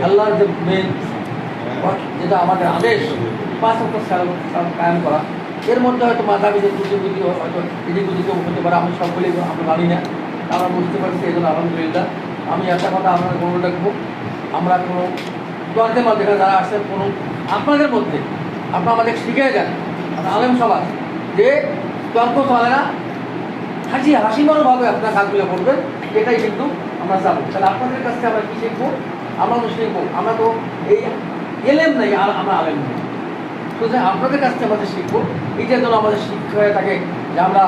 আল্লাহর যে মেন যেটা আমাদের আদেশ 5 ওয়াক্ত সালাত কায়েম করা, এর মধ্যে হয়তো মাঝাবি যে ত্রুটি হয়তো এদিক ওদিকেও হতে পারে, আমি সকলেই আমরা জানি না, আমরা বুঝতে পারছি। এই জন্য আলহামদুলিল্লাহ আমি একটা কথা আপনাদের মনে রাখবো, আমরা কোনো তর্কের মধ্যে যারা আসছেন কোনো আপনাদের মধ্যে আপনারা আমাদের শিখে যান আলেম সবার যে তর্ক চলে না, হাসিমারোভাবে আপনার কাজগুলো করবেন, এটাই কিন্তু আমরা যাবো। তাহলে আপনাদের কাছ থেকে আমরা কী শিখবো? আমরা তো শিখবো, আমরা তো এই এলেম নেই আর আমরা আলেম নেই, সুতরাং আপনাদের কাছ থেকে আমাদের শিখবো। এইটার জন্য আমাদের শিক্ষা হয়ে থাকে যে আমরা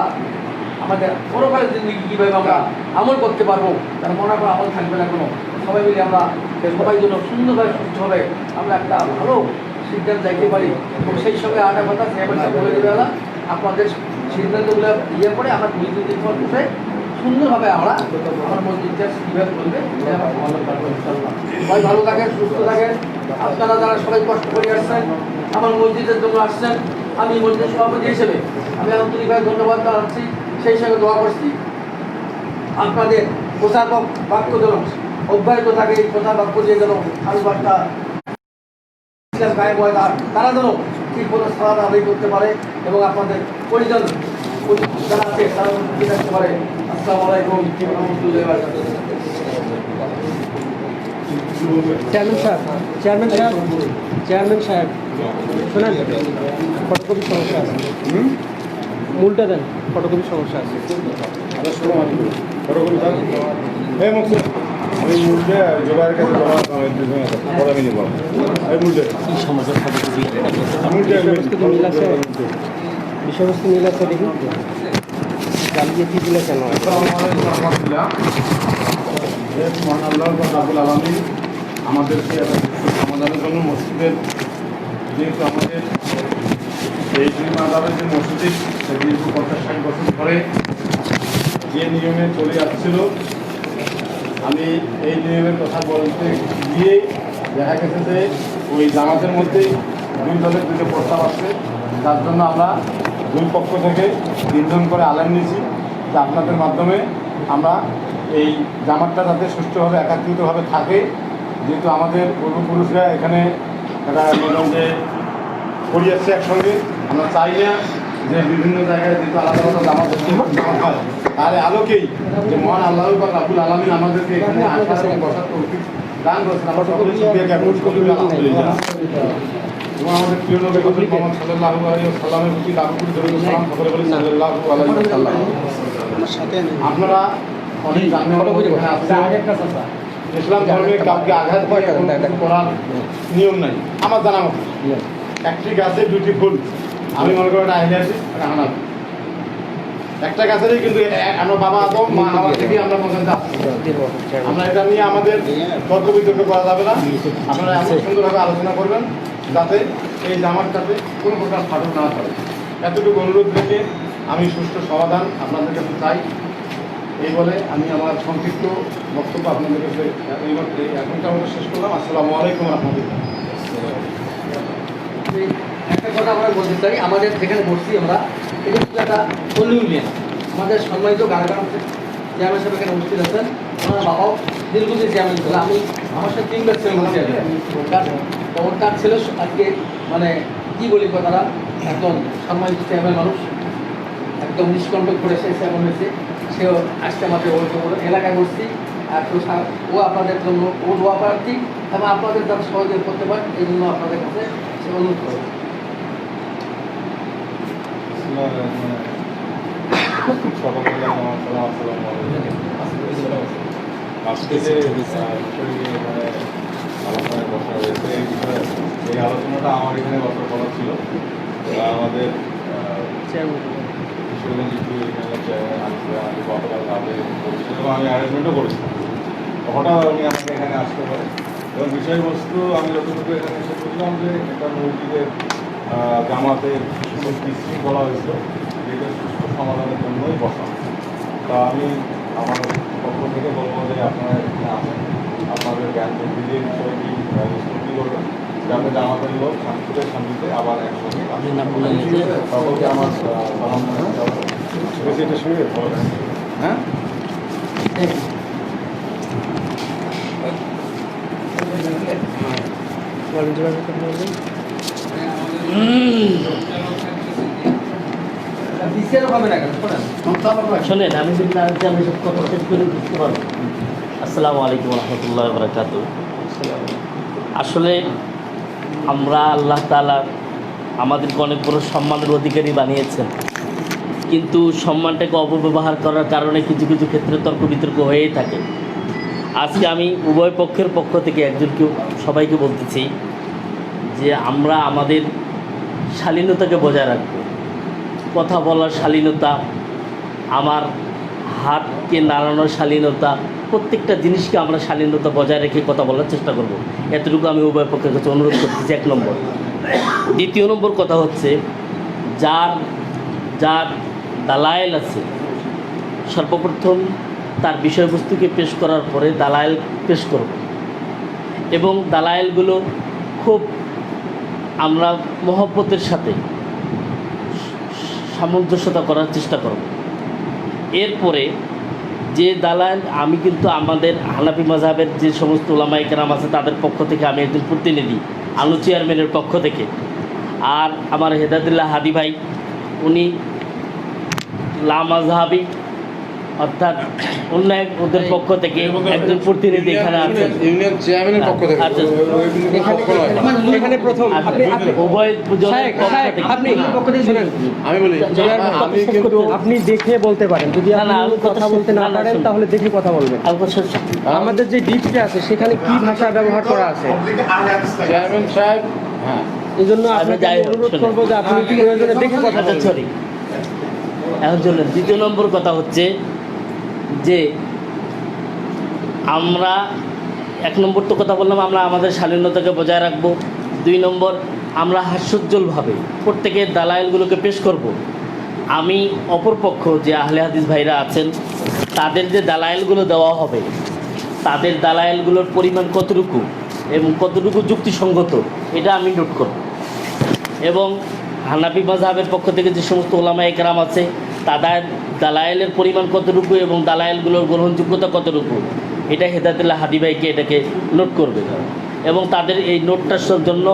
আমাদের পরকালের জিন্দগি কীভাবে আমরা আমল করতে পারবো, তার মনে করা আমল থাকবে না কোনো, সবাই মিলে আমরা সবাই জন্য সুন্দরভাবে সুস্থভাবে আমরা একটা ভালো সিদ্ধান্ত যাইতে পারি। এবং সেই সঙ্গে আরেকটা কথা সে বলে দেবে না, আপনাদের সিদ্ধান্তগুলো ইয়ে করে আমরা 2-3 দিন পর বসে সুন্দরভাবে আমরা আমার মসজিদটা কীভাবে করবে সবাই ভালো থাকেন, সুস্থ থাকেন। আপনারা যারা সবাই কষ্ট করে আসছেন আমার মসজিদের জন্য আসছেন, আমি মসজিদের সভাপতি হিসেবে আমি আন্তরিকভাবে ধন্যবাদ জানাচ্ছি, সেই সঙ্গে দোয়া করছি আপনাদের প্রচার বাক্য যেন অব্যাহত থাকে, এই প্রচার বাক্য দিয়ে যেন আলবারটা গায়ে হয়, তারা যেন ঠিক মতো সালাদ আদায় করতে পারে এবং আপনাদের পরিজন যারা আছে তারা যেন ঠিক রাখতে পারে। আসসালামু আলাইকুম রহমতুল্লাহি ওয়া বারাকাতুহু। চেয়ারম্যান সাহেব শোনেন, ফটোকপির সমস্যা আছে, মূলটা দেন, ফটোকপির সমস্যা আছে। ওই মূল্যে জোগাড়ের কাছে জমা আমি নেব ওই মূল্যে কী সমস্যা? ফটোকপি মিল আছে, বিষয়বস্তু মিল আছে, দেখি জালিয়াতিগুলো কেন হয়? মহান আল্লাহ রাব্বুল আলামিন আমাদেরকে সমাধানের জন্য মসজিদের, যেহেতু আমাদের এই মাদারের যে মসজিদ সেটি 50-60 বছর ধরে যে নিয়মে চলে আসছিল, আমি এই নিয়মের কথা বলতে গিয়ে দেখা গেছে যে ওই জামাতের মধ্যেই 2 দলের 2টো প্রস্তাব আসছে, তার জন্য আমরা 2 পক্ষ থেকে 3 জন করে আলেম নিয়েছি যে আপনাদের মাধ্যমে আমরা এই জামাতটা যাতে সুষ্ঠুভাবে একাত্রিতভাবে থাকে, যেহেতু আমাদের পূর্বপুরুষরা এখানে একটা যে পড়ে যাচ্ছে একসঙ্গে, আমরা চাই না যে বিভিন্ন জায়গায় যেহেতু আলাদা আলাদা জামাত হয়, তার আলোকেই যে মহান আল্লাহ রাব্বুল আলামিন আমাদেরকে এখানে আসার এবং বসার তৌফিক দান করেছেন, আমরা সকলে শুকরিয়া জ্ঞাপন করি আলহামদুলিল্লাহ। এবং আমাদের প্রিয় নবী হযরত মুহাম্মদ সাল্লাল্লাহু আলাইহি ওয়াসাল্লামের প্রতি লাখো কোটি দরুদ ও সালাম সকলে বলি সাল্লাল্লাহু আলাইহি ওয়াসাল্লাম। আপনারা অনেক জানেন ইসলাম ধর্মে কাউকে আঘাত করার নিয়ম নাই আমার জানা মতো। একটি গাছে 2টি ফুল, আমি মনে করি আহলে হাদিস আর হানাফি, একটা গাছেরই কিন্তু আমরা বাবা আদম মা হাওয়া থেকে আমরা পর্যন্ত আমরা এটা নিয়ে আমাদের তর্ক বিতর্ক করা যাবে না। আপনারা এমন সুন্দরভাবে আলোচনা করবেন যাতে এই জামাতটাতে কোনো প্রকার ফাটল না পড়ে, এতটুকু অনুরোধ রেখে আমি সুষ্ঠু সমাধান আপনাদের কাছে চাই। এই বলে আমি আমার সংক্ষিপ্ত বক্তব্য আপনাদের কাছে এখনকার মতো শেষ করলাম। আসসালামু আলাইকুম রহমতুল্লাহ। একটা কথা আমরা বলতে চাই, আমাদের যেখানে বসছি আমরা এটা কিন্তু একটা পল্লী ইউনিয়ন, আমাদের সম্মানিত গাড়াগাম চেয়ারম্যান সাহেব এখানে উপস্থিত আছেন, ওনার বাবাও দীর্ঘদিন চেয়ারম্যান ছিল, আমি আমার সাথে 3 বার চেয়ারম্যান তো তার ছেলে আজকে মানে কী বলি কথাটা একদম সম্মানিত চেয়ারম্যান মানুষ, একদম নিষ্কণ্টক করে সে চেয়ারম্যান হয়েছে, সেও আসতে আমাদের এলাকায় বসছি। আর ও আপনাদের জন্য ও দোয়া প্রার্থী এবং আপনাদের যারা সহযোগ করতে পারেন এই জন্য আপনাদের কাছে সে অনুরোধ করে। আজকে যে আলোচনায় বসা হয়েছে এই বিষয়ে, এই আলোচনাটা আমার এখানে বসার কথা ছিল। আমাদের আমি অ্যারেঞ্জমেন্টও করেছিলাম, হঠাৎ উনি আমাকে এখানে আসতে পারে এবং বিষয়বস্তু আমি যতটুকু এখানে এসে বুঝলাম যে একটা মসজিদের জামাতের কোনো বিশৃঙ্খলা হয়েছিল, যেটা সুস্থ সমাধানের জন্যই বসা। তা আমি আমার পক্ষ থেকে বলবো যে আপনারা এখানে আসেন, আপনাদের জ্ঞান বুদ্ধি দিয়ে বিষয়টি নিষ্পত্তি করবেন যাতে জামাতের লোক শান্তিতে আবার একসঙ্গে সকলকে আমার সালাম এটা শুনে হ্যাঁ। বলেন যেভাবে কথা বলবেন। বিসিআরও হবে না কেন শোনেন শোনেন, আমি যদি না জানি, আমি সব কথা শেষ করে বুঝতে পারবো। আসসালামু আলাইকুম রহমতুল্লাহ বরকাত। আসলে আমরা আল্লাহ তাআলা আমাদেরকে অনেক বড় সম্মানের অধিকারী বানিয়েছেন, কিন্তু সম্মানটাকে অপব্যবহার করার কারণে কিছু কিছু ক্ষেত্রে তর্ক বিতর্ক হয়েই থাকে। আজকে আমি উভয় পক্ষের পক্ষ থেকে একজনকে সবাইকে বলতেছি যে আমরা আমাদের শালীনতাকে বজায় রাখব। কথা বলার শালীনতা, আমার হাতকে নাড়ানোর শালীনতা, প্রত্যেকটা জিনিসকে আমরা শালীনতা বজায় রেখে কথা বলার চেষ্টা করব। এতটুকু আমি উভয় পক্ষের কাছে অনুরোধ করতেছি, 1 নম্বর। দ্বিতীয় নম্বর কথা হচ্ছে, যার যার দালায়েল আছে, সর্বপ্রথম তার বিষয়বস্তুকে পেশ করার পরে দালায়েল পেশ করব, এবং দালায়েলগুলো খুব আমরা মহব্বতের সাথে সামঞ্জস্যতা করার চেষ্টা করব। এরপরে যে দালাল, আমি কিন্তু আমাদের হানাফি মাযহাবের যে সমস্ত উলামায়ে কেরাম আছে তাদের পক্ষ থেকে আমি একজন প্রতিনিধি, আলু চেয়ারম্যানের পক্ষ থেকে, আর আমার হেদায়েতুল্লাহ হাদি ভাই উনি লা মাযহাবি অর্থাৎ অন্য ওদের পক্ষ থেকে একজন প্রতিনিধি এখানে আছেন, ইউনিয়ন চেয়ারম্যানের পক্ষ থেকে। আচ্ছা। এখানে প্রথম উভয় শায়েখ, আপনি শুনেন, আমি বলি, আমি কিন্তু আপনি দেখে বলতে পারেন। যদি না, আপনি আমি কথা বলতে না পারেন শুনুন। তাহলে দেখে কথা বলবেন। আমাদের যে ডিপটা আছে সেখানে কি ভাষা ব্যবহার করা আছে, চেয়ারম্যান সাহেব, হ্যাঁ, এই জন্য আপনাকে যাই হোক, অনুরোধ শুনেন। করবো যে আপনি প্রয়োজনে দেখে কথা বলবেন। সরি, এখন চলেন। দ্বিতীয় নম্বর কথা হচ্ছে যে আমরা 1 নম্বর তো কথা বললাম, আমরা আমাদের শালীনতাকে বজায় রাখবো। 2 নম্বর, আমরা হাস্যোজ্জ্বলভাবে প্রত্যেকের দালায়েলগুলোকে পেশ করব। আমি অপরপক্ষ যে আহলে হাদিস ভাইরা আছেন তাদের যে দালায়েলগুলো দেওয়া হবে, তাদের দালায়েলগুলোর পরিমাণ কতটুকু এবং কতটুকু যুক্তিসঙ্গত, এটা আমি নোট করব। এবং হানাফি মাযহাবের পক্ষ থেকে যে সমস্ত ওলামায়ে কেরাম আছে তাদের দালায়েলের পরিমাণ কতটুকু এবং দালায়েলগুলোর গ্রহণযোগ্যতা কতটুকু, এটা হেদায়েতুল্লাহ হাদি ভাইকে এটাকে নোট করবে। এবং তাদের এই নোটটার জন্য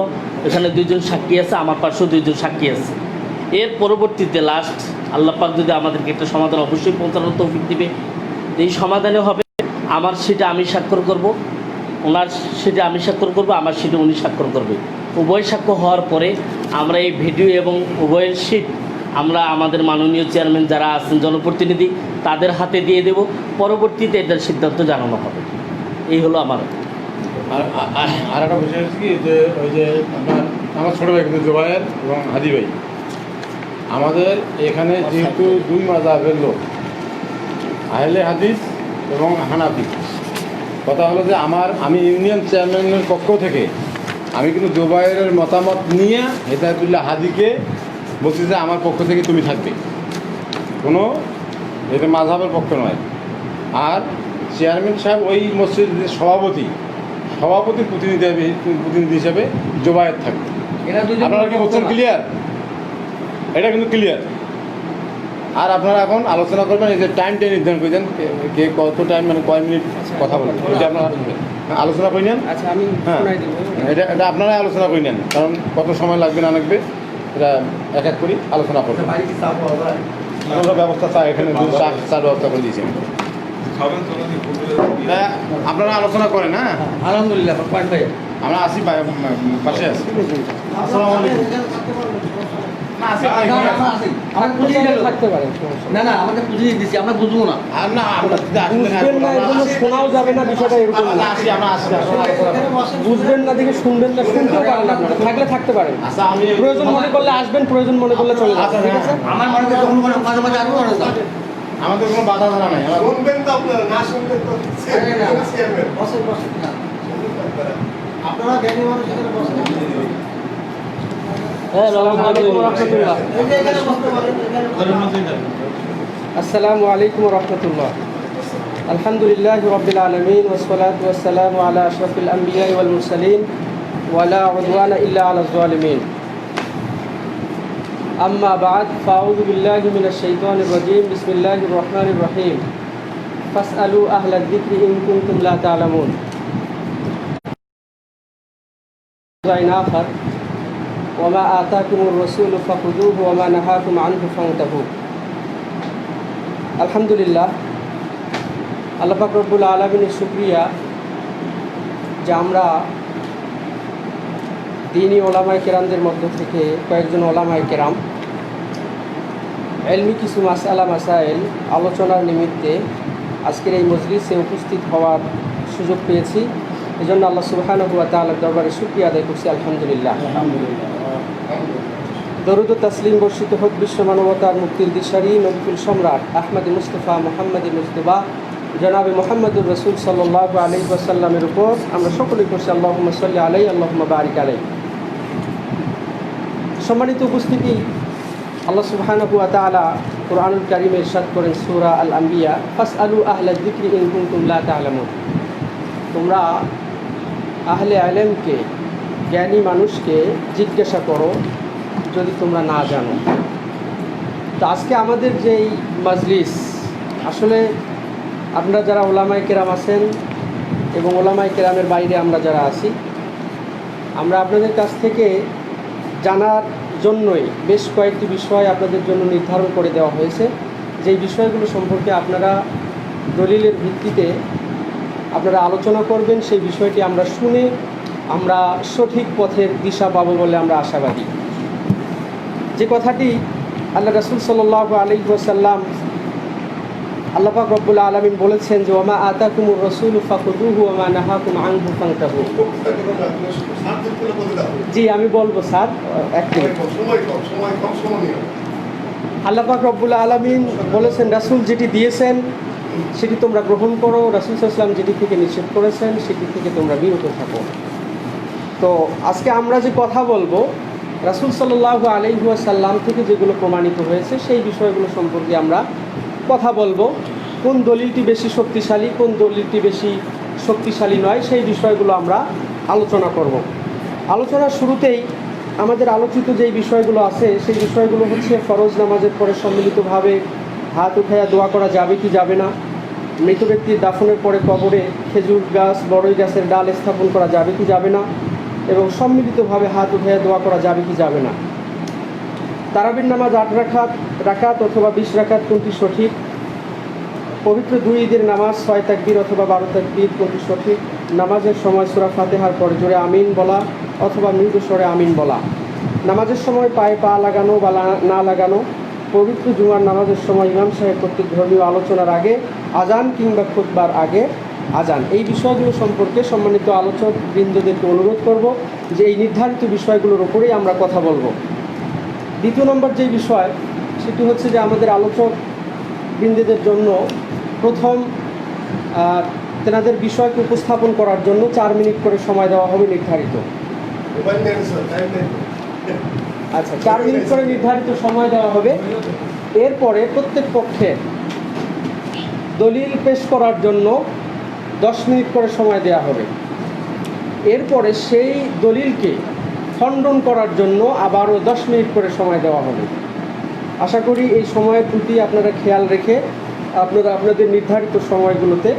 এখানে 2 জন সাক্ষী আছে, আমার পাশেও 2 জন সাক্ষী আছে। এর পরবর্তীতে লাস্ট আল্লাহ পাক যদি আমাদেরকে একটা সমাধান অবশ্যই পৌঁছানোর তৌফিক দিবে, এই সমাধানে হবে আমার সেটা আমি স্বাক্ষর করব, ওনার সেটা আমি স্বাক্ষর করব, আমার সেটা উনি স্বাক্ষর করবে। উভয় সাক্ষ্য হওয়ার পরে আমরা এই ভিডিও এবং উভয়ের শিট আমরা আমাদের মাননীয় চেয়ারম্যান যারা আছেন জনপ্রতিনিধি তাদের হাতে দিয়ে দেব। পরবর্তীতে এটার সিদ্ধান্ত জানানো হবে। এই হলো আমার। আর একটা বিষয় হচ্ছে কি, যে ওই যে আমার ছোটো ভাই কিন্তু জুবায়ের এবং হাদি ভাই, আমাদের এখানে যেহেতু 2 মাযহাবের লোক, আহলে হাদিস এবং হানাফি, কথা হলো যে আমি ইউনিয়ন চেয়ারম্যানের পক্ষ থেকে আমি কিন্তু জুবায়েরের মতামত নিয়ে হেদায়েতুল্লাহ হাদিকে বলছি যে আমার পক্ষ থেকে তুমি থাকবে, কোনো এটা মাযহাবের পক্ষ নয়। আর চেয়ারম্যান সাহেব ওই মসজিদের সভাপতির প্রতিনিধি হিসেবে জুবায়ের থাকবে। এরা দুজন আপনারা কি বলছেন? ক্লিয়ার? এটা কিন্তু ক্লিয়ার। আর আপনারা এখন আলোচনা করবেন, এই যে টাইমটা নির্ধারণ করে দেন, কে কত টাইম, মানে কয় মিনিট কথা বলবেন, এটা আপনারা আলোচনা করে নেন। আচ্ছা, আমি হ্যাঁ, শোনাই দেব। এটা আপনারাই আলোচনা করে নেন, কারণ কত সময় লাগবে না লাগবে এটা এক এক করে আলোচনা করবেন। বাইরে কি চাপ পাওয়া যায়? আমরা ব্যবস্থা চাই, এখানে চার ব্যবস্থা করে দিয়েছি। আপনারা আলোচনা করেন। হ্যাঁ, আলহামদুলিল্লাহ, পয়েন্ট ভাই আমরা আসি, পাশে আছি। আসসালামু আলাইকুম। না, আসি, আমার পুঁজি গেল। থাকতে পারেন, সমস্যা নেই। না, আমাদের পুঁজি দিচ্ছি, আমরা বুঝবো না। আর না, আমরা বুঝবেন না, এর জন্য শোনাও যাবে না, বিষয়টা এরকম না। আমরা আসি, বুঝবেন না দেখে শুনবেন না, শুনতেও পারেন না, থাকলে থাকতে পারেন। আচ্ছা, আমি প্রয়োজন মনে করলে আসবেন, প্রয়োজন মনে করলে চলে যাবেন, ঠিক আছে? আমার মনে হয় কখনো কোনো মাঝে মাঝে আরও অনেক দাম। আমাদের কোনো বাধা ধরা নাই। শুনবেন তো আপনারা, না শুনবেন তো চেয়ারম্যান। বসে বসে না। আপনারা জ্ঞানী মানুষ এখানে বসেন। আসসালামু আলাইকুম রহমতুল্লাহ। এই যে এখানে বসতে পারেন, এখানে আসসালামু আলাইকুম রহমতুল্লাহ। আলহামদুলিল্লাহ রাব্বিল আলামিন ওয়াসসালাতু ওয়াসসালামু আলা আশরাফিল আমবিয়া ওয়াল মুরসালিন ওয়া লা উদওয়ানা ইল্লা আলাল যালিমিন। আম্মা বা'দ, ফাআউযু বিল্লাহি মিনাশ শাইতানির রাজীম। বিসমিল্লাহির রহমানির রহিম। ফাসআলু আহলায যিকরি ইন কুনতুম লা তা'লামুন। আখার ওয়া মা আতাকুমুর রাসূলু ফাখুযুহু ওয়া মা নাহাকুম আনহু ফান্তাহু। আলহামদুলিল্লাহ, আল্লাহ পাক রব্বুল আলামিনের শুকরিয়া যে আমরা দ্বীনি ওলামায়ে কেরামদের মধ্য থেকে কয়েকজন ওলামায়ে কেরাম এলমি কিছু মাসআলা মাসাইল আলোচনার নিমিত্তে আজকের এই মজলিসে উপস্থিত হওয়ার সুযোগ পেয়েছি। এজন্য আল্লাহ সুবহানাহু ওয়া তাআলার দরবারে শুকরিয়া আদায় করছি। আলহামদুলিল্লাহ। দরুদ ও তাসলিম বর্ষিত হোক বিশ্ব মানবতার মুক্তির দিশারি নবীকুল সম্রাট আহমদ মুস্তফা মুহাম্মদ মুজতবা জনাবে মুহাম্মদুর রাসূল সাল্লাল্লাহু আলাইহি ওয়াসাল্লামের উপর আমরা সকলেই করছি আল্লাহুম্মা সাল্লি আলাইহি আল্লাহুম্মা বারিক আলাইহি। সম্মানিত উপস্থিতি, আল্লাহ সুবহানাহু ওয়া তাআলা কুরআনুল কারীমে ইরশাদ করেন সূরা আল আম্বিয়া, ফাসআলু আহলায যিকরি ইন কুনতুম লা তা'লামুন। তোমরা আহলে ইলমকে, জ্ঞানী মানুষকে জিজ্ঞাসা করো যদি তোমরা না জানো। তো আজকে আমাদের যেই মাজলিস, আসলে আপনারা যারা ওলামায়ে কেরাম আছেন এবং ওলামায়ে কেরামের বাইরে আমরা যারা আছি, আমরা আপনাদের কাছ থেকে জানার জন্যই বেশ কয়েকটি বিষয় আপনাদের জন্য নির্ধারণ করে দেওয়া হয়েছে। যেই বিষয়গুলো সম্পর্কে আপনারা দলিলের ভিত্তিতে আপনারা আলোচনা করবেন, সেই বিষয়টি আমরা শুনে আমরা সঠিক পথের দিশা পাবো বলে আমরা আশাবাদী। যে কথাটি আল্লাহ রাসূল সাল্লাল্লাহু আলাইহি ওয়াসাল্লাম, আল্লাহ পাক রব্বুল আলামিন বলেছেন যে ওয়া মা আতাকুমুর রাসূলু ফাখুযুহু ওয়া মা নাহাকুম আনহু ফান্তাহু। জি, আমি বলবো স্যার, এক মিনিট। আল্লাহ পাক রব্বুল আলামিন বলেছেন রাসূল যেটি দিয়েছেন সেটি তোমরা গ্রহণ করো, রাসূল সাল্লাল্লাহু আলাইহি ওয়াসাল্লাম যেটি থেকে নিষেধ করেছেন সেটি থেকে তোমরা বিরত থাকো। তো আজকে আমরা যে কথা বলবো, রাসূল সাল্লাল্লাহু আলাইহি ওয়াসাল্লাম থেকে যেগুলো প্রমাণিত হয়েছে সেই বিষয়গুলো সম্পর্কে আমরা কথা বলবো। কোন দলিলটি বেশি শক্তিশালী, কোন দলিলটি বেশি শক্তিশালী নয়, সেই বিষয়গুলো আমরা আলোচনা করব। আলোচনার শুরুতেই আমাদের আলোচিত যেই বিষয়গুলো আছে সেই বিষয়গুলো হচ্ছে ফরজ নামাজের পরে সম্মিলিতভাবে হাত উঠাইয়া দোয়া করা যাবে কি যাবে না, মৃত ব্যক্তির দাফনের পরে কবরে খেজুর গাছ, বড়ই গাছের ডাল স্থাপন করা যাবে কি যাবে না, এবং সম্মিলিতভাবে হাত উঠাইয়া দোয়া করা যাবে কি যাবে না। তারাবির নামাজ 8 রাকাত অথবা 20 রাকাত কোনটি সঠিক, পবিত্র 2 ঈদের নামাজ 6 তাকবীর অথবা 12 তাকবীর কোনটি সঠিক, নামাজের সময় সূরা ফাতিহার পরে জোরে আমিন বলা অথবা মৃদু স্বরে আমিন বলা, নামাজের সময় পায়ে পা লাগানো বা না লাগানো, পবিত্র জুমার নামাজের সময় ইমাম সাহেব কর্তৃক ধর্মীয় আলোচনার আগে আজান কিংবা খুতবার আগে আজান। এই বিষয়গুলো সম্পর্কে সম্মানিত আলোচক বৃন্দদেরকে অনুরোধ করব যে এই নির্ধারিত বিষয়গুলোর উপরেই আমরা কথা বলবো। দ্বিতীয় নম্বর যে বিষয় সেটি হচ্ছে যে আমাদের আলোচক বৃন্দদের জন্য প্রথম তেনাদের বিষয়কে উপস্থাপন করার জন্য 4 মিনিট করে সময় দেওয়া হবে নির্ধারিত। আচ্ছা, 4 মিনিট করে নির্ধারিত সময় দেওয়া হবে। এরপরে প্রত্যেক পক্ষে দলিল পেশ করার জন্য 10 মিনিট করে সময় দেওয়া হবে। এরপরে সেই দলিলকে খণ্ডন করার জন্য আবারও 10 মিনিট করে সময় দেওয়া হবে। আশা করি এই সময়ের প্রতি আপনারা খেয়াল রেখে আপনারা আপনাদের নির্ধারিত সময়গুলোতে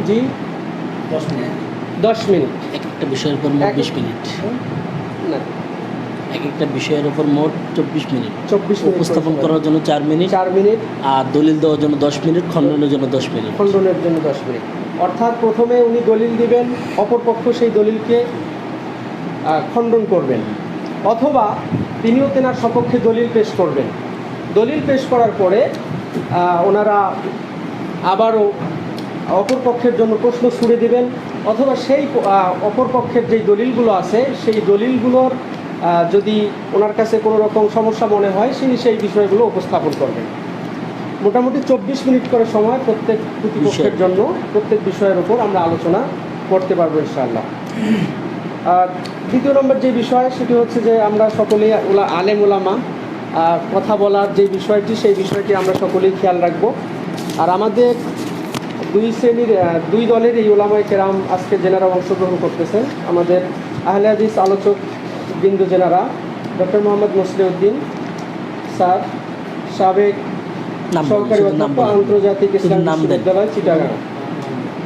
জি 10 মিনিট একটা বিষয়ের উপর মোট 20 মিনিট, না একটা বিষয়ের উপর মোট 24 মিনিট 24 মিনিট উপস্থাপন করার জন্য 4 মিনিট, 4 মিনিট, আর দলিল দেওয়ার জন্য 10 মিনিট, খণ্ডনের জন্য 10 মিনিট। খণ্ডনের জন্য 10 মিনিট। অর্থাৎ প্রথমে উনি দলিল দিবেন, অপরপক্ষ সেই দলিলকে খণ্ডন করবেন, অথবা তিনিও তেনার সপক্ষে দলিল পেশ করবেন। দলিল পেশ করার পরে ওনারা আবারও অপরপক্ষের জন্য প্রশ্ন ছুড়ে দেবেন, অথবা সেই অপরপক্ষের যেই দলিলগুলো আছে সেই দলিলগুলোর যদি ওনার কাছে কোনো রকম সমস্যা মনে হয় তিনি সেই বিষয়গুলো উপস্থাপন করবেন। মোটামুটি 24 মিনিট করে সময় প্রত্যেক প্রতিপক্ষের জন্য প্রত্যেক বিষয়ের উপর আমরা আলোচনা করতে পারবো ইনশাআল্লাহ। আর দ্বিতীয় নম্বর যে বিষয় সেটি হচ্ছে যে আমরা সকলেই আলেম ওলামা, কথা বলার যে বিষয়টি সেই বিষয়টি আমরা সকলেই খেয়াল রাখবো। আর আমাদের দুই দলের এই ওলামায়ে কেরাম আজকে যেনারা অংশগ্রহণ করতেছেন, আমাদের আহলে হাদিস আলোচক বিন্দু যেনারা ডক্টর মোহাম্মদ মুসলিউদ্দিন স্যার, সাবেক সহকারী অধ্যক্ষ, আন্তর্জাতিক ইসলাম বিশ্ববিদ্যালয় চিটাগাং,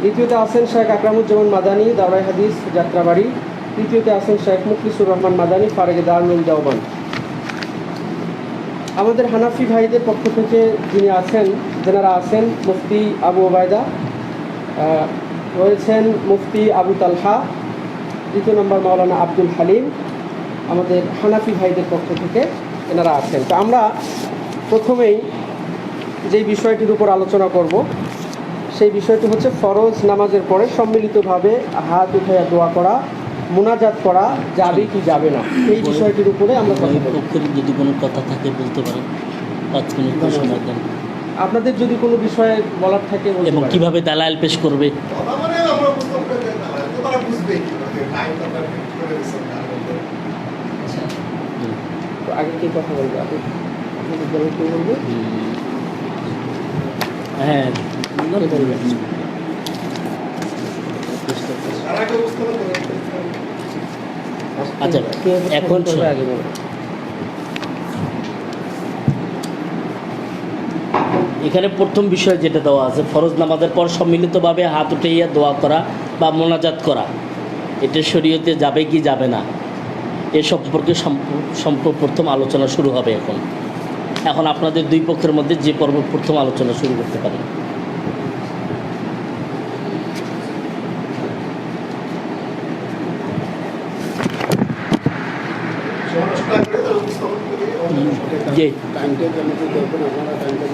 দ্বিতীয়তে আছেন শেখ আকরামুজ্জামান মাদানী, দাওরাই হাদিস, যাত্রাবাড়ি। তৃতীয়তে আছেন শেখ মুখলিসুর রহমান মাদানী, ফারেগে দারুল দেওবান। আমাদের হানাফি ভাইদের পক্ষ থেকে যেনারা আছেন মুফতি আবু ওবায়দা, রয়েছেন মুফতি আবু তালহা, দ্বিতীয় নম্বর মাওলানা আব্দুল হালিম। আমাদের হানাফি ভাইদের পক্ষ থেকে এনারা আছেন। তো আমরা প্রথমেই যেই বিষয়টির উপর আলোচনা করব সেই বিষয়টি হচ্ছে ফরজ নামাজের পরে সম্মিলিতভাবে হাত উঠাইয়া দোয়া করা, মুনাজাত করা যাবে কি যাবে না, এই বিষয়টির উপরে আমরা কথা বলব। পক্ষের যদি কোনো কথা থাকে বলতে পারেন, 5 মিনিট সময় দেন। আপনাদের যদি কোনো বিষয়ে বলার থাকে বলতে এবং পারেন। কিভাবে দালাল পেশ করবে, কথা মানে আমরা বুঝতে পারবে না, তো তারা বুঝবে কিভাবে টাইমটা ফিক্স করে দিচ্ছেন তার মধ্যে। তো আগে কি কথা বলবে আপনি বিদ্যালয় কি বলবে? হ্যাঁ তারা আগে বুঝতে পারবে না। আচ্ছা, এখন আগে বলুন। এখানে প্রথম বিষয় যেটা দেওয়া আছে, ফরজ নামাজের পর সম্মিলিতভাবে হাত উঠাইয়া দোয়া করা বা মোনাজাত করা, এটা শরীয়তে যাবে কি যাবে না এ সম্পর্কে প্রথম আলোচনা শুরু হবে। এখন আপনাদের দুই পক্ষের মধ্যে যে পর্ব প্রথম আলোচনা শুরু করতে পারেন। সমস্যা করে তো বুঝতে পারবে। জি,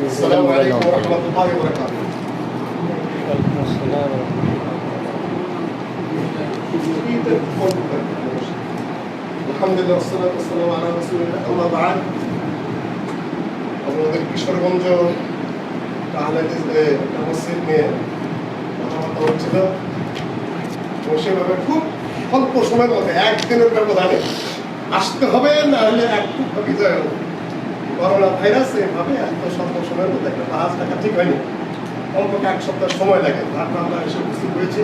আসসালামু আলাইকুম ওয়া রাহমাতুল্লাহি ওয়া বারাকাতুহু। আলহামদুলিল্লাহ ওয়াসসালাতু ওয়াসসালামু আলা রাসূলিল্লাহ, আম্মা বা'দ। আমাদের কিশোরগঞ্জ আহলে হাদিস মসজিদ নিয়ে কথাবার্তা হচ্ছিল। এবং সেভাবে খুব অল্প সময়ের মধ্যে একদিনের ব্যবধানে আসতে হবে, না হলে একটু বিজয় হবে। করোনা ভাইরাস এভাবে এত স্বল্প সময়ের মধ্যে একটা কাজ দেখা ঠিক হয়নি। অন্তত 1 সপ্তাহ সময় লাগে, তারপর আমরা এসে উপস্থিত হয়েছি।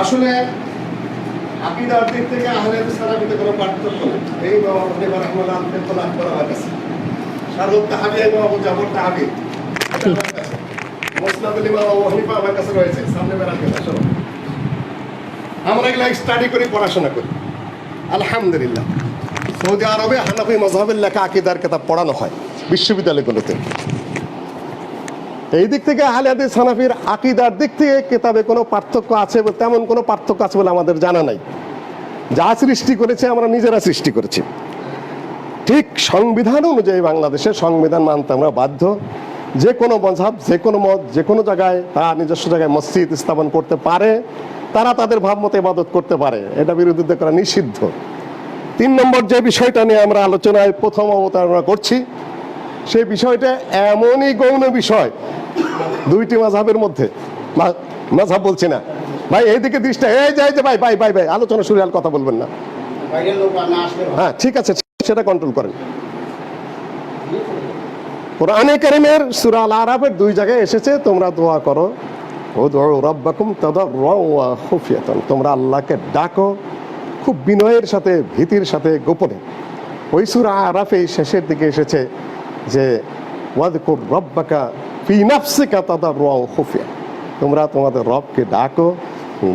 আসলে আকিদার দিক থেকে আহলে হাদিস সালাফিতে কোনো পার্থক্য নেই। এই ইমাম আবু হানিফা রাহিমাহুল্লাহ তো লাভ করা আমার কাছে, শারুত তাহাবি ইমাম আবু জাফর তাহাবি এটা আমার কাছে, মুসনাদুল ইমাম আবু হানিফা আমার কাছে রয়েছে, সামনে বেরাতে আসো। আমরা এগুলো স্টাডি করি, পড়াশোনা করি। আলহামদুলিল্লাহ সৌদি আরবে হানাফি মাযহাবের লেখা আকিদার কিতাব পড়ানো হয় বিশ্ববিদ্যালয়গুলোতে। এই দিক থেকে আহলে হাদিস হানাফির আকিদার দিক থেকে কিতাবে কোনো পার্থক্য আছে, তেমন কোনো পার্থক্য আছে বলে আমাদের জানা নাই। যা সৃষ্টি করেছে আমরা নিজেরা সৃষ্টি করেছি। ঠিক সংবিধান অনুযায়ী বাংলাদেশের সংবিধান মানতে আমরা বাধ্য। যে কোনো মাযহাব, যে কোনো মত, যে কোনো জায়গায় তারা নিজস্ব জায়গায় মসজিদ স্থাপন করতে পারে, তারা তাদের ভাবমতো ইবাদত করতে পারে, এটা বিরোধিতা করা নিষিদ্ধ। 3 নম্বর যে বিষয়টা নিয়ে আমরা আলোচনায় প্রথম অবতারণা করছি, সেই বিষয়টা এমনই গৌণ বিষয় দুইটি মাযহাবের মধ্যে, মাযহাব বলছি না ভাই, এইদিকে দৃষ্টি, এই যে ভাই ভাই ভাই ভাই আলোচনা শুরু হলে কথা বলবেন না। হ্যাঁ ঠিক আছে, সেটা কন্ট্রোল করেন। কোরআনে কারীমের সূরা আল আরাফের 2 জায়গায় এসেছে, তোমরা দোয়া করো, উদউ রাব্বাকুম তাদাররুআন ওয়া খুফিয়াতান, তোমরা আল্লাহকে ডাকো খুব বিনয়ের সাথে, ভীতির সাথে, গোপনে। ওই সূরা আরাফে শেষের দিকে এসেছে যে ওয়াযকুর রাব্বাকা ফি নাফসিকা তাদাররুআন ওয়া খুফিয়া, তোমরা তোমাদের রবকে ডাকো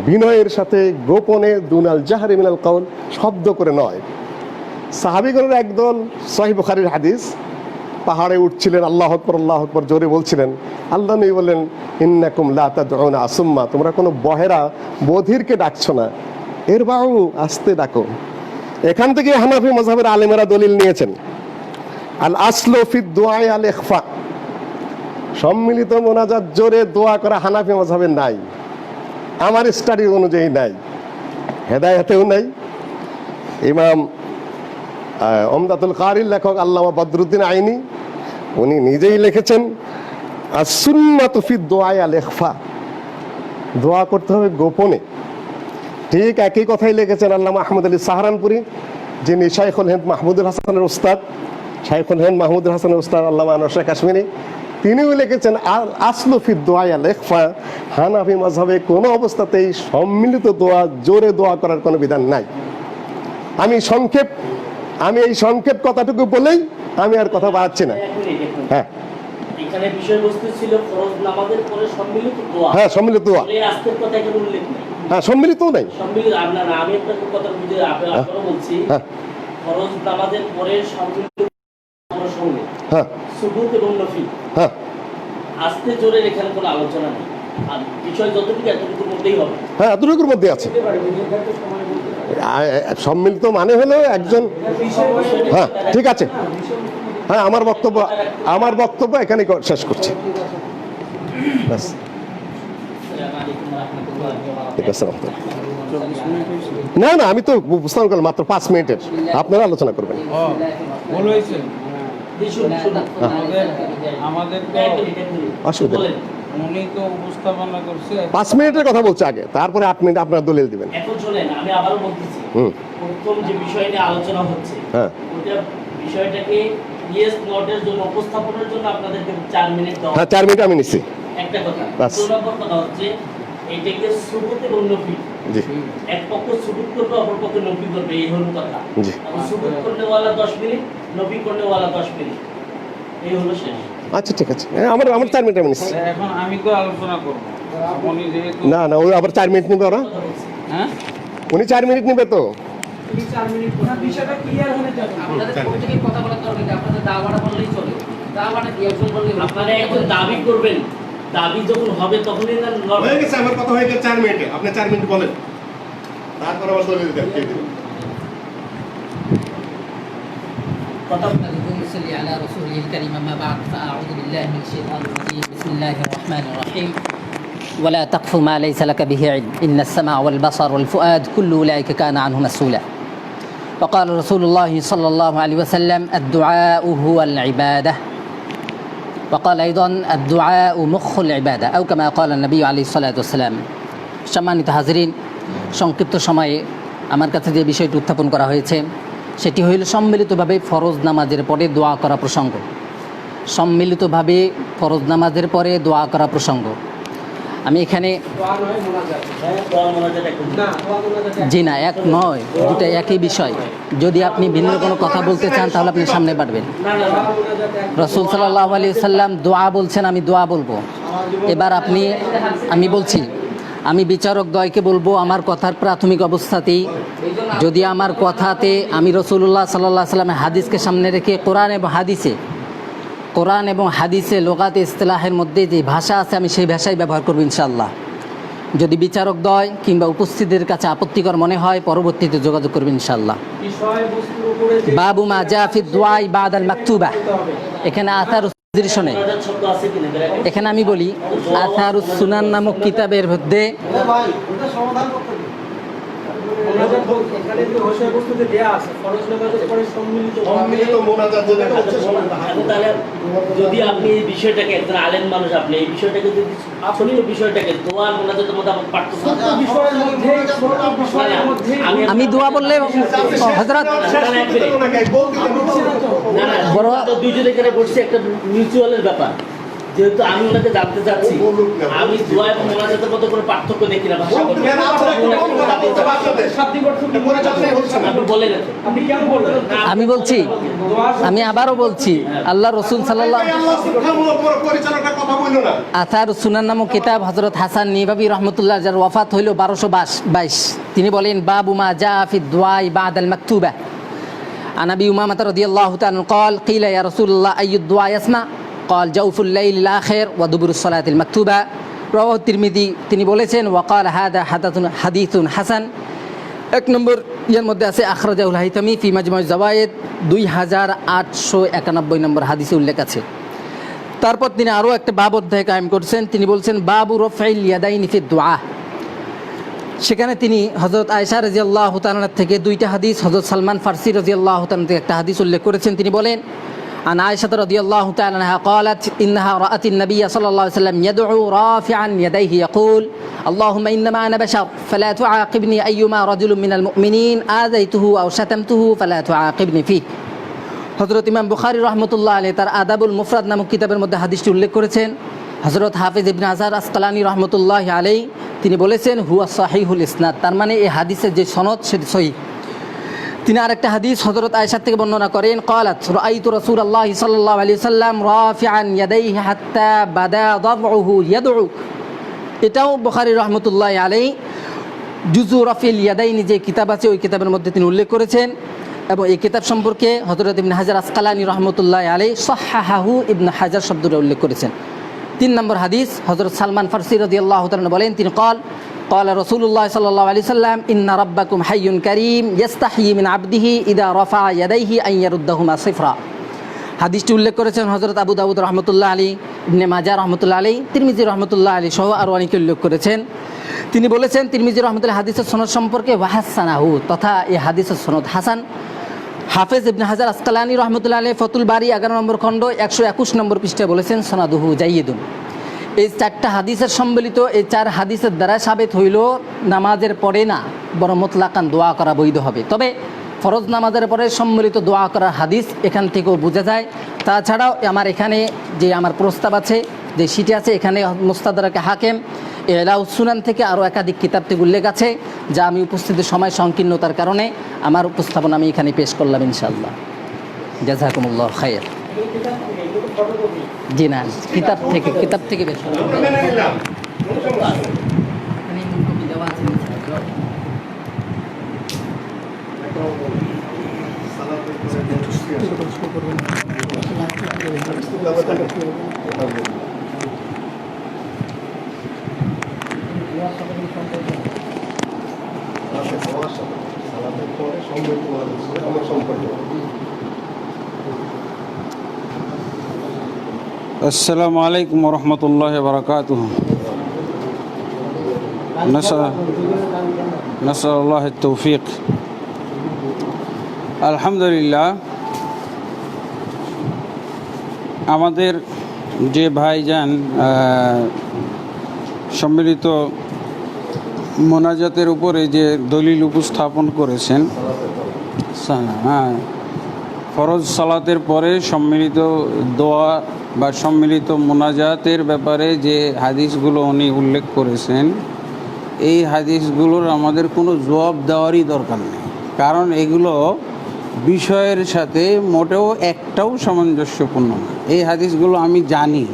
বিনয়ের সাথে, গোপনে, দুনাল জাহরি মিনাল কাউল, শব্দ করে নয়। সাহাবীগণের একদল, সহিহ বুখারীর হাদিস, পাহাড়ে উঠছিলেন, আল্লাহু আকবার জোরে বলছিলেন। আল্লাহ নবী বলেন, ইন্নাকুম লা তাদউনা আসুম্মা, তোমরা কোনো বহেরা বধিরকে ডাকছো না, এর বাউ আস্তে ডাকো। এখান থেকে হানাফি মাযহাবের আলেমেরা দলিল নিয়েছেন, আল আসলু ফি দুআ আল ইখফা, সম্মিলিত মোনাজাত জোরে দোয়া করা হানাফি মাযহাবে নাই, আমার স্টাডি অনুযায়ী নাই, হেদায়েতেও নাই। ইমাম ওমদাতুল কারির লেখক আল্লামা বদরুদ্দিন আইনি উনি নিজেই লিখেছেন, as-sunnatu fi দুআ আল ইখফা, দোয়া করতে হবে গোপনে। ঠিক একই কথাই লিখেছেন আল্লামা আহমদ আলী সাহারানপুরি, যিনি শাইখুল হিন্দ মাহমুদুল হাসানের উস্তাদ, শাইখুল হিন্দ মাহমুদুল হাসানের উস্তাদ আল্লামা আনোয়ার শাহ কাশ্মীরি, তিনিও লিখেছেন আল আসলু ফি দুআ আল ইখফা, হানাফি মাযহাবে কোনো অবস্থাতেই সম্মিলিত দোয়া, জোরে দোয়া করার কোনো বিধান নাই। আমি এই সংক্ষেপ কথাটুকু বলেই আমি আর কথা বাড়াচ্ছি না। হ্যাঁ, এখানে বিষয়বস্তু ছিল ফরজ নামাজের পরে সম্মিলিত দোয়া। হ্যাঁ সম্মিলিত দোয়া, এই আজকের কথা এখানে উল্লেখ নেই। হ্যাঁ সম্মিলিতও নেই। সম্মিলিত আপনার আমি আপনাকে কথা বুঝে আপনারও বলছি, হ্যাঁ ফরজ নামাজের পরে সম্মিলিত আমার সঙ্গে হ্যাঁ সুবুত এবং নফিল হ্যাঁ আস্তে জোরের এখানে কোনো আলোচনা নেই। আর বিষয় যতটুকু এতটুকুর মধ্যেই হবে। হ্যাঁ এতটুকুর মধ্যে আছে। সম্মিলিত মানে হলো একজন, হ্যাঁ ঠিক আছে, হ্যাঁ আমার বক্তব্য এখানে শেষ করছি। ব্যাস, ঠিক আছে। না না আমি তো বুঝতাম করলাম মাত্র 5 মিনিটের, আপনারা আলোচনা করবেন। ভুল হয়েছে। আমাদের তো অসুবিধা নেই, উনি তো উপস্থাপনা করছে 5 মিনিটের কথা বলছে আগে, তারপরে 8 মিনিট আপনারা দলিল দিবেন। এখন শোনেন, আমি আবারও বলতেছি, হুম প্রথম যে বিষয় নিয়ে আলোচনা হচ্ছে হ্যাঁ ওটা বিষয়টাকে ইয়েস নটের জন্য উপস্থাপনের জন্য আপনাদেরকে 4 মিনিট দেওয়া হ্যাঁ 4 মিনিট আমি নিচ্ছি। একটা কথা। বাস। 2 নম্বর কথা হচ্ছে এইটাকে সুবুত এবং নফিল, জি এক পক্ষ সুবুত করবে অপর পক্ষ নফি করবে, এই হলো কথা। জি এখন সুবুত করনেওয়ালা 10 মিনিট, নফি করনেওয়ালা 10 মিনিট, এই হলো শেষ। আচ্ছা ঠিক আছে, হ্যাঁ আমার 4 মিনিট আমি নিচ্ছি। এখন আমি তো আলোচনা করবো, উনি যেহেতু না না ওই আবার 4 মিনিট নিবে ওরা, কথা বলছি। হ্যাঁ উনি 4 মিনিট নিবে তো। আপনাদের প্রত্যেকেই কথা বলার দরকার নেই, আপনাদের দাওয়াটা বললেই চলে। দাওয়াটা কি একজন বললে আপনারা এখন দাবি করবেন, দাবি যখন হবে তখনই না হয়ে গেছে আমার কথা হয়ে গেছে 4 মিনিটে, আপনি 4 মিনিট বলেন, তারপর আবার দলিল দেন। কথা اللهم صل على رسوله الكريم. أما بعد فأعوذ بالله من الشيطان الرجيم. بسم الله الرحمن الرحيم. ولا تقف ما ليس لك به علم إن السمع والبصر والفؤاد كل أولئك كان عنه مسؤولا. وقال رسول الله صلى الله عليه وسلم الدعاء هو العبادة. وقال أيضا الدعاء مخ العبادة أو كما قال النبي عليه الصلاة والسلام. সম্মানিত হাজরিন, সংক্ষিপ্ত সময়ে আমার কাছে যে বিষয়টি উত্থাপন করা হয়েছে সেটি হইল সম্মিলিতভাবে ফরজ নামাজের পরে দোয়া করা প্রসঙ্গ। সম্মিলিতভাবে ফরজ নামাজের পরে দোয়া করা প্রসঙ্গ। আমি এখানে জি না, এক নয়, দুটা একই বিষয়। যদি আপনি ভিন্ন কোনো কথা বলতে চান তাহলে আপনি সামনে বাড়বেন। রসুল সাল্লাল্লাহু আলাইহি সাল্লাম দোয়া বলছেন, আমি দোয়া বলবো। এবার আমি বলছি, আমি বিচারক দ্বয়কে বলবো আমার কথার প্রাথমিক অবস্থাতেই যদি আমার কথাতে আমি রসুল্লাহ সাল্লাল্লাহু আলাইহি সাল্লামের হাদিসকে সামনে রেখে কোরআন এবং হাদিসে লোগাতে ইসতিলাহের মধ্যে যে ভাষা আছে আমি সেই ভাষাই ব্যবহার করব ইনশাআল্লাহ। যদি বিচারক দ্বয় কিংবা উপস্থিতিদের কাছে আপত্তিকর মনে হয় পরবর্তীতে যোগাযোগ করবেন ইনশাআল্লাহ। বাবু মা জা ফি দুআই বাদাল মাকতুবা, এখানে আথারুস শোনে, শব্দ আছে কিনা ব্র্যাকেট? এখানে আমি বলি আথারুস সুনান নামক কিতাবের মধ্যে তাহলে যদি আপনি এই বিষয়টাকে একজন আলেম মানুষ, আপনি এই বিষয়টাকে যদি ছোট বিষয়টাকে দোয়ার মোনাজাতের মধ্যে আমার পার্থক্য, আমি দোয়া বললে হযরত বড় দুইজন এখানে বসছে, একটা মিউচুয়ালের ব্যাপার। যেহেতু আমি ওনাকে জানতে চাচ্ছি, আমি দোয়া এবং মোনাজাতের মধ্যে কোনো পার্থক্য দেখি না। ভাষা আপনি বলে গেছেন, আমি বলছি, আমি আবারও বলছি, আল্লাহ রসুল সাল্লাল্লাহু আথার সুনান নামক কিতাব হযরত হাসান নিবাবী রহমতুল্লাহ যার ওয়াফাত হইল 1222, তিনি বলেন বাবু মা জা ফি দুআই বাদাল মাকতুবা। عن أبي أمامة رضي الله تعالى عنه قال قيل يا رسول الله أي الدعاء يسمع قال جوف الليل الآخر ودبر الصلاة المكتوبة رواه الترمذي। তিনি বলেছেন وقال هذا حديث حسن। এক নম্বর এর মধ্যে আছে আখরাজাহুল হাইতামি ফি মাজমুজ জাওয়ায়েদ 2891 নম্বর হাদিসে উল্লেখ আছে। তারপর তিনি আরও একটা বাব অধ্যায় কায়েম করছেন, তিনি বলছেন বাবু রফাইল ইয়াদাইনি ফি দুআ। সেখানে তিনি হযরত আয়েশা রাদিয়াল্লাহু তাআলা থেকে দুইটা হাদিস, হযরত সালমান ফারসি রাদিয়াল্লাহু তাআলা থেকে একটা হাদিস উল্লেখ করেছেন। তিনি বলেন عن عائشة رضي الله تعالى عنها قالت إنها رأت النبي صلى الله عليه وسلم يدعو رافعا يديه يقول اللهم إنما أنا بشر فلا تعاقبني أيما رجل من المؤمنين آذيته أو شتمته فلا تعاقبني فيه। হযরত ইমাম বুখারী রাহমাতুল্লাহ আলাইহি তার আদাবুল মুফরাদ নামক কিতাবের মধ্যে হাদিসটি উল্লেখ করেছেন। হযরত হাফিজ ইবনে হাজার আসকালানী রাহমাতুল্লাহ আলাইহি তিনি বলেছেন হুয়া সাহিহুল ইসনাদ, তার মানে এই হাদিসের যে সনদ সেটি সহিহ। তিনি আরেকটা হাদিস হযরত আয়েশা থেকে বর্ণনা করেন قالت رأيت رسول الله صلى الله عليه وسلم رافعا يديه حتى بدا ضبعه يدعو। এটাও বুখারী রহমতুল্লাহ আলাইহি জুজু রাফিল ইয়াদাইনি যে কিতাব আছে ওই কিতাবের মধ্যে তিনি উল্লেখ করেছেন, এবং এই কিতাব সম্পর্কে হযরত ইবনে হাজার আসকালানি রহমতুল্লাহ আলাইহি সাহহাহু ইবনে হাজার শব্দটা উল্লেখ করেছেন। 3 নম্বর হাদিস হযরত সালমান ফারসি রাদিয়াল্লাহু তাআলা বলেন, তিনি قال رسول الله صلى الله عليه وسلم إن ربكم حي كريم يستحيي من عبده إذا رفع يديه أن يردهما صفرا। হাদিসটি উল্লেখ করেছেন হযরত আবু দাউদ রহমতুল্লাহ আলী, ইবনে মাজাহ রহমতুল্লাহ আলী, তিরমিজি রহমতুল্লাহ আলী সহ আরও অনেকে উল্লেখ করেছেন। তিনি বলেছেন তিরমিজি রহমতুল্লাহ হাদিসের সনদ সম্পর্কে ওয়াহাসানাহু, তথা এই হাদিসের সনদ হাসান। হাফেজ ইবনে হাজার আসকালানি রহমতুল্লাহ আলী ফতুল বারি 11 নম্বর খণ্ড 121 নম্বর পৃষ্ঠায় বলেছেন সনাদুহু জাইয়িদুন। এই 4টা হাদিসের সম্বলিত এই 4 হাদিসের দ্বারা সাবিত হইল নামাজের পরে না বরং মুতলাকান দোয়া করা বৈধ হবে। তবে ফরজ নামাজের পরে সম্মিলিত দোয়া করার হাদিস এখান থেকেও বোঝা যায়। তাছাড়াও আমার এখানে যে আমার প্রস্তাব আছে, যে সিটি আছে, এখানে মুস্তাদরাকে হাকিম ইলাউস সুনান থেকে আরও একাধিক কিতাব থেকে উল্লেখ আছে, যা আমি উপস্থিতির সময় সংকীর্ণতার কারণে আমার উপস্থাপন আমি এখানে পেশ করলাম ইনশাআল্লাহ। জাযাকুমুল্লাহ খায়র। জি না, কিতাব থেকে বেশ আসসালামু আলাইকুম ওয়া রাহমাতুল্লাহি ওয়া বারাকাতুহু। নাসআলুল্লাহ আত-তৌফিক। আলহামদুলিল্লাহ, আমাদের যে ভাইজান সম্মিলিত মোনাজাতের উপরে যে দলিল উপস্থাপন করেছেন, হ্যাঁ, ফরজ সালাতের পরে সম্মিলিত দোয়া বা সম্মিলিত মোনাজাতের ব্যাপারে যে হাদিসগুলো উনি উল্লেখ করেছেন, এই হাদিসগুলোর আমাদের কোনো জবাব দেওয়ারই দরকার নেই, কারণ এগুলো বিষয়ের সাথে মোটেও একটাও সামঞ্জস্যপূর্ণ না। এই হাদিসগুলো আমি জানি,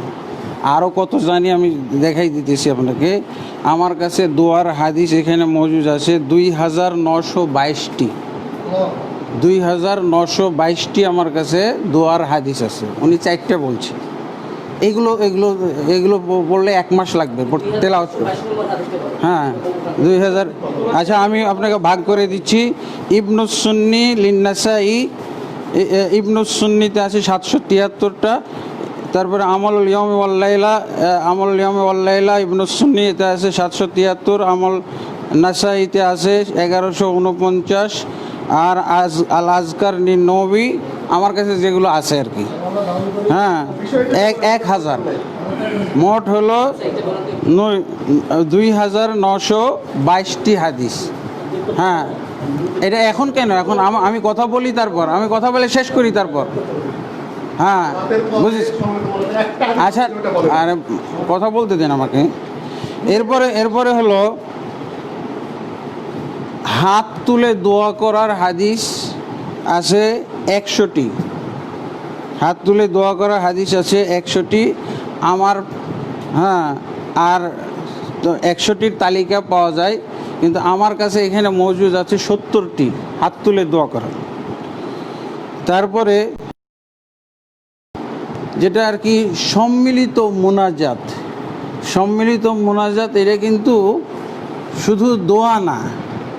আরও কত জানি আমি দেখাই দিতেছি আপনাকে। আমার কাছে দোয়ার হাদিস এখানে মজুদ আছে 2922টি। 2922টি আমার কাছে দোয়ার হাদিস আছে। উনি 4টা বলছে। এগুলো এগুলো এগুলো বললে 1 মাস লাগবে তেলাওয়াত করতে। হ্যাঁ, 2000। আচ্ছা, আমি আপনাকে ভাগ করে দিচ্ছি। ইবনুস সুন্নি লিন্নাসাই, ইবনুস সুন্নিতে আছে 773টা। তারপরে আমলুল ইয়াউমি ওয়াল লাইলা, আমলুল ইয়াউমি ওয়াল লাইলা ইবনুস সুন্নিতে আছে 773। আমল নাসাইতে আছে 1149। আর আল আজকার নবী আমার কাছে যেগুলো আছে আর কি, হ্যাঁ, 1000। মোট হলো 2922টি হাদিস। হ্যাঁ, এটা এখন কেন? এখন আমি কথা বলি, তারপর আমি কথা বলে শেষ করি, তারপর হ্যাঁ বুঝিস। আচ্ছা, আর কথা বলতে দেন আমাকে। এরপরে হলো হাত তুলে দোয়া করার হাদিস আছে 100টি। হাত তুলে দোয়া করার হাদিস আছে 100টি আমার। হ্যাঁ, আর 100টির তালিকা পাওয়া যায়, কিন্তু আমার কাছে এখানে মজুদ আছে 70টি হাত তুলে দোয়া করা। তারপরে যেটা আর কি সম্মিলিত মোনাজাত, সম্মিলিত মোনাজাত এটা কিন্তু শুধু দোয়া না,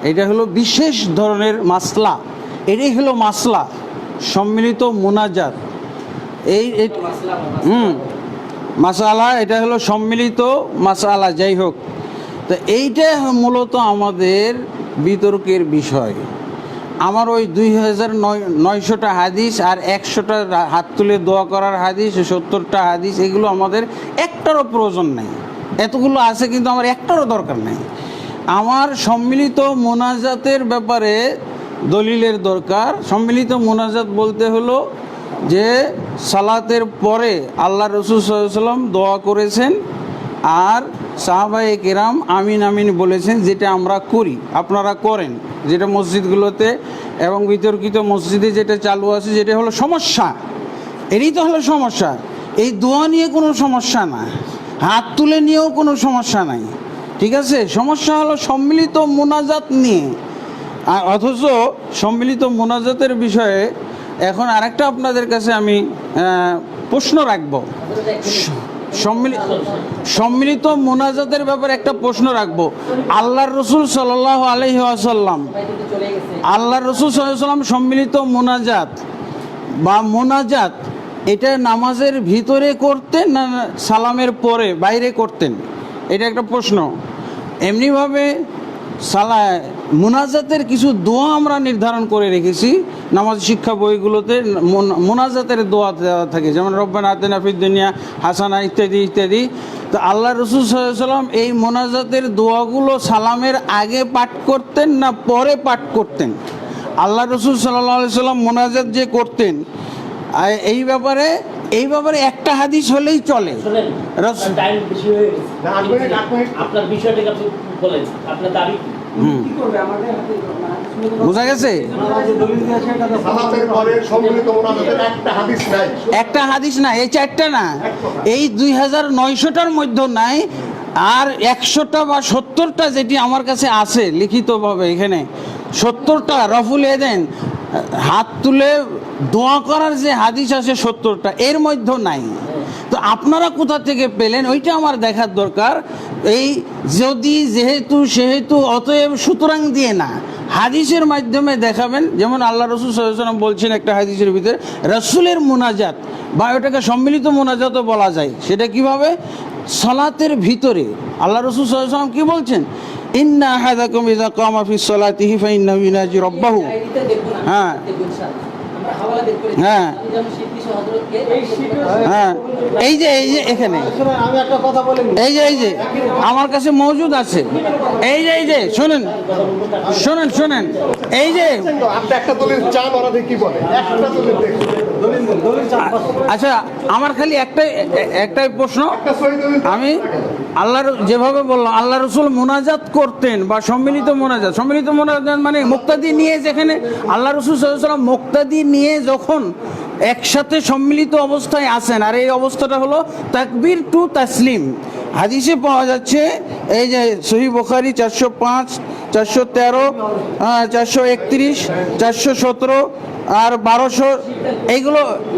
এটা হলো বিশেষ ধরনের মাসলা। এটাই হলো মাসলা, সম্মিলিত মোনাজাত। এই মাসালা, এটা হলো সম্মিলিত মাসালা। যাই হোক, তো এইটা মূলত আমাদের বিতর্কের বিষয়। আমার ওই 2900টা হাদিস আর 100টা হাত তুলে দোয়া করার হাদিস, 70টা হাদিস, এগুলো আমাদের একটারও প্রয়োজন নেই। এতগুলো আছে কিন্তু আমার একটারও দরকার নেই। আমার সম্মিলিত মোনাজাতের ব্যাপারে দলিলের দরকার। সম্মিলিত মোনাজাত বলতে হলো যে সালাতের পরে আল্লাহ রসুল সাল্লাল্লাহু আলাইহি ওয়াসাল্লাম দোয়া করেছেন, আর সাহাবায়ে কেরাম আমিন আমিন বলেছেন, যেটা আমরা করি আপনারা করেন, যেটা মসজিদগুলোতে এবং বিতর্কিত মসজিদে যেটা চালু আছে, যেটা হলো সমস্যা, এরই তো হলো সমস্যা। এই দোয়া নিয়ে কোনো সমস্যা না, হাত তুলে নিয়েও কোনো সমস্যা নাই, ঠিক আছে? সমস্যা হলো সম্মিলিত মোনাজাত নিয়ে। আর অথচ সম্মিলিত মোনাজাতের বিষয়ে এখন আরেকটা আপনাদের কাছে আমি প্রশ্ন রাখবো। সম্মিলিত মোনাজাতের ব্যাপারে একটা প্রশ্ন রাখবো। আল্লাহর রসুল সাল্লাল্লাহু আলাইহি ওয়াসাল্লাম, আল্লাহর রসুল সাল্লাল্লাহু আলাইহি ওয়াসাল্লাম সম্মিলিত মোনাজাত বা মোনাজাত এটা নামাজের ভিতরে করতেন না সালামের পরে বাইরে করতেন? এটা একটা প্রশ্ন। এমনিভাবে মোনাজাতের কিছু দোয়া আমরা নির্ধারণ করে রেখেছি নামাজ শিক্ষা বইগুলোতে। মোনাজাতের দোয়া দেওয়া থাকে, যেমন রব্বানা আতিনা ফিদ দুনিয়া হাসানা ইত্যাদি ইত্যাদি। তো আল্লাহ রসুল সাল্লাল্লাহু আলাইহি ওয়াসাল্লাম এই মোনাজাতের দোয়াগুলো সালামের আগে পাঠ করতেন না পরে পাঠ করতেন? আল্লাহ রসুল সাল্লাল্লাহু আলাইহি ওয়াসাল্লাম মোনাজাত যে করতেন এই ব্যাপারে একটা হাদিস হলেই চলে। বোঝা গেছে? একটা হাদিস না, এই 4টা না, এই 2900টার মধ্যে নাই। আর 100টা বা 70টা যেটি আমার কাছে আছে লিখিতভাবে, এখানে 70টা রফুল এদেন হাত তুলে দোয়া করার যে হাদিস আছে 70টা, এর মধ্যে নাই। তো আপনারা কোথা থেকে পেলেন ওইটা আমার দেখার দরকার। এই যদি যেহেতু সেহেতু অতএব সুতরাং দিয়ে না, হাদিসের মাধ্যমে দেখাবেন। যেমন আল্লাহ রসুল সাল্লাল্লাহু আলাইহি ওয়াসাল্লাম বলছেন একটা হাদিসের ভিতরে, রসুলের মোনাজাত বা ওটাকে সম্মিলিত মোনাজাতও বলা যায়। সেটা কিভাবে? সালাতের ভিতরে আল্লাহ রসুল সাল্লাল্লাহু আলাইহি ওয়াসাল্লাম কি বলছেন? ইন্না আহাদাকুম ইযা কামা ফি সলাতিহি ফাইন্নাহু ইউনাজি রাব্বাহু। হ্যাঁ হ্যাঁ হ্যাঁ, এই যে এখানে এই যে আমার কাছে মজুদ আছে। এই যে শোনেন, এই যে আচ্ছা, আমার খালি একটাই প্রশ্ন। আমি আল্লাহর যেভাবে বললাম, আল্লাহ রসুল মোনাজাত করতেন বা সম্মিলিত মোনাজাত মানে মুক্তাদি নিয়ে, যেখানে আল্লাহ রসুল সাল্লাল্লাহু আলাইহি ওয়াসাল্লাম মুক্তাদি নিয়ে যখন একসাথে সম্মিলিত অবস্থায় আছেন, আর এই অবস্থাটা হলো তাকবীর টু তাসলিম। হাদিসে পাওয়া যাচ্ছে, এই যে সহিহ বুখারী 405, 413, 431, 417 আর 1200,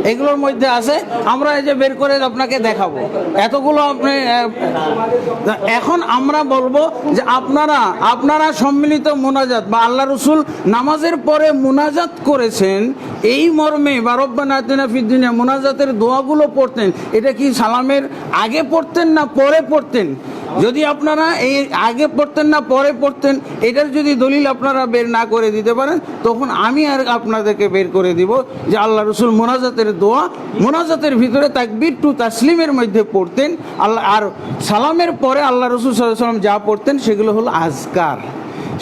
এইগুলোর মধ্যে আছে। আমরা এই যে বের করে আপনাকে দেখাবো এতগুলো। আপনি এখন আমরা বলবো যে আপনারা সম্মিলিত মোনাজাত বা আল্লাহ রসুল নামাজের পরে মোনাজাত করেছেন এই মর্মে, বা রব্বানা আতিনা ফিদ দুনিয়া মোনাজাতের দোয়াগুলো পড়তেন, এটা কি সালামের আগে পড়তেন না পরে পড়তেন? যদি আপনারা এই আগে পড়তেন না পরে পড়তেন, এটার যদি দলিল আপনারা বের না করে দিতে পারেন, তখন আমি আর আপনাদেরকে বের করে দিব যে আল্লাহ রসুল মোনাজাতের দোয়া মোনাজাতের ভিতরে তাকবীর টু তাসলিমের মধ্যে পড়তেন। আল্লাহ আর সালামের পরে আল্লাহ রসুল সাল্লাল্লাহু আলাইহি ওয়াসাল্লাম যা পড়তেন সেগুলো হলো আজকার।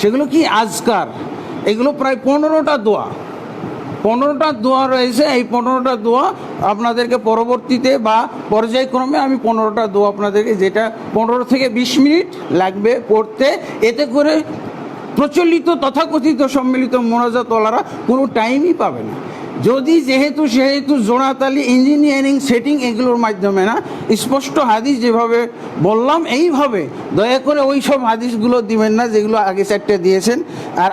সেগুলো কি আজকার? এগুলো প্রায় 15টা দোয়া, 15টা দোয়া রয়েছে। এই 15টা দোয়া আপনাদেরকে পরবর্তীতে বা পর্যায়ক্রমে আমি 15টা দোয়া আপনাদেরকে, যেটা 15 থেকে 20 মিনিট লাগবে পড়তে, এতে করে প্রচলিত তথাকথিত সম্মিলিত মোনাজাতওয়ালারা কোনো টাইমই পাবে না। যদি যেহেতু জোড়াতালি ইঞ্জিনিয়ারিং সেটিং এগুলোর মাধ্যমে না, স্পষ্ট হাদিস যেভাবে বললাম এইভাবে দয়া করে ওই সব হাদিসগুলো দিবেন না যেগুলো আগে 4টে দিয়েছেন। আর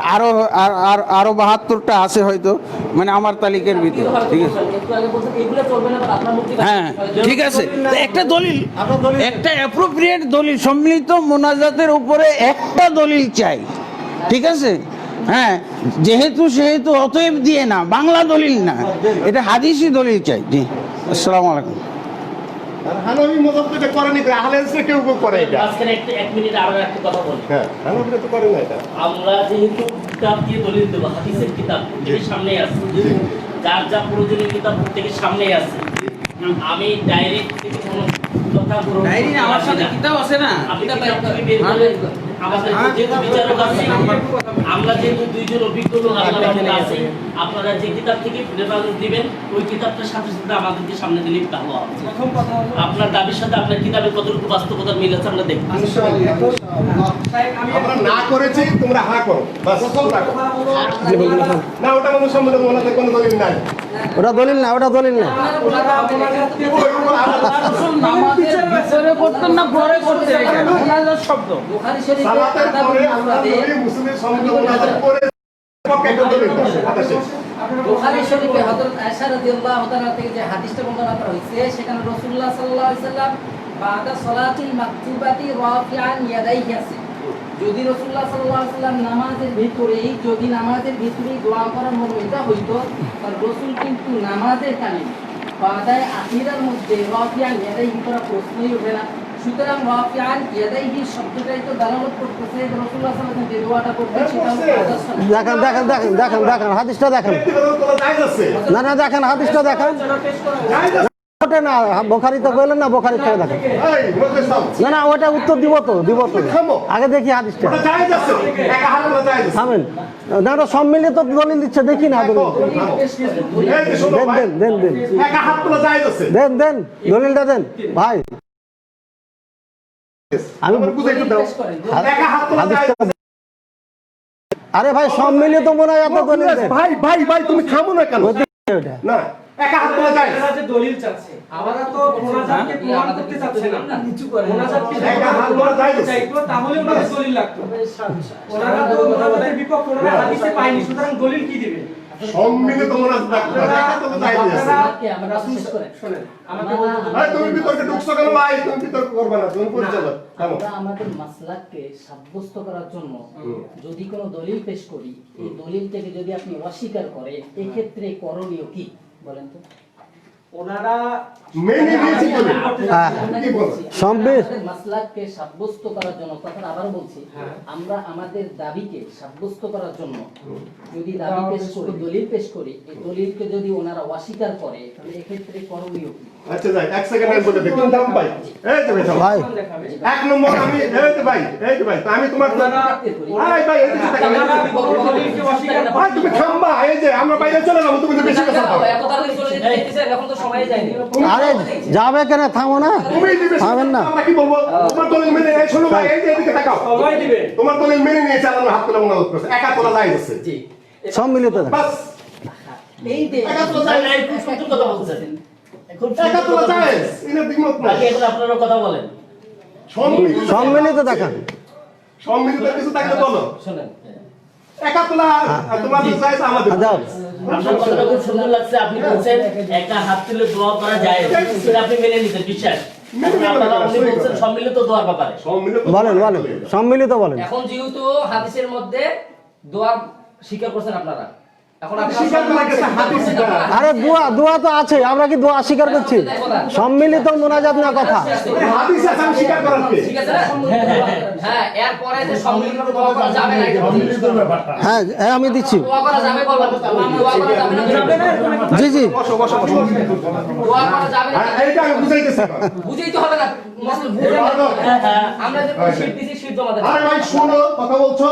আরও 72টা আছে হয়তো, মানে আমার তালিকার ভিতরে। ঠিক আছে, হ্যাঁ ঠিক আছে। একটা দলিল, একটা অ্যাপ্রোপ্রিয়েট দলিল, সম্মিলিত মোনাজাতের উপরে একটা দলিল চাই। ঠিক আছে, হ্যাঁ, যেহেতু অতএব দিয়ে না, বাংলা দলিল না, এটা হাদিসি দলিল চাই। জি, আসসালামু আলাইকুম। হানাফি মযহাব তো করেনি, আহলে হাদিসে কেউ করে এটা। আজকে এক মিনিট আরো একটা কথা বলি। হ্যাঁ, হানাফিরা তো করে না এটা। আমরা যেহেতু কিতাব দিয়ে দলিল দেব, হাদিসের কিতাব এর সামনেই আছে, যার যা প্রয়োজনীয় কিতাব থেকে সামনেই আছে। আমি ডাইরেক্ট কোনো কথা গ্রহণ ডায়েরি করতে আমার সাথে পারছি না। কিতাব আছে না আপনি কিতাবটাকে বের করে আমাদের যেহেতু বিচারক আছি, আমরা যেহেতু দুইজন অভিজ্ঞ লোক আপনারা আছি, আপনারা যে কিতাব থেকে রেফারেন্স দিবেন ওই কিতাবটার সাথে সাথে আমাদেরকে সামনে দিলে ভালো হবে। প্রথম কথা হলো আপনার দাবির সাথে আপনার কিতাবের কতটুকু বাস্তবতার মিল আছে আমরা দেখব। আমরা না করেছি, তোমরা হা করো বাস। না, ওটা কোনো সম্বন্ধে ওনাদের কোনো দলিল নাই। ওটা দলিল না, ওটা দলিল না। বুখারী শরীফে সালাতের পরে আমরা নবী মুসলিমের সম্বন্ধে ওনাদের পরে পক্ষে একটা দলিল আছে। কথা শেষ। বুখারী শরীফে হযরত আয়েশা রাদিয়াল্লাহু তাআলা থেকে যে হাদিসটা বর্ণনা করা হয়েছে সেখানে রাসূলুল্লাহ সাল্লাল্লাহু আলাইহি সাল্লাম বাদা সালাতিল মাকতুবাতি রাফিআন ইয়াদাইহি আছে। যদি রাসূলুল্লাহ সাল্লাল্লাহু আলাইহি সাল্লাম নামাজের ভিতরেই দোয়া করার মতো এটা হইতো, আর রাসূল কিন্তু নামাজের কানে বাদায় আখিরার মধ্যে রাফিআন ইয়াদাইহি করা প্রশ্নই ওঠে না। সুতরাং রাফিআন ইয়াদাইহি শব্দটাই তো দালালত করতেছে যে রাসূলুল্লাহ সাল্লাল্লাহু আলাইহি ওয়াসাল্লাম যে দোয়াটা করতেন সেটা হলো বাদার সালাত। দেখেন হাদিসটা দেখেন। ব্যক্তিগত কোনো জায়েজ আছে? না দেখেন হাদিসটা দেখেন। জায়েজ আছে? ওটা না, বোখারি তো কইলেন না, বোখারি থেকে দেখেন। এই, মুখে সাম। না ওটা উত্তর দিব তো। থামো। আগে দেখি হাদিসটা। ওটা জায়েজ আছে? একা হাত তোলা জায়েজ আছে? থামেন। না ওটা সম্মিলিত দলিল দিচ্ছে, দেখি না দলিল। থামো। এই যে শোনো ভাই, দেন একা হাত তোলা জায়েজ আছে? দেন দলিলটা দেন ভাই। আমি আমার বুঝাইতে দাও। একা হাত তোলা জায়েজ আছে? আরে ভাই সম্মিলিত মনে হয় এত দলিল দেন। ভাই তুমি থামো না কেন? ওটা না, একা হাত তোলা জায়েজ। যে দলিল চাচ্ছে, আমরা তো মোনাজাতকে প্রমাণ করতে চাচ্ছি না। মোনাজাতকে একা হাত তোলা জায়েজ আছে? চাইতো তাহলে ওনাদের দলিল লাগতো। ওনারা তো মোনাজাতের বিপক্ষে, ওনারা হাদিসে পায়নি, সুতরাং দলিল কি দিবে? সম্মিলিত মোনাজাত রাখতে হবে, একা তোলা জায়েজ আছে। আমরা শেষ করে শোনেন, আমাকে এই, তুমি বিতর্কে ঢুকছো কেন ভাই? তুমি বিতর্ক করবে না, তুমি পরিচালক। থামো। আমরা আমাদের মাসলাককে সাব্যস্ত করার জন্য যদি কোনো দলিল পেশ করি, এই দলিল থেকে যদি আপনি অস্বীকার করেন, এক্ষেত্রে করণীয় কি বলেন তো? ওনারা মেনে নিয়েছি বলে। কি বলো? আমাদের মাসলাককে সাব্যস্ত করার জন্য, তখন আবার বলছি, আমরা আমাদের দাবিকে সাব্যস্ত করার জন্য যদি দাবি পেশ করি, দলিল পেশ করি, এই দলিলকে যদি ওনারা অস্বীকার করে, তাহলে এক্ষেত্রে করণীয় কি? আচ্ছা যাই, এক সেকেন্ড আমি বলে দেখুন দাম ভাই। এই যে ভাই, থামো। ভাই এক নম্বর আমি এই যে ভাই তো আমি তোমার ভাই এই যে দেখেন, দলিলকে অস্বীকার ভাই তুমি থামবা। এই যে আমরা বাইরে চলে যাবো, তুমি তো বেশি কথা বলো। এত তাড়াতাড়ি চলে যেতে চাইতেছে, এখন তো সময় যায়নি। আরে যাবে কেন, থামো না। তুমি দিবে থামেন না। আমরা কি বলবো? তোমার দলিল মেনে এই শোনো ভাই, এই যে এদিকে তাকাও। সময় দিবে। তোমার দলিল মেনে নিয়েছে, আল্লাহর হাত তোলা মোনাজাত করছে, একা তোলা জায়েজ আছে। জি, সম্মিলিত দেন। বাস, এই যে একা তোলা জায়েজ। এই খুব সুন্দর কথা বলছেন। খুব একা সুন্দর তোলা কথা জায়েজ, বলছেন। এনে দ্বিমত নাই। বাকি এখন আপনারা কথা বলেন। সম্মিলিত দেখান। সম্মিলিত কিছু থাকলে বলো। শোনেন, একা তোলা তোমাদের জায়েজ, আমাদের আচ্ছা আপনার কথাটা খুব সুন্দর লাগছে। আপনি বলছেন একা হাত তুলে দোয়া করা যায়, সেটা আপনি মেনে নিতেন, বিশ্বাস। আপনারা উনি বলছেন সম্মিলিত দোয়ার ব্যাপারে। সম্মিলিত বলেন সম্মিলিত বলেন। এখন যেহেতু হাদিসের মধ্যে দোয়া স্বীকার করছেন আপনারা, এখন আপনারা স্বীকার করা গেছে হাদিস এটা। আরে দোয়া তো আছে, আমরা কি দোয়া স্বীকার করছি? সম্মিলিত মোনাজাত না কথা। এই হাদিস আছে, আমি স্বীকার করার কে? ঠিক আছে না? হ্যাঁ, এরপরে যে সম্মিলিত দোয়া করা যাবে না, হ্যাঁ আমি দিচ্ছি। দোয়া করা যাবে বললাম, দোয়া করা যাবে না, জি বসো বসো বসো। দোয়া করা যাবে না, এইটা আমি বুঝাইতেছি। বুঝেই তো হবে না। আমরা যে শীত দিছি, শীত জমা দেব। আরে ভাই শোনো, কথা বলছো।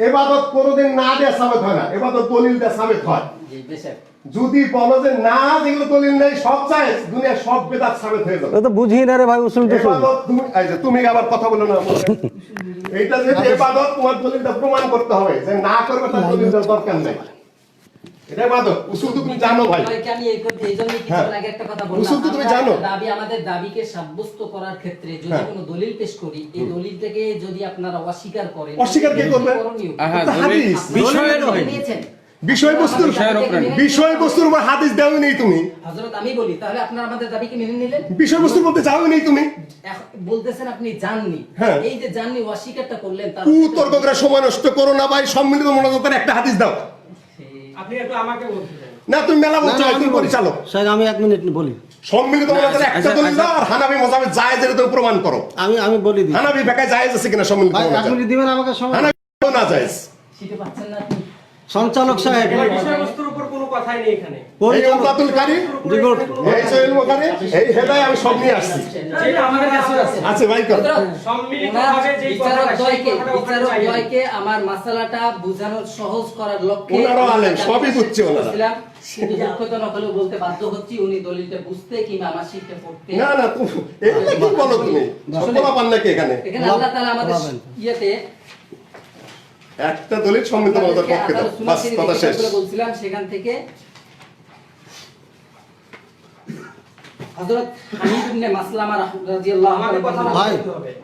এবাদত কোনোদিন না দেয়া সাবেত হয় না, এবাদত দলিল দেয়া সাবেত হয়। জি দেশে যদি বলো যে না, যেগুলো দলিল নেই সব চাই, দুনিয়া সব বেদাত সাবেত হয়ে যাবে। ও তো বুঝি না রে ভাই, উসুল টুসুল। এবাদত তুমি এই যে তুমি আবার কথা বলো না। এইটা যে এবাদত, তোমার দলিলটা প্রমাণ করতে হবে যে না করবে তার দলিল দেওয়ার দরকার নেই। এটা এবাদত, উসুল তো তুমি জানো ভাই। সবাইকে আমি এই জন্যই কিছুক্ষণ আগে একটা কথা বললাম, উসুল তো তুমি আমরা জানো। আমাদের দাবিকে সাব্যস্ত করার ক্ষেত্রে যদি হ্যাঁ। কোনো দলিল পেশ করি, এই দলিলটাকে যদি আপনারা অস্বীকার করেন, অস্বীকার কে করবে? করণীয় কি? এটা হাদিস। নিয়েছেন বিষয়বস্তুর উপর হাদিস দেওয়া নেই তুমি। হযরত, আমি বলি তাহলে আপনারা আমাদের দাবিকে মেনে নিলেন? বিষয়বস্তুর মধ্যে যাও নেই তুমি। এখন বলতেছেন আপনি জাননি, হ্যাঁ। এই যে জাননি অস্বীকারটা করলেন, তার তর্ক করে সময় নষ্ট করো না ভাই। সম্মিলিত মোনাজাতের একটা হাদিস দাও। আপনি একটু আমাকে বলতে দেন। না তুমি মেলা বলছো, তুমি পরিচালক। স্যার আমি 1 মিনিট বলি। সম্মিলিত মোনাজাতের একটা দলিল দাও, আর হানাফি মাযহাবে জায়েজ এর তুমি প্রমাণ করো। আমি বলি দিই। হানাফি ফিকাহে জায়েজ আছে কিনা সম্মিলিত ভাই 1 মোনাজাত? মিনিট দিবেন আমাকে সময়। হানাফি না জায়েজ। সেটা পাচ্ছেন না আপনি? সঞ্চালক সাহেব, বিষয়বস্তুর উপর কোনো কথাই নেই এখানে। এই উমদাতুল কারি, এই সহিহুল বুখারী, এই হেদায়া আমি সব নিয়ে আসছি। যেটা আমাদের কাছে আছে। আছে ভাই কর। সম্মিলিতভাবে যেই কথাটা সেই কথাটা চাই। বিচারকদ্বয়কে আমার মাসালাটা বোঝানোর সহজ করার লক্ষ্যে ওনারাও আলেম, সবই বুঝছে ওনারা। কিন্তু দুঃখজনক হলেও বলতে বাধ্য হচ্ছি উনি দলিলটা বুঝতে কিংবা আমার শিখতে পড়তে। না না তুমি এটা কি বলো তুমি? সকলা পান নাকি এখানে? এখানে আল্লাহ তাআলা আমাদের ইয়েতে একটা দলিল সম্মিলিত মানবতার পক্ষে দাও, বাস কথা শেষ। বলছিলাম সেখান থেকে হযরত হানিফ ইবনে মাসলামা রাদিয়াল্লাহু আনহু ভাই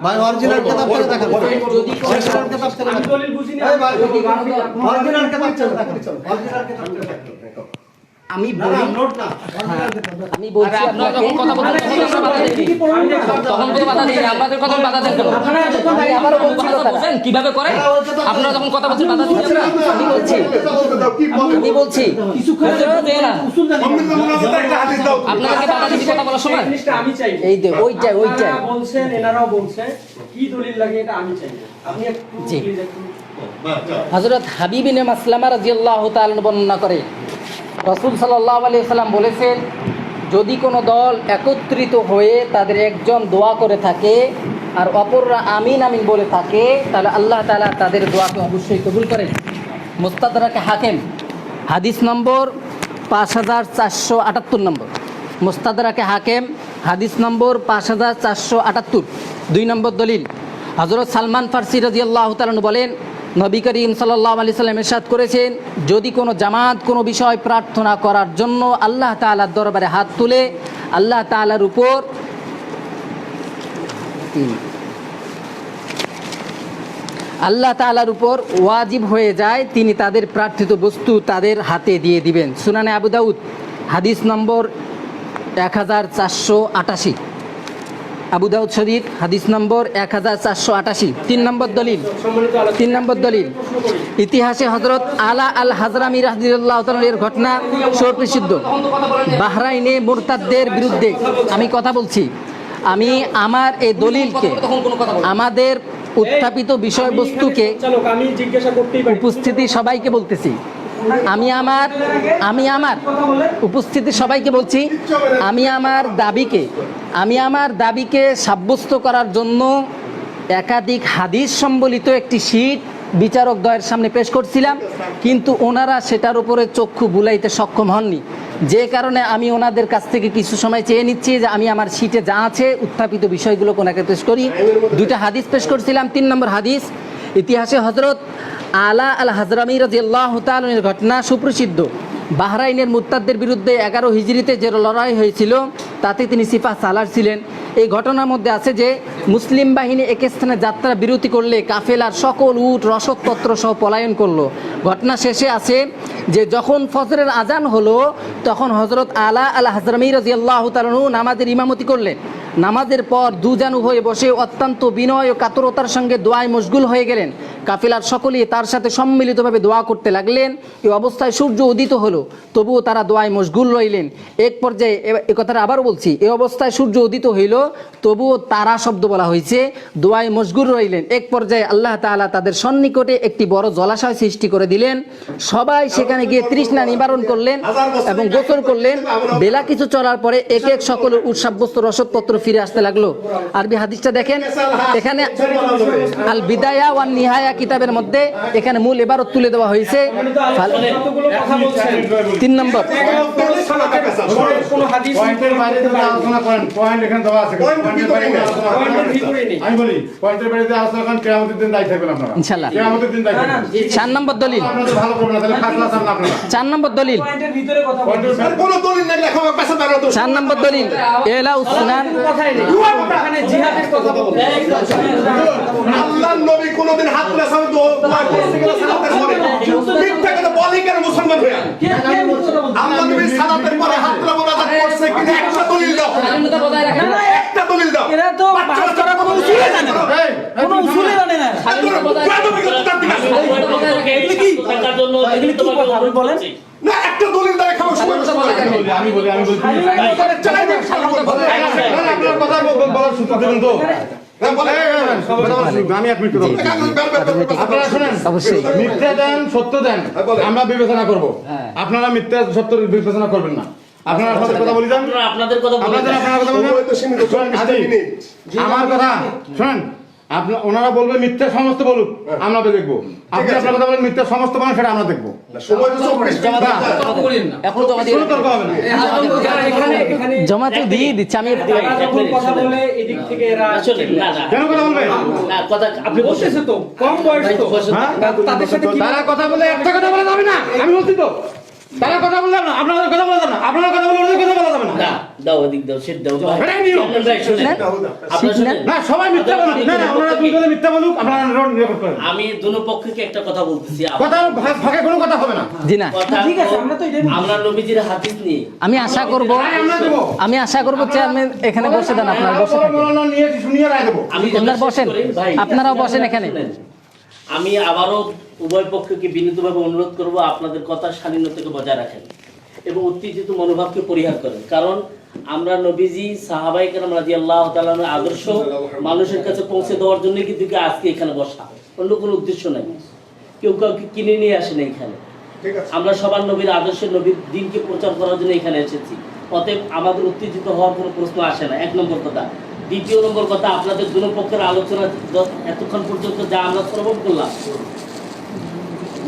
ভাই অরিজিনাল কিতাব থেকে দেখান, যদি অরিজিনাল কিতাব থেকে আমি দেখান। দলিল বুঝিনি। এই ভাই, যদি কোনো অরিজিনাল কিতাব থেকে দেখান, অরিজিনাল কিতাব থেকে দেখান। আমি না বলি না, নোট না, অরিজিনাল কিতাব দেখান। আমি বলছি আপনারা যখন কথা বলছেন তখন আমরা বাধা দিই। তখন কোনো বাধা দিই না, আমাদের কথা বাধা দেন কেন? আমি আবারও বলছি কথাটা। বুঝেন কিভাবে করে? আপনারা যখন কথা বলছেন বাধা দিচ্ছেন না। আমি বলছি আমি বলছি হজরত এরা, সম্মিলিত মানবতার একটা হাদিস দাও। আপনাদেরকে বাধা দিচ্ছি কথা বলার সময়। জিনিসটা আমি চাই। এই যে ওইটাই আপনারা বলছেন, এনারাও বলছে, কি দলিল লাগে এটা আমি চাই। আপনি একটু জি। please একটু হযরত হাবিব ইবনে মাসলামা রাদিয়াল্লাহু তাআলা বর্ণনা করে রাসূল সাল্লাল্লাহু আলাইহি সাল্লাম বলেছেন, যদি কোনো দল একত্রিত হয়ে তাদের একজন দোয়া করে থাকে আর অপররা আমিন আমিন বলে থাকে, তাহলে আল্লাহ তাআলা তাদের দোয়াকে অবশ্যই কবুল করেন। মুস্তাদরাকে হাকিম হাদিস নম্বর 5478 নম্বর। মুস্তাদরাকে হাকিম হাদিস নম্বর 5478। 2 নম্বর দলিল, হযরত সালমান ফারসি রাদিয়াল্লাহু তাআলা বলেন, নবী করিম সাল্লাল্লাহু আলাইহি সাল্লাম ইরশাদ করেছেন, যদি কোনো জামাত কোনো বিষয় প্রার্থনা করার জন্য আল্লাহ তাআলার দরবারে হাত তুলে আল্লাহ তাআলার উপর আল্লাহ তাআলার উপর ওয়াজিব হয়ে যায়, তিনি তাদের প্রার্থিত বস্তু তাদের হাতে দিয়ে দিবেন। সুনানে আবু দাউদ হাদিস নম্বর 1488। আবু দাউদ শরীফ হাদিস নম্বর 1488। 3 নম্বর দলিল, 3 নম্বর দলিল, ইতিহাসে হযরত আলা আল হাজরামি রাদিয়াল্লাহু তাআলা এর ঘটনা সুপ্রসিদ্ধ। বাহরাইনে মুরতাদদের বিরুদ্ধে আমি কথা বলছি, আমি আমার এই দলিলকে আমাদের উত্থাপিত বিষয়বস্তুকে চালক আমি জিজ্ঞাসা করতেই পারি। উপস্থিতি সবাইকে বলতেছি, আমি আমার উপস্থিতি সবাইকে বলছি, আমি আমার দাবিকে সাব্যস্ত করার জন্য একাধিক হাদিস সম্বলিত একটি শীট বিচারক দ্বয়ের সামনে পেশ করছিলাম, কিন্তু ওনারা সেটার উপরে চক্ষু বুলাইতে সক্ষম হননি, যে কারণে আমি ওনাদের কাছ থেকে কিছু সময় চেয়ে নিচ্ছি যে আমি আমার শীটে যা আছে উত্থাপিত বিষয়গুলো ওনাকে পেশ করি। 2টা হাদিস পেশ করছিলাম। 3 নম্বর হাদিস, ইতিহাসে হযরত আলা আল হাজরামি রাদিয়াল্লাহু তাআলা এর ঘটনা সুপ্রসিদ্ধ। বাহরাইনের মুরতাদদের বিরুদ্ধে 11 হিজরিতে যে লড়াই হয়েছিল তাতে তিনি সিপাহ সালার ছিলেন। এই ঘটনার মধ্যে আছে যে মুসলিম বাহিনী এক স্থানে যাত্রা বিরতি করলে কাফেলার সকল উট রসদপত্র সহ পলায়ন করলো। ঘটনা শেষে আছে যে যখন ফজরের আজান হলো তখন হযরত আলা আল হাজরামি রাদিয়াল্লাহু তাআলা নামাজের ইমামতি করলেন। নামাজের পর দুজন উভয়ে বসে অত্যন্ত বিনয় ও কাতরতার সঙ্গে দোয়ায় মশগুল হয়ে গেলেন। কাফেলার সকলেই তার সাথে সম্মিলিতভাবে দোয়া করতে লাগলেন। এই অবস্থায় সূর্য উদিত হলো, তবুও তারা দোয়ায় মশগুল রইলেন। এক পর্যায়ে এ কথাটা আবারও বলছি, এই অবস্থায় সূর্য উদিত হইল, তবুও তারা শব্দ বলা হয়েছে, দোয়ায় মশগুল রইলেন। এক পর্যায়ে আল্লাহ তাআলা তাদের সন্নিকটে একটি বড় জলাশয় সৃষ্টি করে দিলেন। সবাই সেখানে গিয়ে তৃষ্ণা নিবারণ করলেন এবং গোসল করলেন। বেলা কিছু চলার পরে এক এক সকলের উৎসাব্যস্ত রসদপত্র ফিরে আসতে লাগলো। আরবি হাদিসটা দেখেন, এখানে আল বিদায়া ওয়ান নিহায়া কিতাবের মধ্যে এখানে মূল ইবারত তুলে দেওয়া হয়েছে। 3 নম্বর, কোনো হাদিস পয়েন্টের বাইরে যদি আলোচনা করেন, পয়েন্ট এখানে দেওয়া আছে, পয়েন্টের বাইরে আলোচনা করেন। পয়েন্টের ভিতরে নেই। আমি বলি পয়েন্টের বাইরে আলোচনা করেন, কিয়ামতের দিন দায়ী থাকবেন আপনারা, ইনশাআল্লাহ। কিয়ামতের দিন দায়ী থাকবেন। 4 নম্বর দলিল, আপনারা ভালো করবেন না, তাহলে ফাসলা চান না আপনারা। 4 নম্বর দলিল, পয়েন্টের ভিতরে কথা পয়েন্টের বলছি। কোন দলিল নাই লেখা হবে পেশা দাঁড়ানো তো 4 নম্বর দলিল, এলা উসনান কথাই নেই। এখানে জিহাদের কথা বলছি। আল্লাহর নবী কোনদিন হাত তুলে সামনে দোয়া করতে গেলে সালাতের পরে মিথ্যা কথা বলি কেন মুসলমান হয়ে? আল্লাহ নবী সালাতের পরে হাত তুলে মোনাজাত করছে কিনা একটা দলিল দাও, স্বাধীনতা বজায় রাখেন। একটা দলিল দাও। এরা তো বাহাস করা কোনো উসুলে জানে না, কোনো উসুলে জানে না। স্বাধীনতা বজায় রাখেন। স্বাধীনতা বজায় রাখেন। এগুলো কি থাকার জন্য এগুলো কি কথা আপনি বলেন? না একটা দলিল দাও খাবো সময় আমি বলি চাই না আপনার কথা বলার সুযোগ দেবেন তো। আমি এক মিনিট কথা বলছি। আপনারা শুনেন, অবশ্যই। মিথ্যা দেন সত্য দেন আমরা বিবেচনা করব, আপনারা মিথ্যা সত্য বিবেচনা করবেন না। আপনারা আপনাদের কথা বলি যান, আপনারা আপনাদের কথা বলে আপনাদের যান। আপনারা কথা বলেন। সময় তো সীমিত, শোনেন, হাজি, আমার কথা শোনেন, আপনার ওনারা বলবে মিথ্যা সমস্ত বলুক, আমরা দেখবো। আপনি আপনার কথা বলেন মিথ্যা সমস্ত বলেন, সেটা আমরা দেখবো। সময় তো চব্বিশ ঘন্টা। এখন জমা দিয়ে কোনো তর্ক হবে না। জমা তো দিয়ে দিচ্ছি আমি। কথা বলে এদিক থেকে এরা আসলে না না কেন কথা বলবে? না কথা আপনি বলছেন বলতেছে তো কম বয়স তো হ্যাঁ? তাদের সাথে কি তারা কথা বলে একটা কথা বলে যাবে না, আমি বলছি তো। তারা কথা বললাম না, আপনাদের কথা বলা যাবে না, আপনারা কথা বলে ওদের কথা বলা যাবে না। না দাও ওদিক দাও সেট দাও ভাই এটাই নিয়ম। চেয়ারম্যান ভাই শুনেন আপনারা শুনেন না সবাই মিথ্যা বলুক, না না ওনারা দুজনে মিথ্যা বলুক, আপনারা রেকর্ড করেন। আমি দুনো পক্ষকে একটা কথা বলতেছি কথা ফাঁকে কোনো কথা হবে না। জি না কথা ঠিক আছে, আমরা তো এটাই বলছি। আমরা নবীজির হাদিস নিয়ে আমি আশা করব আমরা দেবো। চেয়ারম্যান এখানে বসে দেন আপনার বসে আমরা থাকেন মৌলানা নিয়ে শুনিয়ে রায় দেবো। আমি আপনারা যেটা শেষ বসেন। করি, ভাই, আপনারাও বসেন এখানে। শুনেন। আমি আবারও উভয় পক্ষকে বিনীতভাবে অনুরোধ করব আপনাদের কথার শালীনতাকে বজায় রাখেন এবং উত্তেজিত মনোভাবকে পরিহার করেন, কারণ আমরা নবীজি সাহাবাই কেরাম রাদিয়াল্লাহু তাআলা আনহুর আদর্শ মানুষের কাছে পৌঁছে দেওয়ার জন্য কিন্তু আজকে এখানে বসা, অন্য কোনো উদ্দেশ্য নাই। কেউ কাউকে কিনে নিয়ে আসে না এখানে। আমরা সবার নবীর আদর্শে নবীর দিনকে প্রচার করার জন্য এখানে এসেছি। অতএব আমাদের উত্তেজিত হওয়ার কোনো প্রশ্ন আসে না, এক নম্বর কথা। দ্বিতীয় নম্বর কথা, আপনাদের দুনো পক্ষের আলোচনা এতক্ষণ পর্যন্ত যা আমরা শ্রবণ করলাম,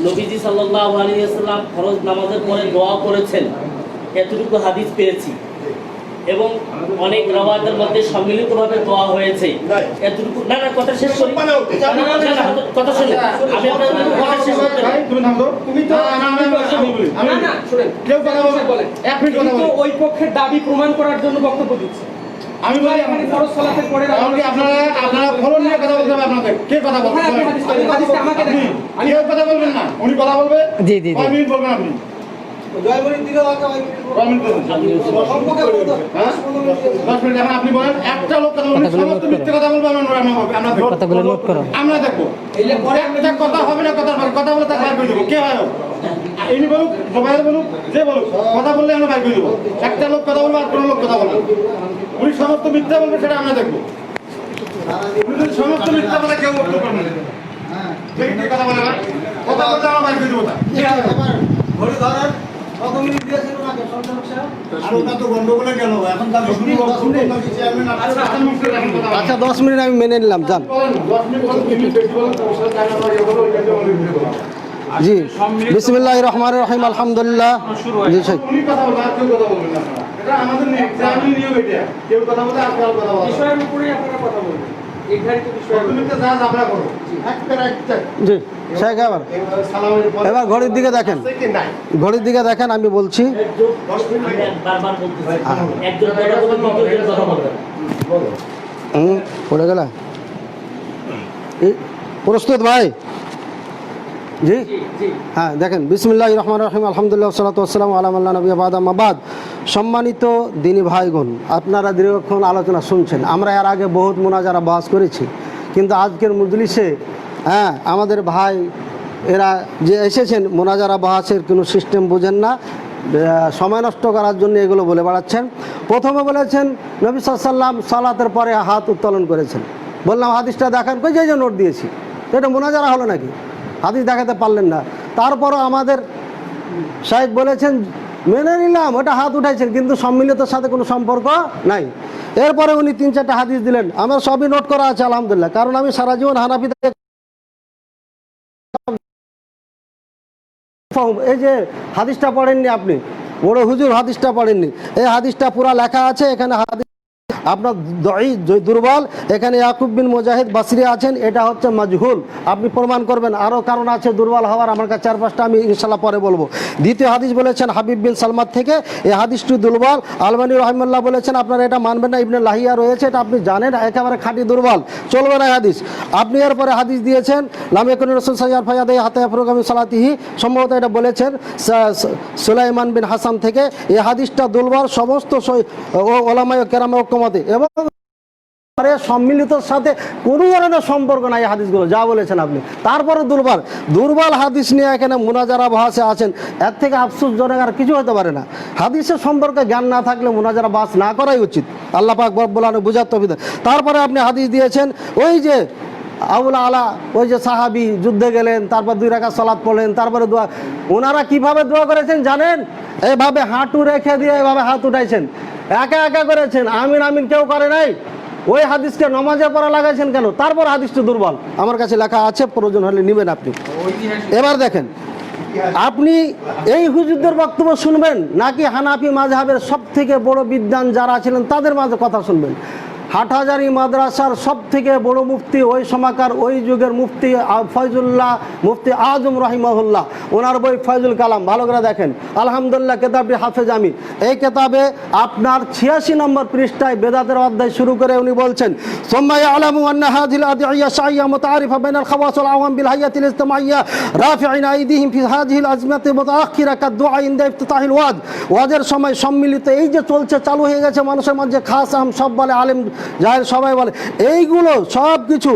নবীজি সাল্লাল্লাহু আলাইহি ওয়াসাল্লাম ফরজ নামাজের পরে দোয়া করেছেন, এতটুকু হাদিস পেয়েছি এবং অনেক রাওয়াতের মধ্যে সম্মিলিতভাবে দোয়া হয়েছে এতটুকু। না না কথা শেষ করি, কথা শুনে আমি আপনাদের কথা শেষ করতে ভাই, তুমি থামো তো। তুমি তো না, না, না, আমি বলি। না না শুনেন কেউ কথা বলে, এক মিনিট কথা কিন্তু বলি। ওই পক্ষের দাবি প্রমাণ করার জন্য বক্তব্য দিচ্ছে। আমি বলি এখানে ফরজ সালাতের পরে এমনকি আপনারা ফলন নিয়ে কথা বলতে হবে আপনাদের। কে কথা বলবে? হ্যাঁ, আপনি হাদিসটা আমাকে দেখান। কেউ কথা বলবেন না, উনি কথা বলবে। জি, জি, জি। 5 মিনিট বলবেন আপনি। জয়মনির দিকে আগে 5 মিনিট বলুন। সম্পর্কে বলতো হ্যাঁ? 10 মিনিট এখন আপনি বলেন, একটা লোক কথা বলবে, কথাগুলো সমস্ত নোট মিথ্যে কথা বলবে, আমরা দেখবো। কথাগুলো নোট করো। আমরা দেখবো। এইলে পরে একটা কথা হবে না, কথা বলে তাকে বাইর করে দেবো। কে হয় ও? ইনি বলুক, জোবাইর বলুক, যে বলুক, কথা বললে আমরা বাইর করে দেবো। একটা লোক কথা বলবে আর কোনো লোক কথা বলবে। উনি সমস্ত মিথ্যা বলবে, সেটা আমরা দেখবো। উনি যদি সমস্ত মিথ্যা বলে, কেউ বলতে পারবে না। দেখি কে কথা বলে ভাই? কথা বলতে আমরা বাইর করে দেবো তা। ঘড়ি ধরার কত মিনিট দিয়েছিল না সঞ্চালক সাহেব? আর ওটা তো গন্ডগোলে গেল, এখন তার 10 মিনিট চেয়ারম্যান আচ্ছা 10 মিনিট আমি মেনে নিলাম, যান। বলেন, 10 মিনিট বলেন, 2 মিনিট বেশি বলেন, ওর সাথে টাইম আমরা ইয়ে করবো, ওই কাজে আমরা ভিডিও করবো। জি বিসমিল্লাহির রহমানির রহিম, আলহামদুলিল্লাহ। জি শেখ। উনি কথা বলবে, আর কেউ কথা বলবেন না আপনারা। এটা আমাদের চেয়ারম্যান নিয়ম এটা। কেউ কথা বলে আর কারো কথা বলে না। বিষয়ের উপরেই আপনারা কথা বলবেন, নির্ধারিত বিষয়ের উপরে। তুমি তো যা আমরা করবো। একটা একটা জি শেখ, আবার সালামের পরে এবার ঘড়ির দিকে দেখেন, থেকে নাই। ঘড়ির দিকে দেখেন, আমি বলছি। আমি বারবার বলতেছি একজন কথা বলবে, দ্বিতীয়জন কথা বলবে না। পড়ে গেল। প্রস্তুত ভাই? জি হ্যাঁ, দেখেন, বিসমিল্লাহির রহমানির রহিম, আলহামদুলিল্লাহ, সাল্লাতু ওয়াসসালামু আলা মান লা নাবিয়্যা বা'দা, আম্মা বা'দ। সম্মানিত দিনী ভাইগণ, আপনারা দীর্ঘক্ষণ আলোচনা শুনছেন। আমরা এর আগে বহুত মুনাজারা বাস করেছি, কিন্তু আজকের মজলিসে আমাদের ভাই এরা যে এসেছেন, মোনাজারা বাহাসের কোনো সিস্টেম বোঝেন না, সময় নষ্ট করার জন্য এগুলো বলে বেড়াচ্ছেন। প্রথমে বলেছেন নবী সাল্লাল্লাহু আলাইহি ওয়াসাল্লাম সালাতের পরে হাত উত্তোলন করেছেন। বললাম হাদিসটা দেখান, কই যে নোট দিয়েছি, এটা মোনাজারা হলো নাকি? হাদিস দেখাতে পারলেন না। তারপরও আমাদের সাহেব বলেছেন, মেনে নিলাম ওটা হাত উঠাইছেন, কিন্তু সম্মিলিতর সাথে কোনো সম্পর্ক নাই। এরপরে উনি 3-4টা হাদিস দিলেন, আমার সবই নোট করা আছে আলহামদুলিল্লাহ, কারণ আমি সারা জীবন হানাফি থেকে। এই যে হাদিসটা পড়েননি আপনি, বড় হুজুর হাদিসটা পড়েননি, এই হাদিসটা পুরা লেখা আছে এখানে। হাদিস আপনার দুর্বল, এখানে ইয়াকুব বিন মুজাহিদ বাসরি আছেন, এটা হচ্ছে মাজহুল, আপনি প্রমাণ করবেন। আরও কারণ আছে দুর্বল হওয়ার, আমার কাছে 4-5টা, আমি ইনশাল্লাহ পরে বলবো। দ্বিতীয় হাদিস বলেছেন হাবিব বিন সালমাত থেকে, এই হাদিসটি দুর্বল। আলবানী রহিমাল্লাহ বলেছেন আপনারা এটা মানবেন না, ইবনে লাহিয়া রয়েছে, এটা আপনি জানেন, একেবারে খাঁটি দুর্বল, চলবে না হাদিস। আপনি এরপরে হাদিস দিয়েছেন লামে কোন রসুল সাইয়ার ফায়াদে হাতে আফরুগামী সালাতিহি, সম্ভবত এটা বলেছেন সুলাইমান বিন হাসান থেকে। এই হাদিসটা দুর্বল সমস্ত ওলামায়ে কেরামে ঐক্যমতে, এবং সম্মিলিতর সাথে কোনো ধরনের সম্পর্ক নাই হাদিসগুলো যা বলেছেন আপনি। তারপরে দুর্বল হাদিস নিয়ে এখানে মুনাজারা বহাসে আছেন, এর থেকে আফসোসজনক আর কিছু হতে পারে না। হাদিসের সম্পর্কে জ্ঞান না থাকলে মুনাজারা বাস না করাই উচিত। আল্লাহ পাক রব্বুল আলামিন বুঝার তৌফিক। তারপরে আপনি হাদিস দিয়েছেন ওই যে আউলা আলা, ওই যে সাহাবি যুদ্ধে গেলেন, তারপর 2 রাকাত সালাত পড়লেন, তারপরে দোয়া। ওনারা কিভাবে দোয়া করেছেন জানেন? এভাবে হাঁটু রেখে দিয়ে এভাবে হাত উঠাইছেন, একা একা করেছেন, আমিন আমিন কেউ করে নাই। ওই হাদিসকে নমাজে পড়া লাগাইছেন কেন? তারপর হাদিসটা দুর্বল, আমার কাছে লেখা আছে, প্রয়োজন হলে নেবেন আপনি। এবার দেখেন, আপনি এই হুজুরদের বক্তব্য শুনবেন নাকি হানাফি মাযহাবের সব থেকে বড় বিদ্বান যারা ছিলেন তাদের মাঝে কথা শুনবেন? হাটহাজারী মাদ্রাসার সব থেকে বড় মুফতি, ওই সময়কার ওই যুগের মুফতি ফয়জুল্লাহ, মুফতি আজম রহিমাহুল্লাহ, ওনার বই ফয়জুল কালাম ভালো করে দেখেন। আলহামদুলিল্লাহ কেতাবটি হাফেজ আমি। এই কেতাবে আপনার 86 নম্বর পৃষ্ঠায় বেদাতের অধ্যায় শুরু করে উনি বলছেন, সুম্মা ইয়ালামু আন্না হাযিল আদিয়া শাইয়া মুতাআরিফা বাইনাল খাওয়াস ওয়াল আওয়াম বিল হায়াতিল ইজতিমাইয়া রাফি'িনা আইদিহিম ফি হাযিহিল আজমাতি মুতাআখিরা কাদ-দুআ ইনদা ইফতিতাহিল ওয়াজের সময় সম্মিলিত এই যে চলছে, চালু হয়ে গেছে মানুষের মধ্যে, খাস আম সব বলে, আলেম জাহেল সবাই বলে, এইগুলো সব কিছু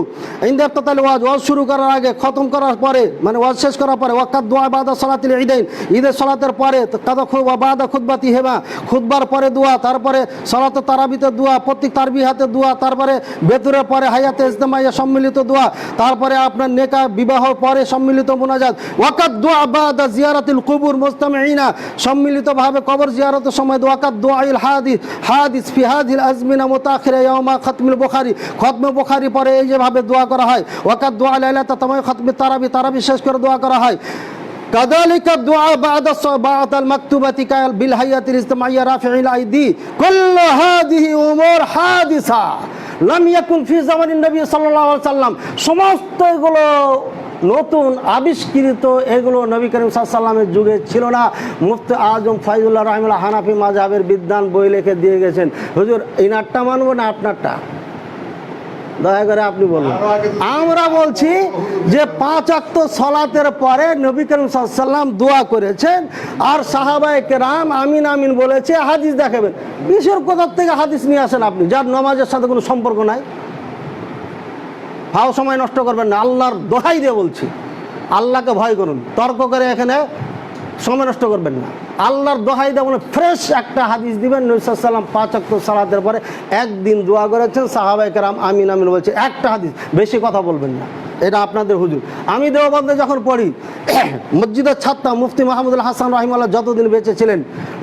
ইনদাফতাল ওয়াজ শুরু করার আগে, খতম করার পরে, মানে ওয়াজ শেষ করার পরে, ওয়াকাত দোয়া বাদা সালাতিল ঈদাইন, ঈদের সালাতের পরে, কাদা খুতবা বাদা খুতবাতি হেমা, খুতবার পরে দোয়া, তারপরে সালাতে তারাবিতে দোয়া, প্রত্যেক তারবিহাতে দোয়া, তারপরে বেতুরের পরে হায়াতে ইজতিমাইয়া সম্মিলিত দোয়া, তারপরে আপনার নেকা বিবাহ পরে সম্মিলিত মুনাজাত, ওয়াকাত দোয়া বাদা জিয়ারাতিল কুবুর মুজতামিঈনা, সম্মিলিতভাবে কবর জিয়ারতের সময় ওয়াকাত দোয়াইল হাদিস ফি হাযিল আজমিনা মুতাখিরা ইয়াউমা খতমুল বুখারী, খতমে বুখারী পরে এই যেভাবে দোয়া করা হয়, ওয়াকাত দোয়া লাইলাতা তামাম খতমে তারাবি শেষ করে দোয়া করা হয়। কাযালিকা দুআ বা'দাল মাকতুবাতি কাল বিল হায়াতিল ইজতিমাইয়া রাফি'িল আইদি, কুল্লু হাযিহি উমুর হাদিসা লাম ইয়াকুন ফি জামানিন নবী সাল্লাল্লাহু আলাইহি সাল্লাম। সমস্ত এগুলো নতুন আবিষ্কৃত, এগুলো নবী করিম সাল্লাল্লাহু আলাইহি সাল্লামের যুগে ছিল না। মুফতি আজম ফয়জুল্লাহ রাহিমাহুল্লাহ হানাফি মাযহাবের বিদ্বান বই লিখে দিয়ে গেছেন। হুজুর ইনারটা মানবো না আপনারটা? দয়া করে আপনি বলুন। আমরা বলছি যে 5 ওয়াক্ত সালাতের পরে নবী করিম সাল্লাল্লাহু আলাইহি সাল্লাম দোয়া করেছেন আর সাহাবায়ে কেরাম আমিন আমিন বলেছে। হাদিস দেখাবেন, কিসের কোথা থেকে হাদিস নিয়ে আসেন আপনি, যার নামাজের সাথে কোনো সম্পর্ক নাই? ফাও সময় নষ্ট করবেন না, আল্লাহর দোহাই দিয়ে বলছি, আল্লাহকে ভয় করুন, তর্ক করে এখানে সময় নষ্ট করবেন না। আল্লাহর দোহাই দিয়ে বলে ফ্রেশ একটা হাদিস দিবেন। নবী সাল্লাল্লাহু আলাইহি ওয়াসাল্লাম 5 ওয়াক্ত সালাতের পরে একদিন দোয়া করেছেন, সাহাবায়ে কেরাম আমিন আমিন বলছে, একটা হাদিস, বেশি কথা বলবেন না। এটা আপনাদের হুজুর। আমি দেওবন্দে যখন পড়ি, মসজিদের ছাত্র মুফতি মাহমুদুল হাসান রহিমাহুল্লাহ যতদিন বেঁচে ছিলেন,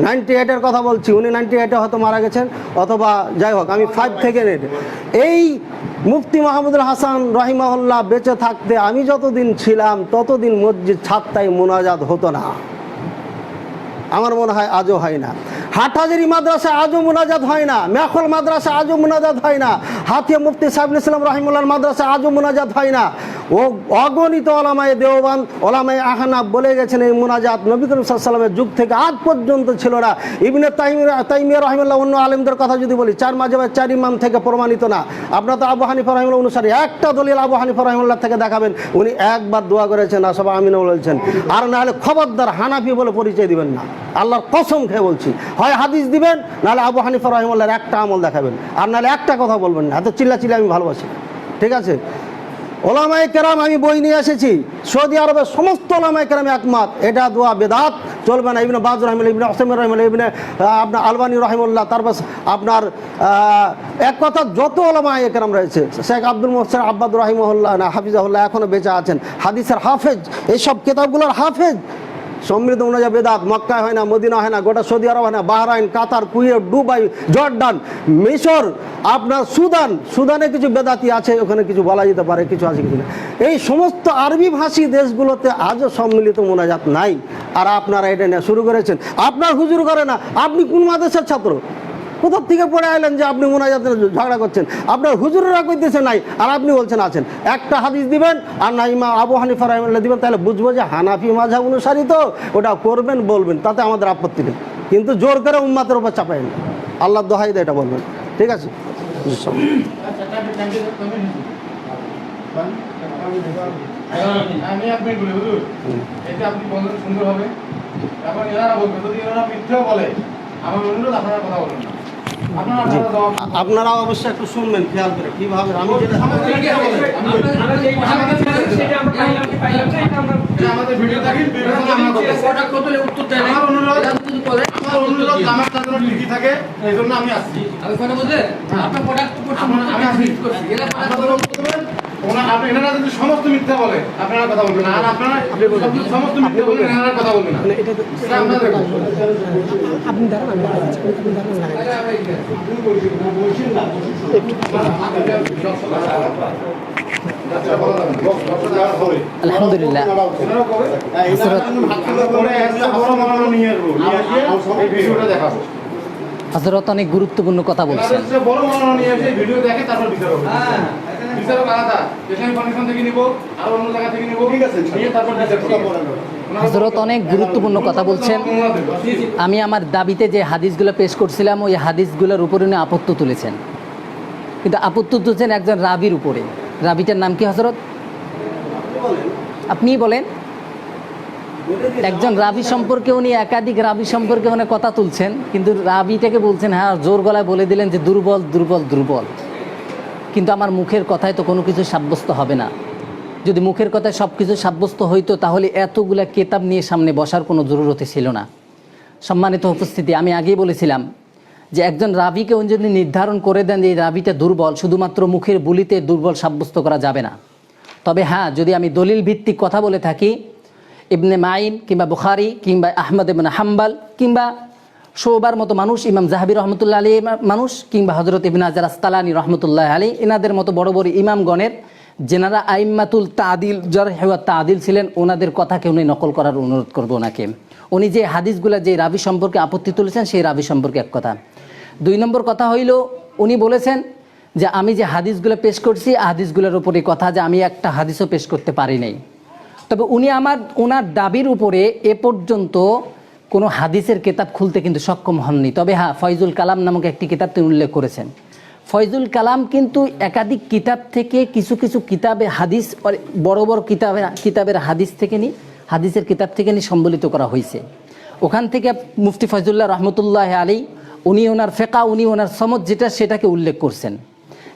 98-এর কথা বলছি, উনি 98-এ হয়তো মারা গেছেন, অথবা যাই হোক, আমি 5 থেকে নেট। এই মুফতি মাহমুদুল হাসান রহিমাহুল্লাহ বেঁচে থাকতে আমি যতদিন ছিলাম ততদিন মসজিদ ছাত্রায় মুনাজাত হতো না। আমার মনে হয় আজও হয় না। হাটহাজারী মাদ্রাসা আজও মুনাজাত হয় না, মেখল মাদ্রাসা আজও মুনাজাত হয় না, হাতিয়া মুফতি সাইফুল ইসলাম রহিমাহুল্লাহর মাদ্রাসা আজও মুনাজাত হয় না। ও অগণিত ওলামায়ে দেওবন্দ, ওলামায়ে আহনাফ বলে গেছেন এই মুনাজাত নবী করিম সাল্লাল্লাহু আলাইহি ওয়াসাল্লামের যুগ থেকে আজ পর্যন্ত ছিল না। ইবনে তাইমিয়া রহিমাহুল্লাহ, অন্য আলেমদের কথা যদি বলি, 4 মাযহাবের 4 ইমাম থেকে প্রমাণিত না। আপনারা তো আবু হানিফা রহিমাহুল্লাহ অনুসারী, একটা দলিল আবু হানিফা রহিমাহুল্লাহ থেকে দেখাবেন উনি একবার দোয়া করেছেন আর সবাই আমিন বলেছেন। আর না হলে খবরদার হানাফি বলে পরিচয় দিবেন না, আল্লাহর কসম খেয়ে বলছি। হয় হাদিস দিবেন, নাহলে আবু হানিফা রহিমাহুল্লাহর একটা আমল দেখাবেন, আর নাহলে একটা কথা বলবেন না। এত চিল্লা আমি ভালোবাসি, ঠিক আছে? ওলামায়ে কেরাম, আমি বই নিয়ে এসেছি, সৌদি আরবের সমস্ত ওলামায়ে কেরাম একমত, এটা দোয়া বেদাত, চলবে না। ইবনে বাজ রহিমাহুল্লাহ, ইবনে উসাইমিন রহিমাহুল্লাহ, ইবনে আপনার আলবানী রহিমাহুল্লাহ, তারপর আপনার এক কথা যত ওলামায়ে কেরাম রয়েছে, শেখ আব্দুল মুহসিন আব্বাদ রহিমাহুল্লাহ না হাফিজাহুল্লাহ এখনও বেঁচে আছেন, হাদিসের হাফেজ, এইসব কিতাবগুলোর হাফেজ। সমৃদ্ধ অনুযায়ী বেদাত মক্কায় হয় না, মদিনা হয় না, গোটা সৌদি আরব হয় না, বাহরাইন, কাতার, কুয়েত, দুবাই, জর্ডান, মিশর, আপনার সুদানে কিছু বেদাতি আছে, ওখানে কিছু বলা যেতে পারে, কিছু আছে কিছু না। এই সমস্ত আরবি ভাষী দেশগুলোতে আজও সম্মিলিত মোনাজাত নাই। আর আপনারা এটা নিয়ে শুরু করেছেন, আপনার হুজুর করে না। আপনি কোন মাদ্রাসার ছাত্র? কোথার থেকে পড়ে আইলেন যে আপনি মুনাজাতের ঝগড়া করছেন? আপনার হুজুররা কইতেছে নাই, আর আপনি বলছেন আছেন। একটা হাদিস দিবেন আর না ইমাম আবু হানিফা রাহিমাহুল্লাহ দিবেন, তাহলে বুঝবো যে হানাফি মাযহাব অনুসারী, তো ওটা করবেন, বলবেন, তাতে আমাদের আপত্তি নেই। কিন্তু জোর করে উম্মাতের উপর চাপাইন, আল্লাহর দোহাই দিয়ে এটা বলবেন, ঠিক আছে? আমি আপনি বলি হুজুর, এটা আপনি বললেন সুন্দর হবে। এখন এরা বলবে, যদি এরা মিথ্যা বলে, আমার অনুরোধ আপনারা কথা বলুন না। আপনারা অবশ্যই একটু শুনবেন খেয়াল করে কীভাবে আমি যেটা আমাদের ভিডিও দেখেন, উত্তর দেয় না। আমার অনুরোধ বলে আমার অনুরোধ আমার কাছে লিখি থাকে, এই জন্য আমি আসছি। আমি কথা বলতে আপনার প্রোডাক্ট আমি আসছি। আপনারা বক্তব্য দেবেন। আপনি এনারা যদি সমস্ত মিথ্যা বলে আপনারা কথা বলবেন না। আর আপনারা সমস্ত মিথ্যা বলেন, এনারা কথা বলবেন না। এটা আপনাদের আলহামদুলিল্লাহ হযরত অনেক গুরুত্বপূর্ণ কথা বলছেন। বড় মামলা নিয়ে এসে ভিডিও দেখে তারপর বিচার হবে। বিচারক আলাদা, যেখানে কমিশন থেকে নিব আর অন্য জায়গা থেকে নিব, ঠিক আছে, নিয়ে তারপর বিচার করব। হযরত অনেক গুরুত্বপূর্ণ কথা বলছেন। আমি আমার দাবিতে যে হাদিসগুলো পেশ করছিলাম ওই হাদিসগুলোর উপরে উনি আপত্তি তুলেছেন, কিন্তু আপত্তি তুলছেন একজন রাবির উপরে। রাবিটার নাম কি হযরত? আপনিই বলেন। একজন রাবি সম্পর্কে উনি একাধিক রাবি সম্পর্কে উনি কথা তুলছেন, কিন্তু রাবিটাকে বলছেন হ্যাঁ জোর গলায় বলে দিলেন যে দুর্বল দুর্বল দুর্বল। কিন্তু আমার মুখের কথায় তো কোনো কিছু সাব্যস্ত হবে না। যদি মুখের কথায় সব কিছু সাব্যস্ত হইতো তাহলে এতগুলা কেতাব নিয়ে সামনে বসার কোনো জরুরত ছিল না। সম্মানিত উপস্থিতি, আমি আগেই বলেছিলাম যে একজন রাবিকে উনি যদি নির্ধারণ করে দেন যে এই রাবিটা দুর্বল, শুধুমাত্র মুখের বুলিতে দুর্বল সাব্যস্ত করা যাবে না। তবে হ্যাঁ, যদি আমি দলিল ভিত্তিক কথা বলে থাকি, ইবনে মাইন কিংবা বুখারী কিংবা আহমদ ইবনে হাম্বাল কিংবা শোবার মতো মানুষ, ইমাম জাহাবি রহমতুল্লাহ আলী মানুষ কিংবা হজরত ইবনে হাজার আসকালানী রহমতুল্লাহ আলী, এনাদের মতো বড় বড় ইমামগণের যেনারা আইম্মাতুল তাদিল জারহ ওয়া তাদিল ছিলেন, ওনাদের কথাকে উনি নকল করার অনুরোধ করবো ওনাকে। উনি যে হাদিসগুলো যে রাবি সম্পর্কে আপত্তি তুলেছেন সেই রাবি সম্পর্কে এক কথা। 2 নম্বর কথা হইল, উনি বলেছেন যে আমি যে হাদিসগুলো পেশ করছি হাদিসগুলোর উপরে কথা, যে আমি একটা হাদিসও পেশ করতে পারি নাই। তবে উনি ওনার দাবির উপরে এ পর্যন্ত কোনো হাদিসের কিতাব খুলতে কিন্তু সক্ষম হননি। তবে হ্যাঁ, ফয়জুল কালাম নামক একটি কিতাব তিনি উল্লেখ করেছেন। ফয়জুল কালাম কিন্তু একাধিক কিতাব থেকে কিছু কিছু কিতাবে হাদিস, বড় বড় কিতাবের হাদিস থেকে হাদিসের কিতাব থেকে সম্বলিত করা হয়েছে। ওখান থেকে মুফতি ফয়জুল্লাহ রহমতুল্লাহ আলী উনি ওনার ফেকা, উনি ওনার সমজ যেটা সেটাকে উল্লেখ করছেন।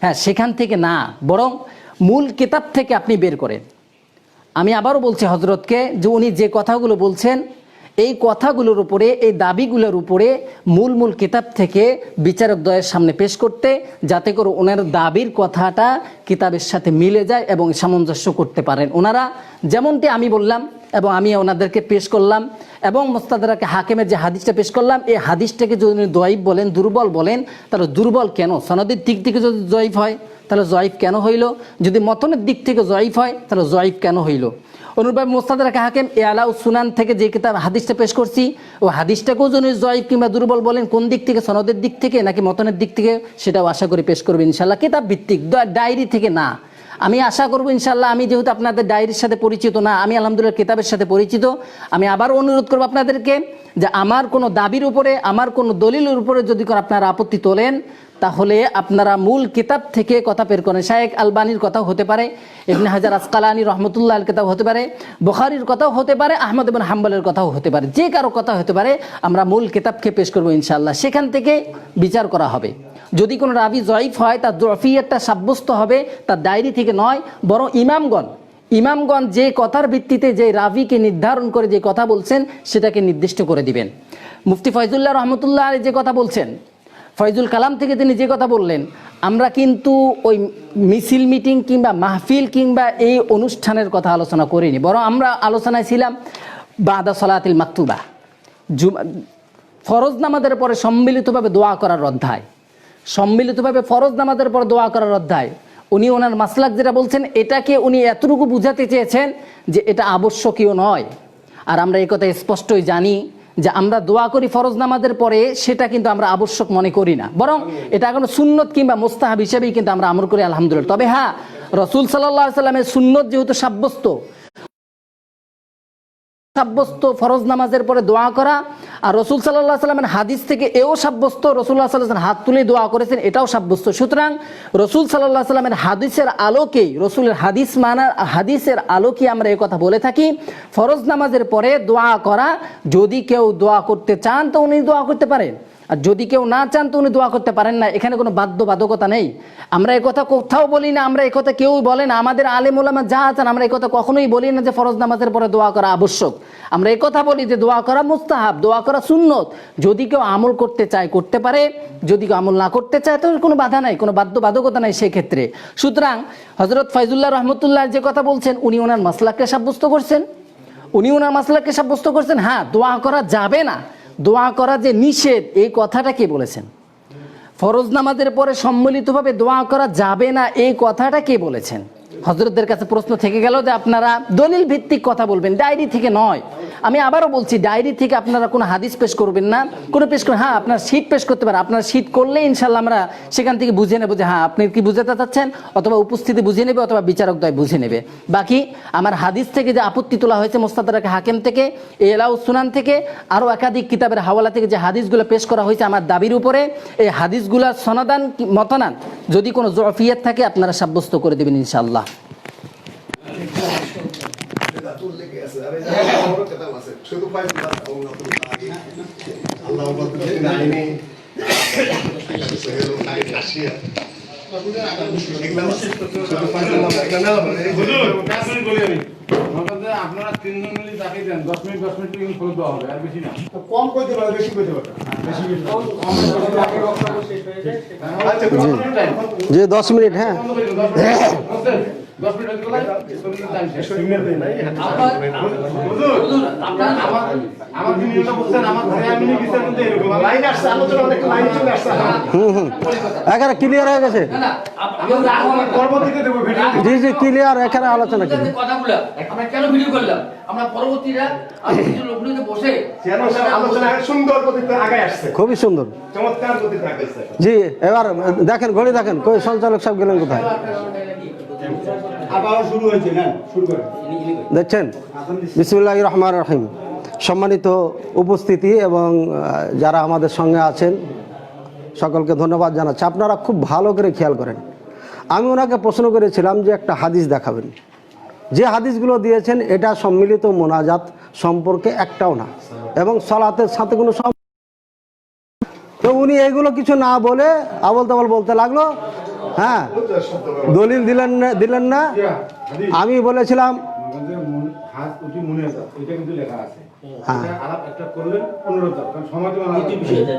হ্যাঁ, সেখান থেকে না, বরং মূল কিতাব থেকে আপনি বের করেন। আমি আবারও বলছি হজরতকে যে উনি যে কথাগুলো বলছেন এই কথাগুলোর উপরে, এই দাবিগুলোর উপরে মূল কিতাব থেকে বিচারকদ্বয়ের সামনে পেশ করতে, যাতে করে ওনার দাবির কথাটা কিতাবের সাথে মিলে যায় এবং সামঞ্জস্য করতে পারেন ওনারা। যেমনটি আমি বললাম এবং আমি ওনাদেরকে পেশ করলাম, এবং মুস্তাদরাকে হাকিমের যে হাদিসটা পেশ করলাম, এই হাদিসটাকে যদি উনি দয়ীফ বলেন, দুর্বল বলেন, তাহলে দুর্বল কেন? সনদের দিক থেকে যদি জয়ীফ হয় তাহলে জয়ীফ কেন হইল? যদি মতনের দিক থেকে জয়ীফ হয় তাহলে জয়ীফ কেন হইল? অনুরূপভাবে মুস্তাদরাকে হাকিম আলা সুনান থেকে যে কিতাব হাদিসটা পেশ করছি, ও হাদিসটাকেও যদি জয়ীফ কিংবা দুর্বল বলেন, কোন দিক থেকে? সনদের দিক থেকে নাকি মতনের দিক থেকে? সেটাও আশা করি পেশ করবে ইনশাল্লাহ, কিতাব ভিত্তিক, ডায়েরি থেকে না। আমি আশা করবো ইনশাল্লাহ, আমি যেহেতু আপনাদের ডায়েরির সাথে পরিচিত না, আমি আলহামদুলিল্লাহ কিতাবের সাথে পরিচিত। আমি আবার অনুরোধ করবো আপনাদেরকে যে আমার কোনো দাবির উপরে, আমার কোনো দলিলের উপরে যদি আপনারা আপত্তি তোলেন, তাহলে আপনারা মূল কিতাব থেকে কথা বের করেন। শায়েখ আলবানির কথাও হতে পারে, ইবনে হাজার আসকালানী রহমতুল্লাহ আল কথাও হতে পারে, বুখারীর কথাও হতে পারে, আহমদ ইবনে হাম্বলের কথাও হতে পারে, যে কারো কথা হতে পারে। আমরা মূল কিতাবকে পেশ করবো ইনশাআল্লাহ, সেখান থেকে বিচার করা হবে। যদি কোনো রাবি জয়ীফ হয়, তার জয়ফিয়তটা সাব্যস্ত হবে তার ডায়েরি থেকে নয়, বরং ইমামগণ যে কথার ভিত্তিতে যে রাবিকে নির্ধারণ করে যে কথা বলছেন সেটাকে নির্দিষ্ট করে দিবেন। মুফতি ফয়জুল্লাহ রহমতুল্লাহ আলী যে কথা বলছেন, ফয়জুল কালাম থেকে তিনি যে কথা বললেন, আমরা কিন্তু ওই মিছিল মিটিং কিংবা মাহফিল কিংবা এই অনুষ্ঠানের কথা আলোচনা করিনি, বরং আমরা আলোচনায় ছিলাম বাদা সলাতিল মাকতুবা, ফরজ নামাজের পরে সম্মিলিতভাবে দোয়া করার অধ্যায়, সম্মিলিতভাবে ফরজ নামাজের পর দোয়া করার অধ্যায়। উনি ওনার মাসলাক যেটা বলছেন, এটাকে উনি এতটুকু বুঝাতে চেয়েছেন যে এটা আবশ্যকীয় নয়। আর আমরা এই কথা স্পষ্টই জানি যে আমরা দোয়া করি ফরজ নামাজের পরে, সেটা কিন্তু আমরা আবশ্যক মনে করি না, বরং এটা কোনো সুন্নত কিংবা মুস্তাহাব হিসেবেই কিন্তু আমরা আমল করি আলহামদুলিল্লাহ। তবে হ্যাঁ, রাসূল সাল্লাল্লাহু আলাইহি সাল্লামের সুন্নত যেহেতু সাব্যস্ত ফরজ নামাজের পরে দোয়া করা, আর রাসূল সাল্লাল্লাহু আলাইহি সাল্লামের হাদিস থেকে এও সাব্যস্ত, রাসূলুল্লাহ সাল্লাল্লাহু আলাইহি ওয়াসাল্লাম হাত তুলে দোয়া করেছেন, এটাও সাব্যস্ত। সুতরাং রাসূল সাল্লাল্লাহু আলাইহি সাল্লামের হাদিসের আলোকেই, রাসূলের হাদিস মানার হাদিসের আলোকে আমরা এই কথা বলে থাকি, ফরজ নামাজের পরে দোয়া করা, যদি কেউ দোয়া করতে চান তো উনি দোয়া করতে পারেন। আর যদি কেউ না চান তো উনি দোয়া করতে পারেন না, এখানে কোনো বাধ্যবাধকতা নেই। আমরা একথা কোথাও বলি না, আমরা একথা কেউ বলে না, আমাদের আলেম ওলামা যা আছেন আমরা একথা কখনোই বলি না যে ফরজ নামাজের পরে দোয়া করা আবশ্যক। আমরা একথা বলি যে দোয়া করা মুস্তাহাব, দোয়া করা সুন্নত। যদি কেউ আমল করতে চায় করতে পারে, যদি কেউ আমল না করতে চায় তো কোনো বাধা নাই, কোনো বাধ্যবাধকতা নাই সেক্ষেত্রে। সুতরাং হযরত ফয়জুল্লাহ রহমতুল্লাহ যে কথা বলছেন, উনি ওনার মাসলাককে সাব্যস্ত করছেন, হ্যাঁ দোয়া করা যাবে না, দোয়া করা যে নিষেধ এই কথাটা কে বলেছেন? ফরজ নামাজের পরে সম্মিলিতভাবে দোয়া করা যাবে না এই কথাটা কে বলেছেন? হযরতদের কাছে প্রশ্ন থেকে গেল যে আপনারা দলিল ভিত্তিক কথা বলবেন, ডায়েরি থেকে নয়। আমি আবারও বলছি, ডায়েরি থেকে আপনারা কোনো হাদিস পেশ করবেন না, কোনো পেশ করবেন, হ্যাঁ আপনার শীট পেশ করতে পারেন, আপনার শীট করলে ইনশাল্লাহ আমরা সেখান থেকে বুঝে নেব যে হ্যাঁ আপনি কি বুঝাতে চাচ্ছেন, অথবা উপস্থিতি বুঝে নেবে, অথবা বিচারকদ্বয় বুঝে নেবে। বাকি আমার হাদিস থেকে যে আপত্তি তোলা হয়েছে মুস্তাদরাক হাকিম থেকে, এলাউস সুনান থেকে, আরও একাধিক কিতাবের হাওয়ালা থেকে যে হাদিসগুলো পেশ করা হয়েছে আমার দাবির উপরে, এই হাদিসগুলোর সনদান মতনান যদি কোনো জফিয়ত থাকে আপনারা সাব্যস্ত করে দেবেন ইনশাআল্লাহ। আপনারা 3 জন মিলে তাকে দেন, 10 মিনিট ফলো দেওয়া হবে, আর বেশি না। কম কইতে পারে, বেশি কইতে পারে, বেশি যে 10 মিনিট, হ্যাঁ 10 মিনিট হয়ে গেল, আমার নিয়মটা বলছেন, আমার ঘরে আমি নিয়ে গেছি মধ্যে এরকম লাইন আসছে, আলোচনা অনেক লাইন চলে আসছে। এখানে ক্লিয়ার হয়ে গেছে, পরবর্তীতে দেবো ভিডিও। জি জি ক্লিয়ার, এখানে আলোচনা কি কথাগুলো আমরা কেন ভিডিও করলাম, আমরা পরবর্তীরা লোকগুলোতে বসে আলোচনা সুন্দর গতিতে আগে আসছে, খুবই সুন্দর, চমৎকার গতিতে আগে আসছে। জি এবার দেখেন, ঘড়ি দেখেন, কই সঞ্চালক সাহেব গেলেন কোথায়? আবার শুরু হয়েছে না, শুরু করে দেখছেন। বিসমিল্লাহির রহমানির রহিম। সম্মানিত উপস্থিতি এবং যারা আমাদের সঙ্গে আছেন সকলকে ধন্যবাদ জানাচ্ছি। আপনারা খুব ভালো করে খেয়াল করেন, আমি ওনাকে প্রশ্ন করেছিলাম যে একটা হাদিস দেখাবেন, যে হাদিসগুলো দিয়েছেন এটা সম্মিলিত মোনাজাত সম্পর্কে একটাও না, এবং সালাতের সাথে কোনো তো উনি এগুলো কিছু না বলে আবল তাবল বলতে লাগলো। হ্যাঁ, দলিল দিলেন না। আমি বলেছিলাম হাত উঠি মনে আছে, এটা কিন্তু লেখা আছে। হ্যাঁ, আলাপ একটা করলেন 15 দাও, কারণ সময় তো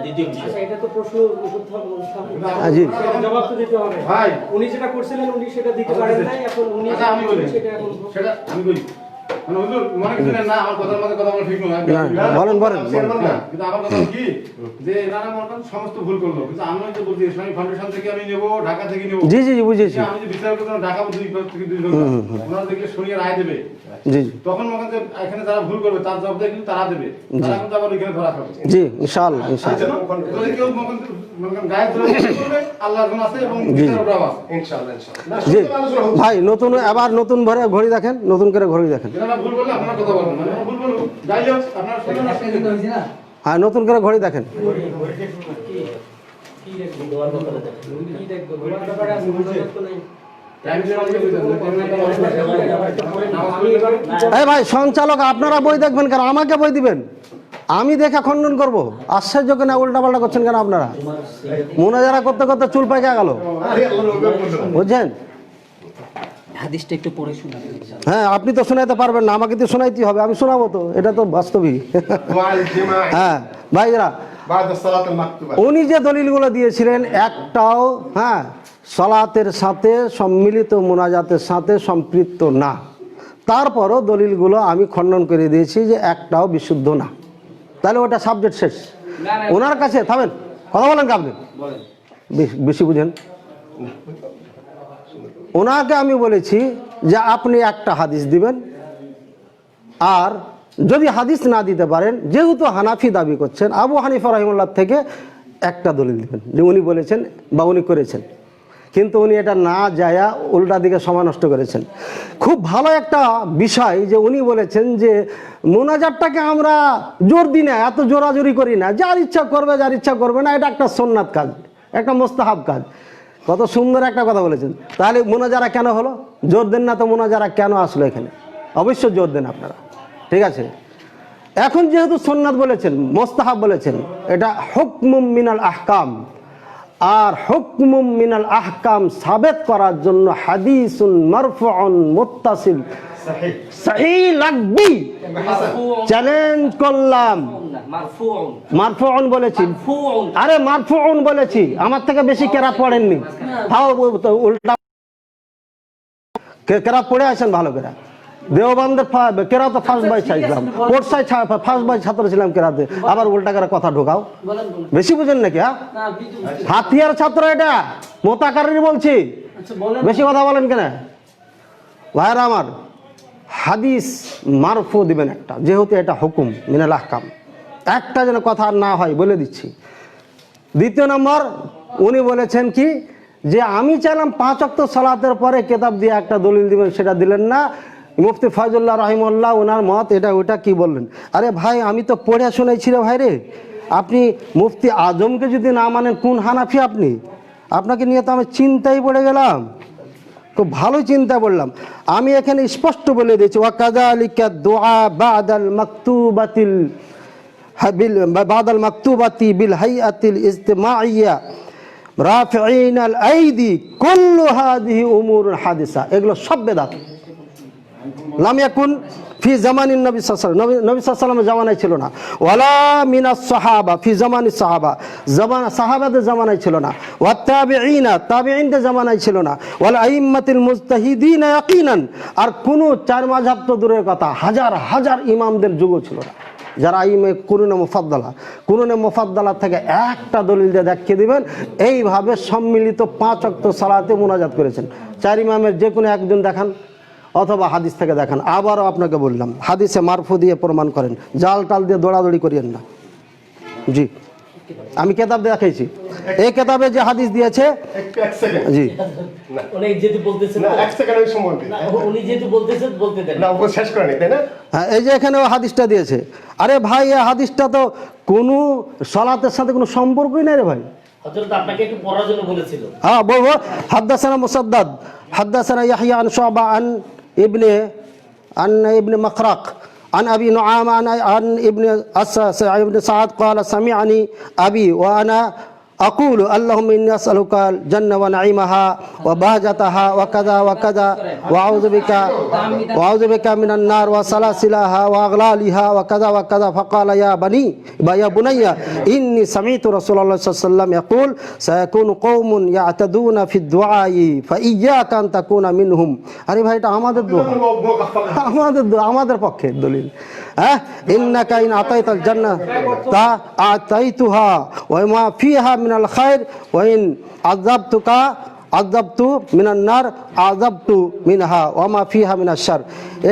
দ্বিতীয় বিষয় এটা তো প্রশ্ন জি জবাব তো দিতে হবে ভাই। উনি যেটা করছিলেন উনি সেটা দিতে পারেন নাই, এখন উনি আচ্ছা আমি বলি, সেটা এখন সেটা আমি বলি, মানে হুজুর মনে করছেন না আমার কথার মধ্যে কথা বলা ঠিক নয়। বলেন। কিন্তু আমার কথা কি যে এনারা মনে করেন সমস্ত ভুল করলো, কিন্তু আমি তো বলছি ইসলামিক ফাউন্ডেশন থেকে আমি নেব, ঢাকা থেকে নেব। জি জি বুঝেছি। আমি যে বিচার করতে ঢাকা থেকে 2 জন, ওনারা দেখলে শুনিয়ে রায় দেবে, জি তখন মনে করেন এখানে যারা ভুল করবে তার জবাবটা কিন্তু তারা দেবে, তারা কিন্তু আবার এখানে ধরা খাবে। জি ইনশাআল্লাহ ইনশাআল্লাহ। যদি কেউ মনে করেন গায়ে ধরে করবে, আল্লাহর গুণ আছে এবং বিচার ওরাও আছে ইনশাআল্লাহ ইনশাআল্লাহ। জি ভাই, নতুন আবার নতুন ভরে ঘড়ি দেখেন, নতুন করে ঘড়ি দেখেন। এনারা ভুল করলে আপনারা কথা বলবেন, মানে ভুল বলুন, যাই হোক আপনারা শুনুন না। হ্যাঁ, নতুন করে ঘড়ি দেখেন। এই ভাই সঞ্চালক, আপনারা বই দেখবেন কেন, আমাকে বই দিবেন? আমি দেখা খণ্ডন করব? আশ্চর্য কেন উল্টাপাল্টা করছেন কেন আপনারা? মোনাজারা করতে করতে চুল পাইকা গেল, বুঝছেন? হাদিসটা একটু পড়ে শোনাবেন। হ্যাঁ, আপনি তো শোনাইতে পারবেন না, আমাকে তো শোনাইতে হবে, আমি শোনাবো তো, এটা তো বাস্তবই। হ্যাঁ ভাইরা, بعد الصلاة المكتوبة উনি যে দলিলগুলো দিয়েছিলেন একটাও হ্যাঁ সালাতের সাথে সম্মিলিত মোনাজাতের সাথে সম্পৃক্ত না। তারপরও দলিলগুলো আমি খণ্ডন করে দিয়েছি যে একটাও বিশুদ্ধ না। তাহলে ওটা সাবজেক্ট শেষ। ওনার কাছে থামেন, কথা বলেন আপনি, বেশি বুঝেন। ওনাকে আমি বলেছি যে আপনি একটা হাদিস দিবেন, আর যদি হাদিস না দিতে পারেন, যেহেতু হানাফি দাবি করছেন, আবু হানিফা রাহিমাহুল্লাহ থেকে একটা দলিল দিবেন যে উনি বলেছেন বা উনি করেছেন। কিন্তু উনি এটা না যায়া উল্টা দিকে সময় নষ্ট করেছেন। খুব ভালো একটা বিষয় যে উনি বলেছেন যে মোনাজাতটাকে আমরা জোর দিই না, এত জোরাজোরি করি না, যার ইচ্ছা করবে যার ইচ্ছা করবে না, এটা একটা সুন্নাত কাজ, একটা মোস্তাহাব কাজ। কত সুন্দর একটা কথা বলেছেন। তাহলে মোনাজারা কেন হলো? জোর দেন না তো মোনাজারা কেন আসলো এখানে? অবশ্যই জোর দেন আপনারা, ঠিক আছে? এখন যেহেতু সুন্নাত বলেছেন, মোস্তাহাব বলেছেন, এটা হুকমুম মিনাল আহকাম। আর হুকমুম মিনাল আহকাম সাবেত করার জন্য হাদিসুন মারফুউন মুত্তাসিল সহিহ লাগবি। চ্যালেঞ্জ করলাম। মারফুউন বলেছি, আরে মারফুউন বলেছি, আমার থেকে বেশি কেরাত পড়েননি। তাও উল্টা কেরাত পড়ে আসেন ভালো করে। দেওবন্দের কেরাতে ফার্স্ট বাই চাইছিলাম, কোর্সাই ফার্স্ট বাই ছাত্র ছিলাম কেরাতে, আবার উল্টা করে কথা ঢোকাও। বেশি বুঝেন নাকি? হ্যাঁ, হাতিয়ার ছাত্র এটা, মোতাকারীর বলছি, বেশি কথা বলেন কেন ভাইরা আমার? হাদিস মারফু দিবেন একটা, যেহেতু এটা হুকুম মিনাল আহকাম, একটা যেন কথা না হয় বলে দিচ্ছি। দ্বিতীয় নম্বর, উনি বলেছেন কি যে আমি চাইলাম 5 ওয়াক্ত সালাতের পরে কেতাব দিয়ে একটা দলিল দিবেন, সেটা দিলেন না। মুফতি ফয়জুল্লাহ রাহিমাহুল্লাহ ওনার মত এটা ওটা কি বললেন? আরে ভাই, আমি তো পড়ে শোনাইছি রে ভাই রে। আপনি মুফতি আজমকে যদি না মানেন, কোন হানাফি আপনি? আপনাকে নিয়ে তো আমি চিন্তায় পড়ে গেলাম, খুব ভালো চিন্তা করলাম। আমি এখানে স্পষ্ট বলে দিয়েছি, ওয়াকাযালিকা দুআ বাদাল মাকতুবাতিল বাদাল মাকতুবাতি বিল হাইয়াতিল ইজতিমাইয়া রাফিঈন আল আইদি কুল্লু হাদিহি উমুরুন হাদিসা। এগুলো সব বেদাত। লাম ইয়াকুন ফি জামানিন নবী সাল্লাল্লাহু আলাইহি ওয়াসাল্লাম, নবী সাল্লাল্লাহু আলাইহি ওয়াসাল্লামের জামানায় ছিল না। ওয়ালা মিনাস সাহাবা ফি জামানিস সাহাবা, সাহাবাদের জামানায় ছিল না। ওয়া তাবিঈনা, তাবিঈনদের জামানায় ছিল না। ওয়াল আইম্মাতিল মুজতাহিদিনা ইয়াকিনান, আর কোন চার মাযহাব তো দূরের কথা, হাজার হাজার ইমামদের যুগও ছিল না, যারা আইমে কুরুনে মুফাদ্দালা থেকে একটা দলিল দিয়ে দেখিয়ে দিবেন এইভাবে সম্মিলিত 5 ওয়াক্ত সালাতে মুনাজাত করেছেন। 4 ইমামের যে কোনো একজন দেখান, অথবা হাদিস থেকে দেখান। আবারও আপনাকে বললাম, হাদিসে মারফু দিয়ে প্রমাণ করেন, জাল টাল দিয়ে দৌড়াদৌড়ি করিয়েন না। জি, আমি কেতাব দেখাইছি, এই কেতাবে যে হাদিস দিয়েছে। এক সেকেন্ড, জি, উনি যেহেতু বলতেছেন, না এক সেকেন্ডের সময় দিন। উনি যেহেতু বলতেছেন বলতে দেন না, ও শেষ করে নি, তাই না? হ্যাঁ, এই যে এখানে হাদিসটা দিয়েছে। আরে ভাই, এই হাদিসটা তো কোনো সালাতের সাথে কোনো সম্পর্কই নাই রে ভাই। হযরত আপনাকে একটু পড়ার জন্য বলেছিল। হ্যাঁ, বলবো। হাদ্দাসানা মুসাদ্দাদ হাদ্দাসানা ইয়াহইয়া আন শুআবা আন ইবনে মাখরাক عن أبي نعام عن ابن سعد قال سمعني أبي وأنا أقول اللهم إني أسألك الجنة ونعيمها وبهجتها وكذا وكذا وأعوذ بك من النار وسلاسلها وأغلالها وكذا وكذا. فقال يا بني إني سمعت رسول الله صلى الله عليه وسلم يقول سيكون قوم يعتدون في الدعاء فإياك أن تكون منهم. আরে ভাই, এটা আমাদের দোয়া, আমাদের দোয়া, আমাদের পক্ষে দলিল। হ্যাঁ, ইন্নাকা ইন আতাইতাল জান্নাহ তা আতাইতুহা ওয়া মা ফিহা মিনাল খায়র ওয়া ইন আযাবতু মিনান নার আযাবতু মিনহা ওয়া মা ফিহা মিনাশ শার।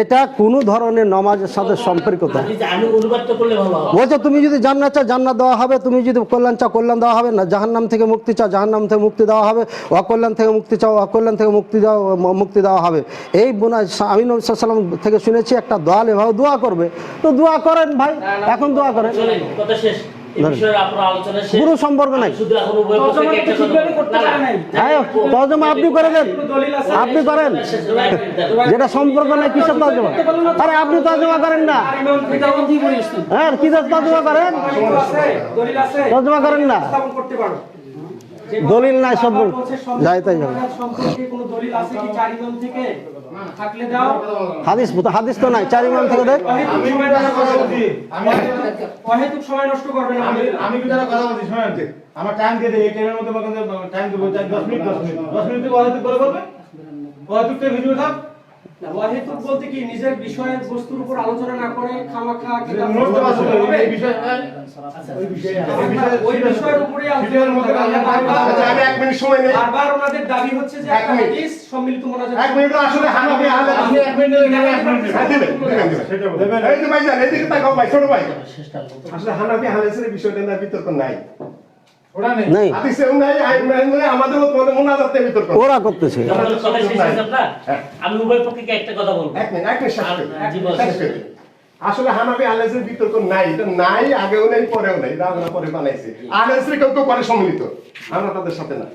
এটা কোনো ধরনের নামাজের সাথে সম্পর্কিত। আমি অনুবাদ করলে ভালো হবে। বলছো তুমি যদি জান্নাত চাও জান্নাত দেওয়া হবে, তুমি যদি কল্যাণ চাও কল্যাণ দেওয়া হবে, না জাহান্নাম থেকে মুক্তি চাও জাহান্নাম থেকে মুক্তি দেওয়া হবে, অকল্যাণ থেকে মুক্তি চাও অকল্যাণ থেকে মুক্তি দেওয়া হবে। এই বোনা আমি নবী সাল্লাল্লাহু আলাইহি ওয়াসাল্লাম থেকে শুনেছি একটা দোয়া, এভাবে দোয়া করবে। তো দোয়া করেন ভাই, এখন দোয়া করেন। চলেন, কথা শেষ। এই বিষয়ে আপনার আলোচনা শেষ। কোনো সম্পর্ক নাই। শুধু এখন উভয় পক্ষকে একটা কথা তর্জমা আপনি করে দেন, আপনি করেন। যেটা সম্পর্ক নাই কিসের তর্জমা? আরে আপনি তর্জমা করেন না। হ্যাঁ, কি তর্জমা করেন? তর্জমা করেন না, দলিল নাই, সব যাই তাই যাবে। হাদিস তো নাই, 4 ইমাম থেকে দেখ। আমি কি কথা বলছি শুনেন, আমার টাইম দিয়ে দেই, এই টাইমের মধ্যে টাইম দেবো 10 মিনিট 10 মিনিট অহেতুক করে বলবে, অহেতুকটা ভিডিও থাক। অহেতুক বলতে কি নিজের বিষয়ের বস্তুর উপর আলোচনা না করে খামাখা এই বিষয় ওই বিষয়ের উপরে আচ্ছা, আমি 1 মিনিট সময় নেই। বারবার ওনাদের দাবি হচ্ছে যে একটা হাদিস সম্মিলিত মোনাজাত। 1 মিনিট আসলে হানাফি আহলে আপনি 1 মিনিট দিবেন। এই যে ভাইজান, এদিকে তাকাও ভাই, ছোট ভাই। আসলে হানাফি আহলের বিষয়টা না বিতর্ক নাই, ওরা নেই, নেই, হাদিসেও নাই, আইনে নাই, আমাদের মুনাজাতে বিতর্ক। ওরা করতেছে। আমি উভয় পক্ষকে একটা কথা বলবো। 1 মিনিট শেষ জি, বল। করি। আসলে হানাফি আহলের বিতর্ক নাই, এটা নাই, আগেও নাই, পরেও নাই, এটা আমরা পরে বানাইছি। আহলের কেউ কেউ করে সম্মিলিত, আমরা তাদের সাথে না।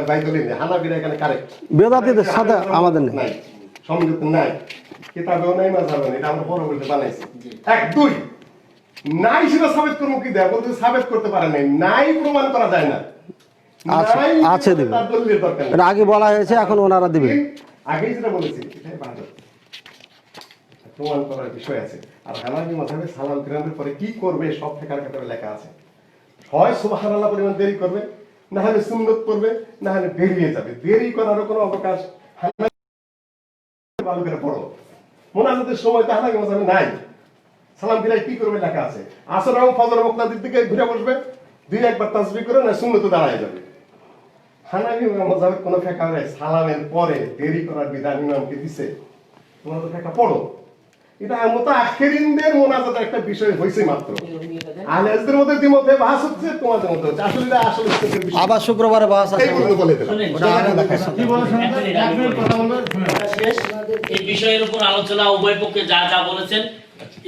ভাই দলিল নেই, হানাফিরা এখানে কারেক্ট, বেদাতীদের সাথে আমাদের নেই, নাই, সম্মিলিত নাই, কিতাবেও নাই, মাযহাবেও নাই, এটা আমরা পরবর্তীতে বানাইছি। 1 2 নাই সেটা সাবেত করবো কি দেয়, বলতে সাবেত করতে পারে নাই, নাই প্রমাণ করা যায় না। আচ্ছা, নাই আছে দিবে। তার দলিলের দরকার নেই। এটা আগে বলা হয়েছে, এখন ওনারা দিবেন। আগেই যেটা বলেছি এটাই বাহাদুর। প্রমাণ করার বিষয় আছে। আর হানাফি মাযহাবে সালাম ফিরানোর পরে কি করবে সব ফিকহের কিতাবে লেখা আছে। হয় সুবহানাল্লাহ পরিমাণ দেরি করবে, না হলে সুন্নত করবে, না হলে বেরিয়ে যাবে। দেরি করারও কোনো অবকাশ হানাফি ভালো করে পড়ো। মুনাজাতের সময় তো হানাফি মাযহাবে নাই। সালাম ফিরাই কি করবে লেখা আছে। আসর এবং ফজর মুক্তাদির দিকে ঘুরে বসবে, দুই একবার তাসবিহ করে, না সুন্নতে দাঁড়ায় যাবে। হানাফি মাযহাবের কোনো ফিকহ নাই সালামের পরে দেরি করার বিধান ইমামকে দিছে। তোমরা তো ফিকহ পড়ো। এটা মুতাআখিরিনদের মুনাজাতের একটা বিষয় হইছে মাত্র। আহলে হাদিসদের মধ্যে দ্বিমতে বাস হচ্ছে, তোমাদের মধ্যে হচ্ছে। আসলে এটা আসলে বিষয়। আবার শুক্রবারে বাস আছে। এই পর্যন্ত বলে দিলাম। শুনেন, ওটা আগে দেখাইছি। কি বলে শুনুন তো, এক মিনিট কথা বলবেন, শুনুন। শেষ এই বিষয়ের উপর আলোচনা উভয় পক্ষে যা যা বলেছেন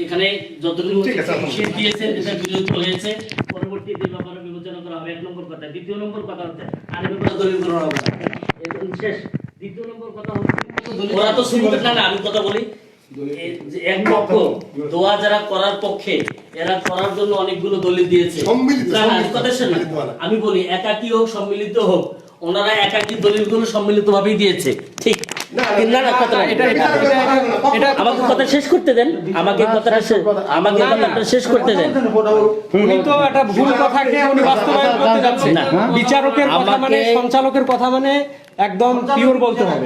এখানে যতটুকু ঠিক আছে, শেষ দিয়েছেন এটা বিরোধ হয়েছে, পরবর্তীতে ব্যাপারে বিবেচনা করা হবে। 1 নম্বর কথা। দ্বিতীয় নম্বর কথা হচ্ছে আর এই ব্যাপারে দলিল করা হবে না। এখন শেষ। দ্বিতীয় নম্বর কথা হচ্ছে ওরা তো শুনতে না, আমি কথা বলি। এই যে এক পক্ষ দোয়া যারা করার পক্ষে, এরা করার জন্য অনেকগুলো দলিল দিয়েছে। সম্মিলিত, না, না, কথা শোনেন। সম্মিলিত বলা। আমি বলি একাকী হোক সম্মিলিত হোক, ওনারা একাকী দলিলগুলো সম্মিলিতভাবেই দিয়েছে। ঠিক না, না, কথা না। আমাকে কথা শেষ করতে দেন, আমাকে কথাটা শেষ করতে দেন। উনি তো একটা ভুল কথাকে উনি বাস্তবায়ন করতে যাচ্ছেন না। বিচারকের কথা মানে, সঞ্চালকের কথা মানে একদম পিওর বলতে হবে।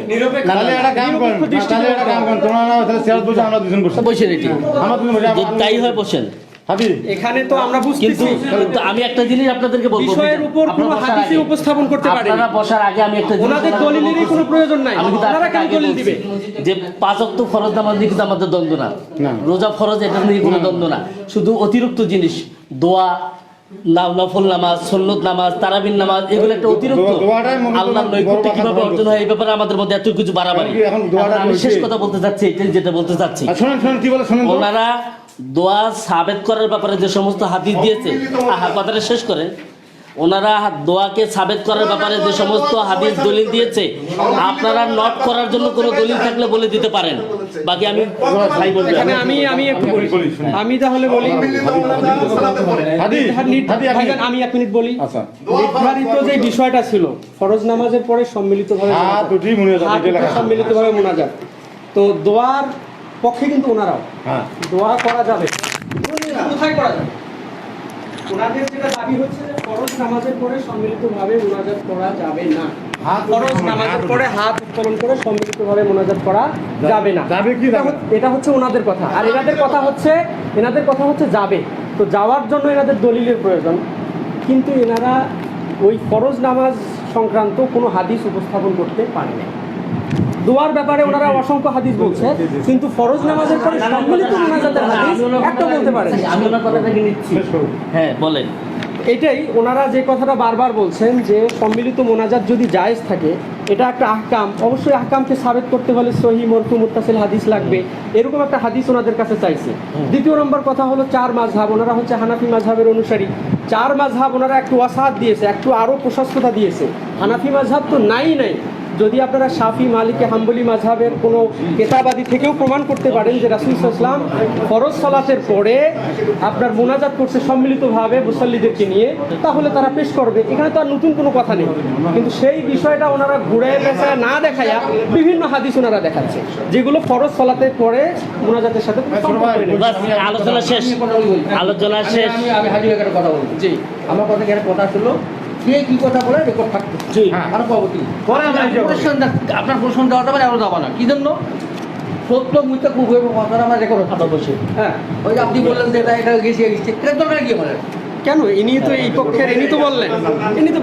তাহলে একটা কাম করেন, তাহলে একটা কাম করেন, তোমরা না তাহলে চেয়ার বসে আমরা দুজন বসে। বসেন এটি। আমরা দুজন বসে। যদি তাই হয় বসেন। হাদি এখানে তো আমরা কিন্তু বুঝতেছি কিন্তু আমি একটা জিনিস আপনাদেরকে বলবো, বিষয়ের উপর কোনো আপনারা বসার হাদিসে আগে- উপস্থাপন করতে পারেন। আপনারা বসার আগে আমি একটা জিনিস ওনাদের বলার দলিলেরই বলছি। কোনো প্রয়োজন নাই। আমি কিন্তু ওনারা আপনাকে কেন আগে দলিল বলছি দিবে? যে 5 ওয়াক্ত ফরজ নামাজ নিয়ে কিন্তু আমাদের দ্বন্দ্ব না। রোজা ফরজ, এটা নিয়ে কোনো দ্বন্দ্ব না। শুধু অতিরিক্ত জিনিস দোয়া, নফল নামাজ, সুন্নত নামাজ, তারাবির নামাজ, এগুলো একটা অতিরিক্ত দোয়াটাই মূলত আল্লাহর বড় নৈকট্য কথা কিভাবে বলতে অর্জন হয় এই ব্যাপারে আমাদের মধ্যে এত কিছু বাড়াবাড়ি। এখন দোয়াটা আমি শেষ বলছি। কথা বলতে চাচ্ছি, এটাই যেটা বলতে চাচ্ছি। শুনুন শুনুন কি বলে শুনুন তো। ওনারা দোয়া সাবেত করার ব্যাপারে যে সমস্ত হাদিস দিয়েছে, কথাটা শেষ করেন। ওনারা দোয়াকে সাবেত করার ব্যাপারে যে সমস্ত হাদিস দলিল দিয়েছে, আপনারা নট করার জন্য কোনো দলিল থাকলে বলে দিতে পারেন। বাকি আমি ভাই বলবো। এখানে আমি একটু বলি। আমি তাহলে বলি হাদি ভাইজান, আমি 1 মিনিট বলি। আচ্ছা। নির্ধারিত যে বিষয়টা ছিল ফরজ নামাজের পরে সম্মিলিতভাবে হাত মোনাজাত। উঠি মুনাজাত, হাত এটা উঠে লেখা আছে। সম্মিলিতভাবে মোনাজাত। তো দোয়ার পক্ষে কিন্তু ওনারাও হ্যাঁ। দোয়া করা যাবে। কোথায় করা যাবে? ওনাদের যেটা দাবি হচ্ছে যে ফরজ নামাজের পরে সম্মিলিতভাবে মোনাজাত করা যাবে না। ফরজ নামাজের পরে হাত উত্তোলন করে সম্মিলিতভাবে মোনাজাত করা যাবে না। যাবে কি যাবে? এটা হচ্ছে ওনাদের কথা। আর এনাদের কথা হচ্ছে যাবে। তো যাওয়ার জন্য এনাদের দলিলের প্রয়োজন, কিন্তু এনারা ওই ফরজ নামাজ সংক্রান্ত কোনো হাদিস উপস্থাপন করতে পারে না। দোয়ার ব্যাপারে ওনারা অসংখ্য হাদিস বলছে, কিন্তু ফরজ নামাজের পরে সম্মিলিত মোনাজাতের হাদিস একটা বলতে পারে না। আমি ওনার কথাটাকে নিচ্ছি। হ্যাঁ, বলেন। এটাই ওনারা যে কথাটা বারবার বলছেন যে সম্মিলিত মোনাজাত যদি জায়েজ থাকে, এটা একটা আহকাম। অবশ্যই আহকামকে সাবেত করতে হলে সহিহ, মরফু, মুত্তাসিল হাদিস লাগবে। এরকম একটা হাদিস ওনাদের কাছে চাইছে। দ্বিতীয় নম্বর কথা হলো 4 মাযহাব। ওনারা হচ্ছে হানাফি মাযহাবের অনুসারী। 4 মাযহাব ওনারা একটু ওয়াসাত দিয়েছে, একটু আরও প্রশস্ততা দিয়েছে। হানাফি মাযহাব তো নাই। যদি আপনারা শাফি, মালিকি, হাম্বলি মাযহাবের কোনো কেতাবাদি থেকেও প্রমাণ করতে পারেন যে রাসূল সাল্লাল্লাহু আলাইহি ওয়াসাল্লাম ফরজ সালাতের পরে আপনার মোনাজাত করছে সম্মিলিতভাবে মুসাল্লিদেরকে নিয়ে, তাহলে তারা পেশ করবে। এখানে তো আর নতুন কোনো কথা নেই। কিন্তু সেই বিষয়টা ওনারা ঘুরে পেঁচায় না দেখাইয়া বিভিন্ন হাদিস ওনারা দেখাচ্ছে, যেগুলো ফরজ সালাতের পরে মোনাজাতের সাথে সম্পর্ক নেই। বাস, আলোচনা শেষ। আলোচনা শেষ। আমি হাজির একটা কথা বলবো। জি, আমার কথা এখানে কথা ছিল, কে কি কথা বলে রেকর্ড থাকতো। জি। আর পরবর্তী পরে আপনার প্রশ্ন দেওয়া যাবে না, আমরা যাবো না। কি জন্য? সত্য মিথ্যা খুব কথাটা আমার রেকর্ড হতো বসে। হ্যাঁ, ওই যে আপনি বললেন যে এটা গেছে এটা দরকার কি আমার? কেন? ইনি তো এই পক্ষের, ইনি তো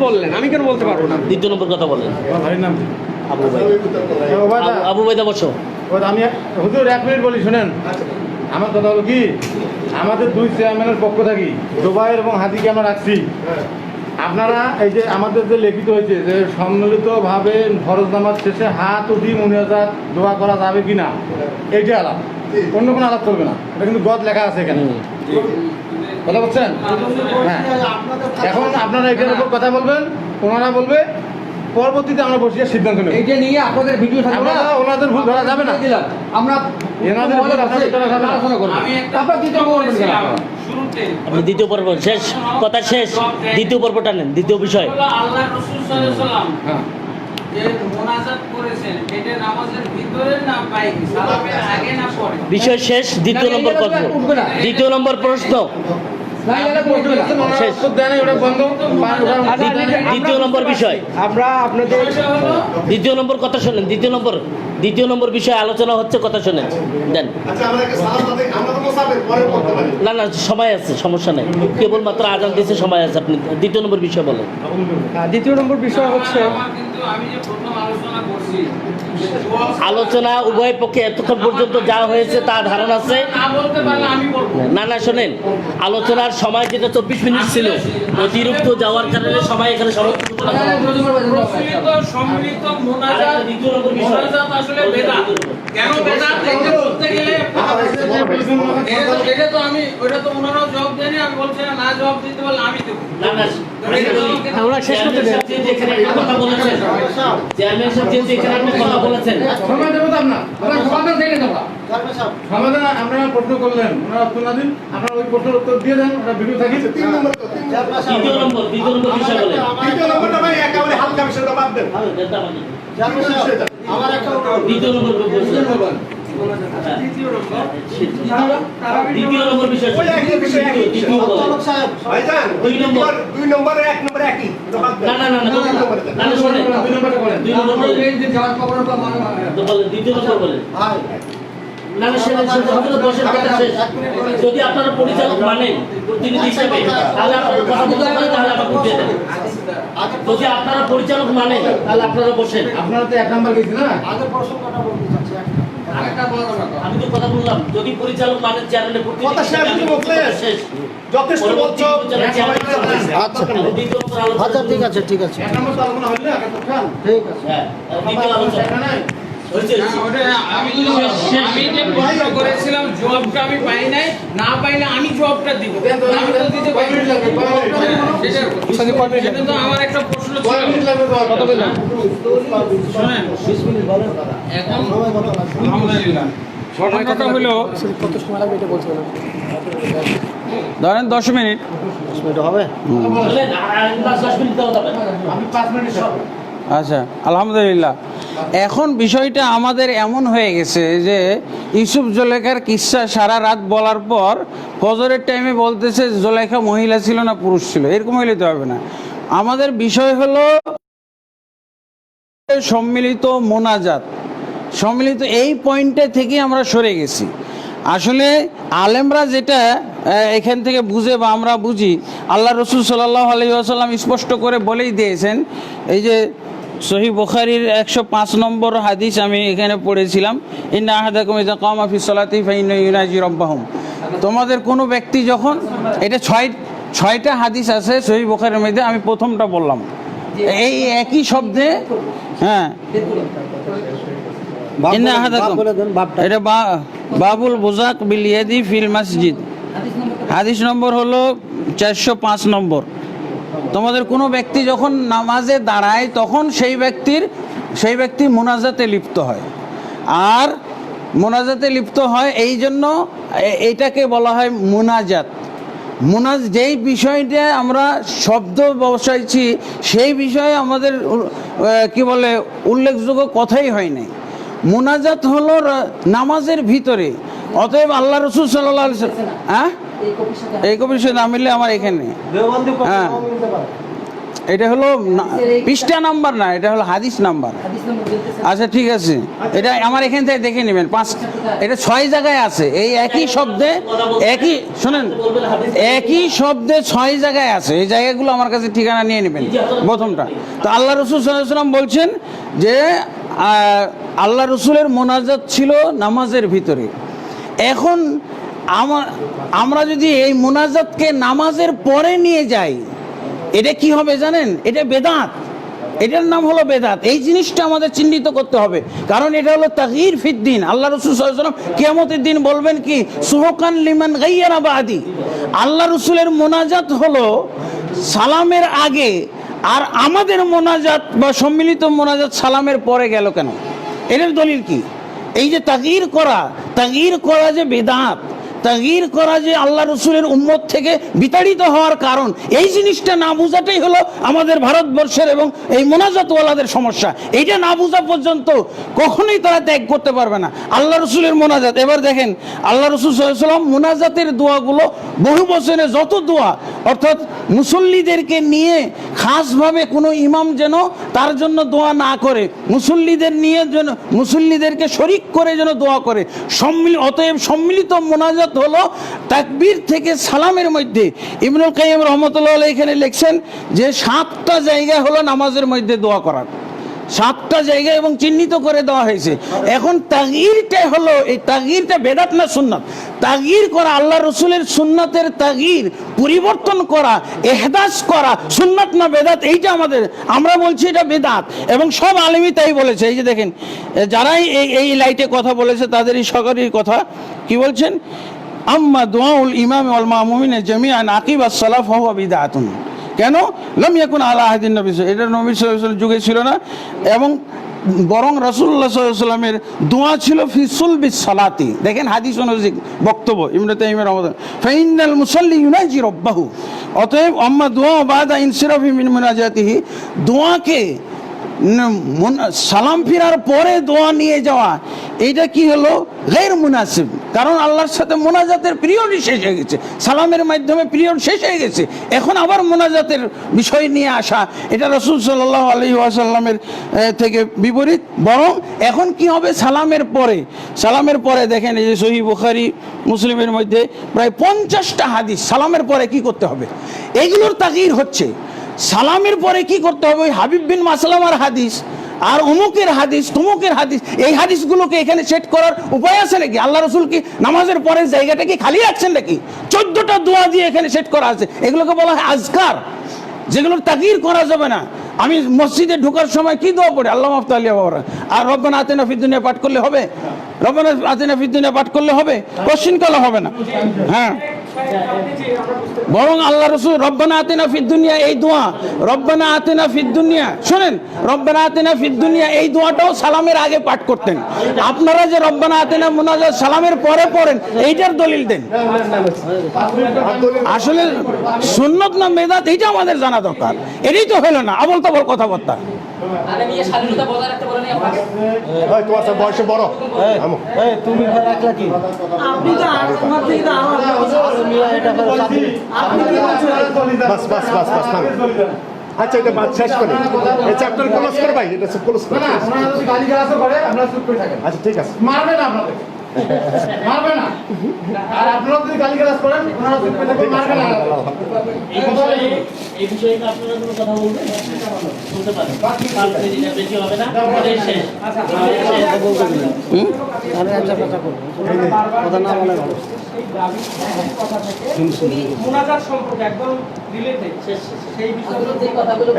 বললেন, আমি কেন বলতে পারবো না? দ্বিতীয় নম্বর কথা বলেন। ভাইয়ের নাম কি? আবু বাইদা। ওবায়দা। আবু বাইদা বসো। আমি হুজুর 1 মিনিট বলি শুনেন। আমার কথা হলো কি, আমাদের 2 চেয়ারম্যানের পক্ষ থাকি জোবায়ের এবং হাদিকে আমরা রাখছি। আপনারা এই যে আমাদের যে লিখিত হয়েছে যে সম্মিলিতভাবে ফরজ নামাজ শেষে হাত উঠি মুনাজাত দোয়া করা যাবে কি না, এইটা আলাপ, অন্য কোনো আলাপ করবে না। এটা কিন্তু গদ লেখা আছে এখানে, কথা বলছেন? হ্যাঁ। এখন আপনারা এটার উপর কথা বলবেন, ওনারা বলবে পরবর্তীতে আমরা বসে সিদ্ধান্ত নেব। এইটা নিয়ে আপনাদের ভিডিও থাকবে না, ওনাদের ভুল ধরা যাবে না। দিলাম আমরা এনাদের ভুল ধরা যাবে না। আলোচনা করব। তারপর দ্বিতীয় পর্ব বলবেন কেন আপনারা? আপনি দ্বিতীয় পর্ব শেষ, কথা শেষ, দ্বিতীয় পর্বটা নেন, দ্বিতীয় বিষয়। আল্লাহ রাসূল সাল্লাল্লাহু আলাইহি ওয়াসাল্লাম হ্যাঁ যে মোনাজাত করেছেন এটা নামাজের ভিতরে না বাইরে, সালামের আগে না পরে? বিষয় শেষ, দ্বিতীয় নম্বর কথা, দ্বিতীয় নম্বর প্রশ্ন, না এলা বলবে না শেষ। দ্বিতীয় নম্বর বিষয়, আমরা আপনাদের দ্বিতীয় নম্বর কথা শোনেন, দ্বিতীয় নম্বর বিষয়ে আলোচনা হচ্ছে, কথা শোনেন দেন। আচ্ছা আমাদেরকে সালাম দাও, আমরা তো মুসাফির পরে পড়তে পারি। না না, সময় আছে, সমস্যা নেই, কেবলমাত্র আজান দিয়েছে, সময় আছে। আপনি দ্বিতীয় নম্বর বিষয় বলেন। দ্বিতীয় নম্বর বিষয় হচ্ছে আমার কিন্তু আমি যে প্রথম আলোচনা করছি আলোচনা উভয় পক্ষে এতক্ষণ পর্যন্ত যা হয়েছে তা ধারণা আছে। না বলতে পারলে আমি বলবো। না না, শোনেন, আলোচনার সময় যেটা 24 মিনিট ছিল, অতিরিক্ত যাওয়ার কারণে সবাই এখানে প্রচলিত সম্মিলিত মোনাজাত আসলে বেদাত। কেন বেদাত এটা বলতে গেলে এটা তো আমি ওটা তো ওনারাও জবাব দেয়নি, আমি বলছি না জবাব দিতে পারলে আমি দেবো। না না, আমরা শেষ করতে দেন। এখানে একটা কথা বলেছেন, চেয়ারম্যান সাহেব যেহেতু এখানে একটা কথা বলেছেন, সময় দেবো তো আপনার, আপনার সমাধান থেকে দেবো। সমাধান আপনারা প্রশ্ন করলেন, ওনারা উত্তর না দিন, আপনারা ওই প্রশ্নের উত্তর দিয়ে দেন, ওটা ভিডিও থাকি। দ্বিতীয় নম্বর বিষয় বলেন। তৃতীয় নম্বরটা ভাই একেবারে হালকা বিষয়টা বাদ দেন। আমার একটা দ্বিতীয় নম্বর বিষয়, ওই একই বিষয়, একই বিষয়। দ্বিতীয় বলেন। ভাইজান, দুই নম্বর। দুই নম্বরে এক নম্বরে একই। ওটা বাদ দেন। না না না না, দুই নম্বরে দেন। না না, শোনেন, দুই নম্বরটা বলেন। দুই নম্বর বলেন, যে যাওয়ার খবর বা তো বলেন, দ্বিতীয় নম্বর বলেন। না না, সেটা দশের কথা শেষ। যদি আপনারা পরিচালক মানেন প্রতিনিধি হিসেবে, তাহলে আপনারা কথা বলতে পারেন, তাহলে আমাকে উঠিয়ে দেন। যদি আপনারা পরিচালক মানেন, তাহলে আপনারা বসেন। আপনারা তো এক নাম্বার গেছি না? আগের প্রশ্নটা বলতে চাচ্ছি আরেকটা বড় কথা আমি তো কথা বললাম, যদি পরিচালক মানেন, চেয়ারম্যানের প্রতিনিধি কথা শেষ, হিসেবে আমি মুখলে। শেষ। যথেষ্ট বলছো। আচ্ছা আচ্ছা ঠিক আছে ঠিক আছে এক নম্বর তো আলোচনা হইলে আগে তো খান। ঠিক আছে হ্যাঁ, দ্বিতীয় আলোচনা হয়েছে। আমি যে প্রশ্ন করেছিলাম জবাবটা আমি পাই নাই, না পাইলে আমি জবাবটা দিব। আমি তো দিতে পারি না। সেটা তো আমার একটা প্রশ্ন ছিল। শোনেন, এখন আলহামদুলিল্লাহ ঘটনাটা হলো কত সময় লাগবে এটা বলছি না ধরেন 10 মিনিট। হবে বলেন, আর 10 মিনিট দেওয়া যাবে। আমি 5 মিনিট সব। আচ্ছা, আলহামদুলিল্লাহ। এখন বিষয়টা আমাদের এমন হয়ে গেছে যে ইউসুফ জুলেখার কিস্সা সারা রাত বলার পর ফজরের টাইমে বলতেছে জুলেখা মহিলা ছিল না পুরুষ ছিল, এরকম হইলে তো হবে না। আমাদের বিষয় হলো সম্মিলিত মোনাজাত, সম্মিলিত এই পয়েন্টে থেকে আমরা সরে গেছি। আসলে আলেমরা যেটা এখান থেকে বুঝে বা আমরা বুঝি, আল্লাহ রসুল সাল্লাল্লাহু আলাইহি ওয়াসাল্লাম স্পষ্ট করে বলেই দিয়েছেন। এই যে সহিহ বুখারীর 105 নম্বর হাদিস আমি এখানে পড়েছিলাম, ইন্না আহাদাকুম ইযা কামা ফি সলাতি ফাইন্না ইউনাজি রাব্বাহুম। তোমাদের কোনো ব্যক্তি যখন, এটা ছয়টা হাদিস আছে সহিহ বুখারীর মধ্যে, আমি প্রথমটা বললাম এই একই শব্দে। হ্যাঁ, ইন্না আহাদাকুম, বলে দেন বাপটা এটা বাবুল বুজাক বিল ইয়াদি ফিল মসজিদ, হাদিস নম্বর হলো 405 নম্বর। তোমাদের কোনো ব্যক্তি যখন নামাজে দাঁড়ায় তখন সেই ব্যক্তি মোনাজাতে লিপ্ত হয়। আর মোনাজাতে লিপ্ত হয় এই জন্য এইটাকে বলা হয় মোনাজাত। যেই বিষয়টা আমরা শব্দ বসাইছি সেই বিষয়ে আমাদের কি বলে উল্লেখযোগ্য কথাই হয় নাই। মোনাজাত হলো নামাজের ভিতরে। অতএব আল্লাহ রসুল সাল্লাল্লাহু আলাইহি ওয়াসাল্লাম, হ্যাঁ এই কপির সাথে না মিললে আমার এখানে, হ্যাঁ এটা হলো পৃষ্ঠা নাম্বার না, এটা হলো হাদিস নাম্বার। আচ্ছা ঠিক আছে, এটা আমার এখান থেকে দেখে নেবেন। এটা 6 জায়গায় আছে, এই একই শব্দে শোনেন একই শব্দে 6 জায়গায় আছে। এই জায়গাগুলো আমার কাছে ঠিকানা নিয়ে নেবেন। প্রথমটা তো আল্লাহ রসুল সাল্লাল্লাহু আলাইহি ওয়াসাল্লাম বলছেন যে আল্লাহ রসুলের মোনাজাত ছিল নামাজের ভিতরে। এখন আমরা যদি এই মোনাজাতকে নামাজের পরে নিয়ে যাই, এটা কি হবে জানেন? এটা বেদাত, এটার নাম হলো বেদাত। এই জিনিসটা আমাদের চিহ্নিত করতে হবে, কারণ এটা হলো তাগয়ীর ফিদ্দিন। আল্লাহ রাসূল সাল্লাল্লাহু আলাইহি ওয়াসাল্লাম কিয়ামতের দিন বলবেন কি, সুহকান লিমান গায়্যারা বাদি। আল্লাহ রাসূলের মোনাজাত হলো সালামের আগে আর আমাদের মোনাজাত বা সম্মিলিত মোনাজাত সালামের পরে গেল কেন? এর দলিল কি? এই যে তাগয়ির করা যে বেদাত, তাগয়ির করা যে আল্লাহ রসুলের উম্মত থেকে বিতাড়িত হওয়ার কারণ, এই জিনিসটা না বোঝাটাই হলো আমাদের ভারতবর্ষের এবং এই মোনাজাতওয়ালাদের সমস্যা। এইটা না বোঝা পর্যন্ত কখনোই তারা ত্যাগ করতে পারবে না আল্লাহ রসুলের মোনাজাত। এবার দেখেন আল্লাহ রসুল সাল্লাল্লাহু আলাইহি ওয়াসাল্লাম মোনাজাতের দোয়াগুলো বহু বছরে যত দোয়া, অর্থাৎ মুসল্লিদেরকে নিয়ে খাসভাবে কোনো ইমাম যেন তার জন্য দোয়া না করে, মুসল্লিদের নিয়ে যেন মুসল্লিদেরকে শরিক করে যেন দোয়া করে। অতএব সম্মিলিত মোনাজাত হলো তাকবীর থেকে সালামের মধ্যে। ইবনুল কাইয়্যিম রাহমাতুল্লাহ আলাইহি এখানে লিখছেন যে 7টা জায়গা হলো নামাজের মধ্যে দোয়া করার, 7টা জায়গা এবং চিহ্নিত করে দেওয়া হয়েছে। এখন তাগয়িরটা হলো, এই তাগয়িরটা বেদাত না সুন্নাত? তাগয়ির করা, আল্লাহ রসুলের সুন্নাতের তাগয়ির, পরিবর্তন করা, ইহদাস করা সুন্নাত না বেদাত? এইটা আমরা বলছি এটা বেদাত, এবং সব আলেমই তাই বলেছে। এই যে দেখেন যারাই এই লাইটে কথা বলেছে তাদের এই সকলের কথা কি বলছেন, আম্মা দুআউল ইমাম ওয়াল মামুমিন জামিআন আকিবাস সালাফ ফাহুয়া বিদআতুন। কেন? লাম ইয়াকুন আলা আহাদিন নবী, এটা নবী সাল্লাল্লাহু আলাইহি ওয়াসাল্লাম যুগে ছিল না, এবং বরং রাসূলুল্লাহ সাল্লাল্লাহু আলাইহি ওয়াসাল্লামের দোয়া ছিল ফি সুলবিস সালাতি। দেখেন হাদিস অনুযায়ী বক্তব্য ইবনে তাইমিয়া রাহমাতুল্লাহ, ফাইনাল মুসাল্লি ইউনাজি রাব্বাহু। অতএব আম্মা দুআ বাদা ইনসিরাফি মিন মুনাজাতিহি, দোয়াকে সালাম ফিরার পরে দোয়া নিয়ে যাওয়া, এইটা কি হলো? গায়র মুনাসিব। কারণ আল্লাহর সাথে মোনাজাতের পিরিয়ডই শেষ হয়ে গেছে, সালামের মাধ্যমে পিরিয়ড শেষ হয়ে গেছে, এখন আবার মোনাজাতের বিষয় নিয়ে আসা, এটা রাসূল সাল্লাল্লাহু আলাইহি ওয়াসাল্লামের থেকে বিপরীত। বরং এখন কি হবে? সালামের পরে দেখেন এই যে সহিহ বুখারী মুসলিমের মধ্যে প্রায় 50টা হাদিস সালামের পরে কি করতে হবে, এগুলোর তাগয়ির হচ্ছে। সালামের পরে কি করতে হবে? ওই হাবিব বিন মাসলামার হাদিস আর অমুকের হাদিস, তমুকের হাদিস, এই হাদিসগুলোকে এখানে সেট করার উপায় আছে নাকি? আল্লাহ রসুল কি নামাজের পরে জায়গাটা কি খালি রাখছেন নাকি? 14টা দোয়া দিয়ে এখানে সেট করা আছে, এগুলোকে বলা হয় আজকার, যেগুলোর তাগয়ির করা যাবে না। আমি মসজিদে ঢোকার সময় কি দোয়া পড়ি? আল্লাহ মাফতালিয়া বাবা, আর রব্বানা আতিনা ফিদ দুনিয়া পাঠ করলে হবে? রব্বানা আতিনা ফিদ দুনিয়া পাঠ করলে হবে? কোশ্চিন করা হবে না। হ্যাঁ, বরং আল্লাহ রসুল রব্বানা আতিনা ফিদ দুনিয়া, এই দোয়া রব্বানা আতিনা ফিদ দুনিয়া, শোনেন, রব্বানা আতিনা ফিদ দুনিয়া এই দোয়াটাও সালামের আগে পাঠ করতেন। আপনারা যে রব্বানা আতিনা মুনাজাত সালামের পরে পড়েন, এইটার দলিল দেন। আসলে সুন্নত না বেদাত এইটা আমাদের জানা দরকার। এটাই তো হলো না, আবল তাবল কথাবার্তা। তোমার সব বয়সে বড়, তুমি রাখলা কি? বাস বাস বাস বাস, থাম। আচ্ছা, এটা বাদ শেষ করি, এই চ্যাপ্টার ক্লোজ করে ভাই, এটা ক্লোজ করে। আচ্ছা ঠিক আছে, মারবে না আপনাদের, মারবে না। আর আপনারা যদি গালিগালাজ করেন ওনারা চুপ করে থাকবে, মারবে না। এই বিষয়ে আপনারা কোনো কথা বলবেন? বলতে পারেন, কালকে দিনে বেশি হবে না, এটাই শেষ। কথা না বলে ভালো। মোনাজাত সম্পর্কে একদম রিলেটেড সেই বিষয়গুলো যে কথাগুলো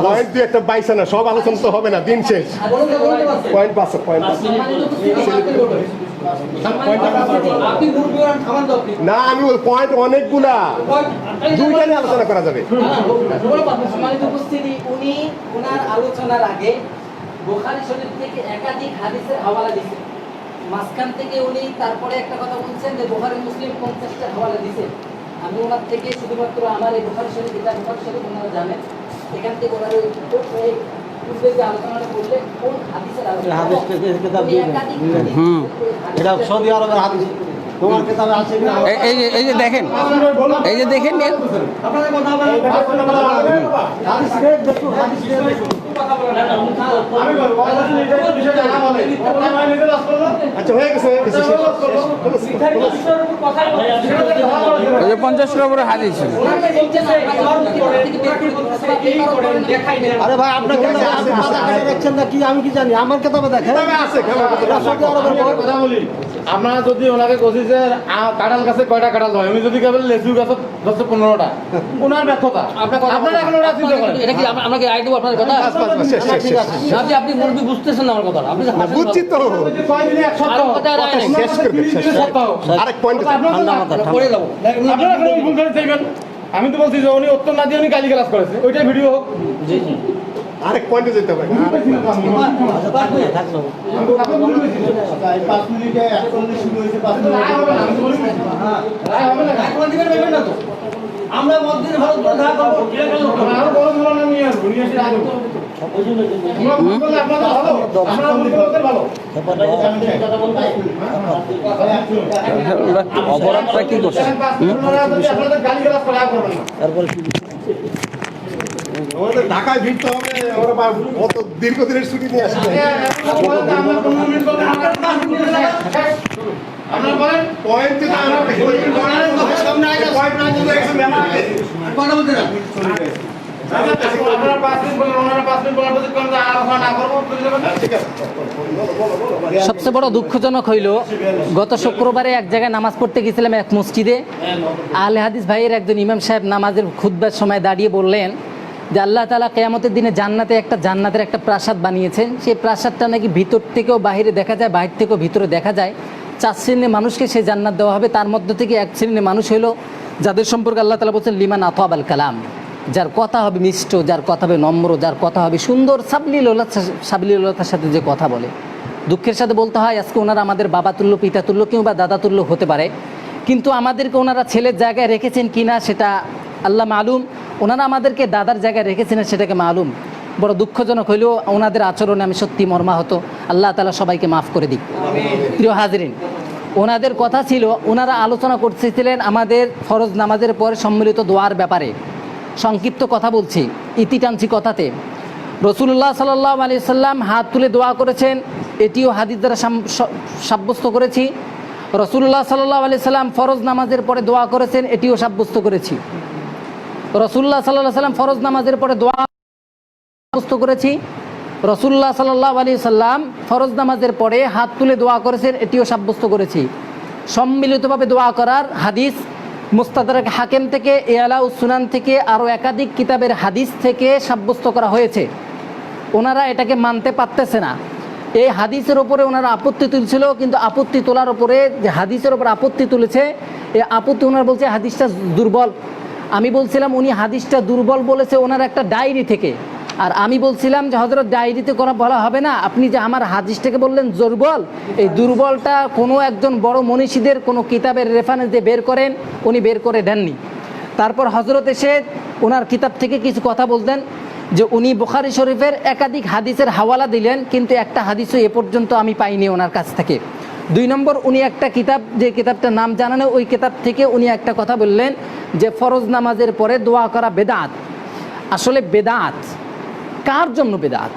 পয়েন্ট দিয়ে একটা বাইসা না, সব আলোচনা তো হবে না, দিন শেষ। পয়েন্ট পাস, পয়েন্ট পাস না, আমি পয়েন্ট অনেকগুলা, দুইটা নিয়ে আলোচনা করা যাবে। সম্মানিত উপস্থিতি, উনি ওনার আলোচনার আগে বুখারী শরীফ থেকে একাধিক হাদিসের হাওয়ালা দিয়েছেন। মাঝখান থেকে উনি তারপরে একটা কথা বলছেন যে বুখারী মুসলিম 50টা হাওয়ালা দিয়েছেন। আমি ওনার থেকে শুধুমাত্র আমার এই বুখারী শরীফ, এটা বুখারী শরীফ ওনারা জানেন, এখান থেকে ওনার ওই পূর্বে যে আলোচনাটা করলে কোন হাদিসের আলোচনা, এটা সৌদি আরবের হাদিস, তোমার কিতাবে আছে কিনা? এই যে দেখেন, এই যে দেখেন, আপনাদের কথা বলেন, হাদিস রেট দেখো, হাদিস রেট দেখো। আচ্ছা, হয়ে গেছে, 50টার উপরে হাদিস। আরে ভাই, আপনার কিতাবে দেখছেন না কি? আমি কি জানি? আমার কিতাবে দেখেন সৌদি আরবের কথা বলি। আপনারা যদি ওনাকে কষি যে কাঁঠাল গাছে কয়টা কাঁঠাল হয়, আমি যদি কেবল লেচু গাছে 10-15টা, ওনার ব্যর্থতা। আপনারা এখন ওরা চিন্তা করেন, এটা কি আপনাকে আই দেবো আপনার কথা? ঠিক আছে, আপনি মুরব্বী বুঝতেছেন না আমার কথা, আপনি বুঝছি তো, কয়দিনে এক সপ্তাহ, শেষ করবে, শেষ। সপ্তাহ। আরেক পয়েন্ট পড়ে যাবো। আপনারা এখন ভুল করে চাইবেন, আমি তো বলছি যে উনি উত্তর না দিয়ে উনি গালি গালাজ করেছে, ওইটাই ভিডিও হোক। জি জি আরেক পয়েন্টে যেতে হবে। আমরা মসজিদ ভালো করে দেখা করবো। আরো বড় ধরনের নিয়ে আসবো, নিয়ে এসে আগে তোমরা ভুল করলে আপনাদের ভালো, আমরা ভুল করলে ওদের ভালো। অপরাধটা কি করছে? আপনাদের গালি গালাজ করে আর করবেন না। আমাদের ঢাকায় ভিড়তে হবে, আমরা কত দীর্ঘদিনের ছুটি নিয়ে আসছি। আমরা 15 মিনিট বলতে আপনারা বলেন পয়েন্ট যেটা আমরা সামনে আগে পয়েন্ট না বলে এসে মেলা কথা বলতে না। আপনারা 5 মিনিট বলেন, ওনারা 5 মিনিট বলার পর কোন আলোচনা না করবো, ঠিক আছে, সবচেয়ে বড় দুঃখজনক হইল গত শুক্রবারে এক জায়গায় নামাজ পড়তে গেছিলাম এক মসজিদে। আহলে হাদিস ভাইয়ের একজন ইমাম সাহেব নামাজের খুতবার সময় দাঁড়িয়ে বললেন যে আল্লাহ তাআলা কিয়ামতের দিনে জান্নাতের একটা প্রাসাদ বানিয়েছেন। সেই প্রাসাদটা নাকি ভিতর থেকেও বাইরে দেখা যায়, বাইরে থেকেও ভিতরে দেখা যায়। 4 শ্রেণীর মানুষকে সেই জান্নাত দেওয়া হবে। তার মধ্য থেকে এক শ্রেণীর মানুষ হলো যাদের সম্পর্কে আল্লাহ তাআলা বলছেন লিমান আতাবাল কালাম, যার কথা হবে মিষ্ট, যার কথা হবে নম্র, যার কথা হবে সুন্দর, সাবলীলতার সাথে যে কথা বলে। দুঃখের সাথে বলতে হয় আজকে ওনারা আমাদের বাবা তুল্য, পিতা তুল্য কিংবা দাদা তুল্য হতে পারে, কিন্তু আমাদেরকে ওনারা ছেলের জায়গায় রেখেছেন কিনা সেটা আল্লাহ মালুম। ওনারা আমাদেরকে দাদার জায়গায় রেখেছেন সেটাকে মালুম। বড় দুঃখজনক হইলেও ওনাদের আচরণে আমি সত্যি মর্মাহত। আল্লাহ তাআলা সবাইকে মাফ করে দিক। প্রিয় হাজরিন, ওনাদের কথা ছিল, ওনারা আলোচনা করতেছিলেন আমাদের ফরজ নামাজের পরে সম্মিলিত দোয়ার ব্যাপারে। সংক্ষিপ্ত কথা বলছি, ইতি টানছি কথাতে। রসুল্লাহ সাল্লাল্লাহু আলাইহি সাল্লাম হাত তুলে দোয়া করেছেন, এটিও হাদিস দ্বারা সাব্যস্ত করেছি। রসুল্লাহ সাল্লাল্লাহু আলাইহি সাল্লাম ফরজ নামাজের পরে দোয়া করেছেন, এটিও সাব্যস্ত করেছি। রসুল্লাহ সাল্লাল্লাহু আলাইহি সাল্লাম ফরজ নামাজের পরে দোয়া সাব্যস্ত করেছি। রসুল্লাহ সাল্লাল্লাহু আলাইহি সাল্লাম ফরজ নামাজের পরে হাত তুলে দোয়া করেছেন, এটিও সাব্যস্ত করেছি। সম্মিলিতভাবে দোয়া করার হাদিস মুস্তাদরাক হাকিম থেকে, ইআলাউস সুনান থেকে, আরও একাধিক কিতাবের হাদিস থেকে সাব্যস্ত করা হয়েছে। ওনারা এটাকে মানতে পারতেছে না। এই হাদিসের ওপরে ওনারা আপত্তি তুলছিল, কিন্তু আপত্তি তোলার ওপরে যে হাদিসের ওপর আপত্তি তুলেছে, এই আপত্তি ওনারা বলছে হাদিসটা দুর্বল। আমি বলছিলাম উনি হাদিসটা দুর্বল বলেছে ওনার একটা ডায়েরি থেকে, আর আমি বলছিলাম যে হযরত ডায়েরিতে করা বলা হবে না, আপনি যে আমার হাদিসটাকে বললেন দুর্বল, এই দুর্বলটা কোনো একজন বড় মনীষীদের কোনো কিতাবের রেফারেন্স দিয়ে বের করেন, উনি বের করে দেননি। তারপর হযরত এসে ওনার কিতাব থেকে কিছু কথা বলতেন যে উনি বুখারী শরীফের একাধিক হাদিসের হাওয়ালা দিলেন, কিন্তু একটা হাদিসও এ পর্যন্ত আমি পাইনি ওনার কাছ থেকে। 2 নম্বর, উনি একটা কিতাব, যে কিতাবটার নাম জানানো, ওই কিতাব থেকে উনি একটা কথা বললেন যে ফরজ নামাজের পরে দোয়া করা বেদাত। আসলে বেদাত কার জন্য বেদাত,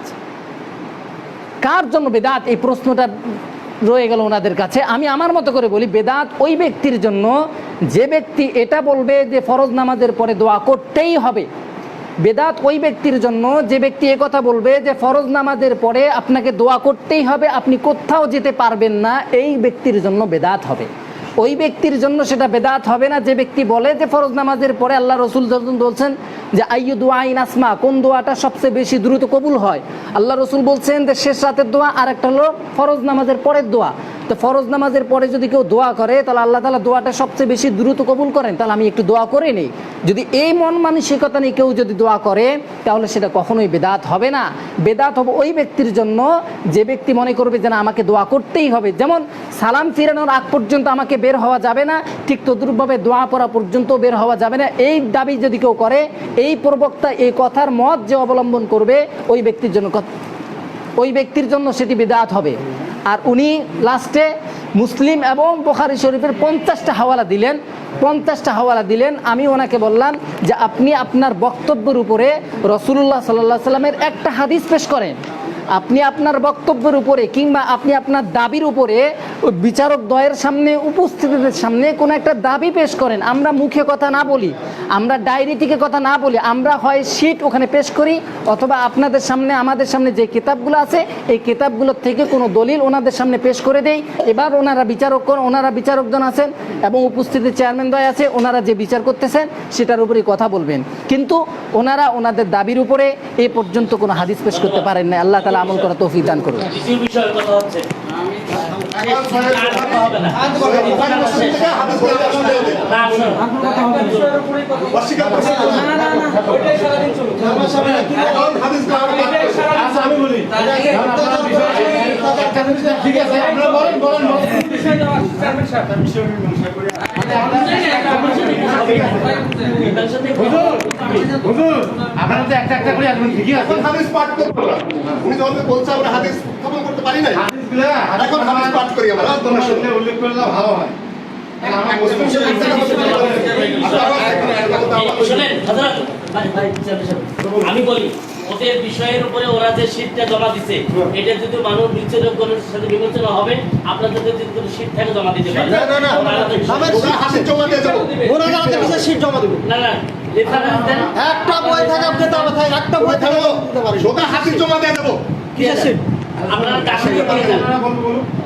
কার জন্য বেদাত, এই প্রশ্নটা রয়ে গেল ওনাদের কাছে। আমি আমার মতো করে বলি, বেদাত ওই ব্যক্তির জন্য যে ব্যক্তি এটা বলবে যে ফরজ নামাজের পরে দোয়া করতেই হবে। বেদাত ওই ব্যক্তির জন্য যে ব্যক্তি কথা বলবে যে ফরজ নামাজের পরে আপনাকে দোয়া করতেই হবে, আপনি কোথাও যেতে পারবেন না, এই ব্যক্তির জন্য বেদাত হবে। ওই ব্যক্তির জন্য সেটা বেদাত হবে না যে ব্যক্তি বলে যে ফরজ নামাজের পরে আল্লাহ রসুল বলছেন যে আইয়ু দুআইন আসমা, কোন দোয়াটা সবচেয়ে বেশি দ্রুত কবুল হয়। আল্লাহ রসুল বলছেন যে শেষ রাতের দোয়া, আর একটা হলো ফরজ নামাজের পরের দোয়া। তো ফরজ নামাজের পরে যদি কেউ দোয়া করে তাহলে আল্লাহ তাআলা দোয়াটা সবচেয়ে বেশি দ্রুত কবুল করেন, তাহলে আমি একটু দোয়া করে নেই। যদি এই মন মানসিকতা নিয়ে কেউ যদি দোয়া করে তাহলে সেটা কখনোই বেদাত হবে না। বেদাত হবে ওই ব্যক্তির জন্য যে ব্যক্তি মনে করবে যে না আমাকে দোয়া করতেই হবে, যেমন সালাম ফিরানোর আগ পর্যন্ত আমাকে বের হওয়া যাবে না, ঠিক তদ্রূপভাবে দোয়া পড়া পর্যন্ত বের হওয়া যাবে না, এই দাবি যদি কেউ করে, এই প্রবক্তা এই কথার মত যে অবলম্বন করবে, ওই ব্যক্তির জন্য সেটি বিদআত হবে। আর উনি লাস্টে মুসলিম এবং বুখারী শরীফের 50টা হাওয়ালা দিলেন। আমি ওনাকে বললাম যে আপনি আপনার বক্তব্যের উপরে রাসূলুল্লাহ সাল্লাল্লাহু আলাইহি ওয়াসাল্লামের একটা হাদিস পেশ করেন। আপনি আপনার বক্তব্যের উপরে কিংবা আপনি আপনার দাবির উপরে বিচারক দ্বয়ের সামনে, উপস্থিতদের সামনে কোনো একটা দাবি পেশ করেন। আমরা মুখে কথা না বলি, আমরা ডায়েরি থেকে কথা না বলি, আমরা হয় শিট ওখানে পেশ করি, অথবা আপনাদের সামনে আমাদের সামনে যে কিতাবগুলো আছে এই কিতাবগুলোর থেকে কোনো দলিল ওনাদের সামনে পেশ করে দেই। এবার ওনারা বিচারকজন আছেন এবং উপস্থিত চেয়ারম্যান দ্বয় আছে, ওনারা যে বিচার করতেছেন সেটার উপরেই কথা বলবেন। কিন্তু ওনারা ওনাদের দাবির উপরে এ পর্যন্ত কোনো হাদিস পেশ করতে পারেন না। আল্লাহ তাআলা আমল করা তৌফিক দান করুন। দ্বিতীয় বিষয়ের কথা হচ্ছে অস্বীকার করছে এখন হাদিস আচ্ছা আমি বলি ঠিক আছে আপনারা বলেন বলেন হুজুর আপনারা তো একটা একটা করে আসবেন ঠিকই আছে এখন হাদিস পাঠ করবো না উনি যখন বলছে আমরা হাদিস খতম করতে পারি না এখন হাদিস পাঠ করি আমরা উল্লেখ করলে ভালো হয় শোনেন হযরত আমি বলি ওদের বিষয়ের উপরে ওরা যে শীটটা জমা দিছে এটা যদি মানব বিচ্ছেদকরণের সাথে বিবেচনা হবে আপনাদের যদি কোনো শীট থাকে জমা দিতে পারেন না ওরা হাদিস জমা দিয়ে যাবো ওরা জানাতে কিসের সিট জমা দেবো না রেফারেন্স দেন একটা বই থাকে আপনি তাহলে থাকে একটা বই থাকে দিতে পারি ওরা হাদিস জমা দিয়ে যাবো কিসের সিট আপনারা কাছে নিয়ে যান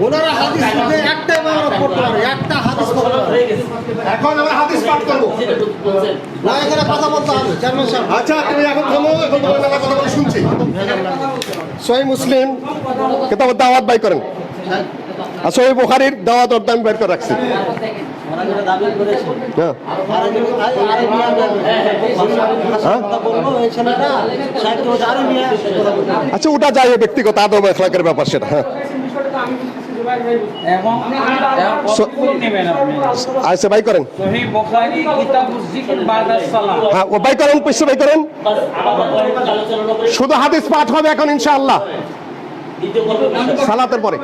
ওনারা হাদিস শুনে একটাই আমরা পড়তে পারে একটা হাদিস পড়তে পারে হয়ে গেছে এখন আমরা হাদিস পাঠ করবো যেটা বলছেন না এখানে কথা বলতে হবে চেয়ারম্যান সাহেব আচ্ছা তুমি এখন থামো এখন তোমার মেলা কথা বলে শুনছি সহিহ মুসলিম কিতাব দাওয়াত বাই করেন আর সহিহ বুখারীর দাওয়াত অর্থ আমি বের করে রাখছি ওরা যেটা দাবি করেছে হ্যাঁ বললো এই ছেলেটা সাহিত্য আরবিয়া কথা বললো আচ্ছা ওটা যাই হোক, ব্যক্তিগত আদব এখলাকের ব্যাপার সেটা হ্যাঁ এবং কতগুলো নেবেন আপনি আচ্ছা বাই করেন সহিহ বুখারী কিতাবুজ যিকর বা'দা সালাম হ্যাঁ ও বাই করেন পয়সা বাই করেন বাস আমরা আলোচনা করে শুধু হাদিস পাঠ হবে এখন ইনশাআল্লাহ দ্বিতীয় পর্ব সালাতের পরে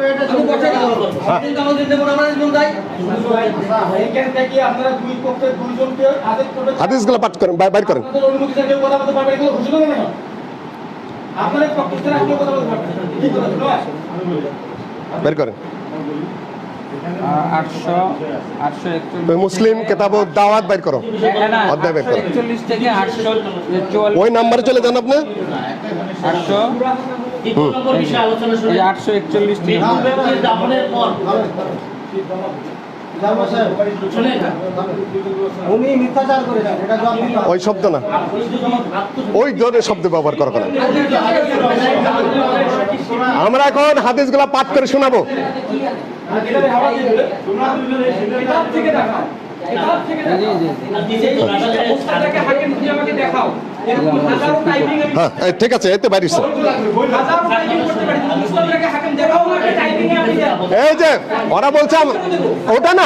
হাদিসগুলো পাঠ করেন বাইর করেন বের করেন মুসলিম কিতাব দাওয়াত বাইর করো অধ্যায় বের করো 41 থেকে 844 ওই নাম্বারে চলে যান আপনি 800 দ্বিতীয় নম্বর বিষয়ে আলোচনা শুরু 841 থেকে মৃত্যুর দাফনের পর শুনেন উনি মিথ্যাচার করেছেন এটা জবাব দিতে হবে। ওই শব্দ না ওই ধরনের শব্দ ব্যবহার করা না আমরা এখন হাদিসগুলা পাঠ করে শোনাবো হ্যাঁ এই ঠিক আছে এতে বাইরিস এই যে ওরা বলছে ওটা না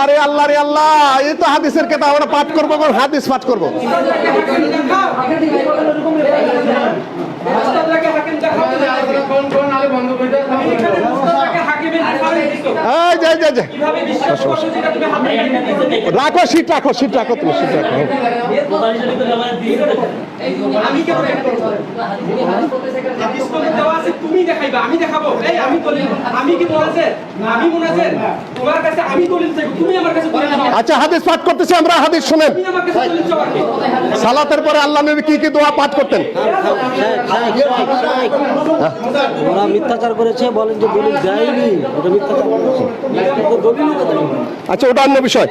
আরে আল্লাহ রে আল্লাহ এই তো হাদিসের কেতাব আমরা পাঠ করবো হাদিস পাঠ করবো এই যে যে যে রাখো সিট রাখো সিট রাখো তুমি সিট রাখো বুখারী শরীফের ব্যাপারে দিয়ে আমি কেন তুমি দেখাইবা আমি দেখাবো এই আমি দলিল আমি কি বলেছে আমি মুনাফিক তোমার কাছে আমি দলিল চাই তুমি আমার কাছে দলিল চাও আচ্ছা হাদিস পাঠ করতেছি আমরা হাদিস শুনেন তুমি আমার কাছে দলিল চাও সালাতের পরে আল্লাহ নবী কি কি দোয়া পাঠ করতেন ওরা মিথ্যাচার করেছে বলেন যে দলিল দেয়নি ওটা মিথ্যাচার করেছে কিন্তু দলিলও তো দেয়নি আচ্ছা ওটা অন্য বিষয়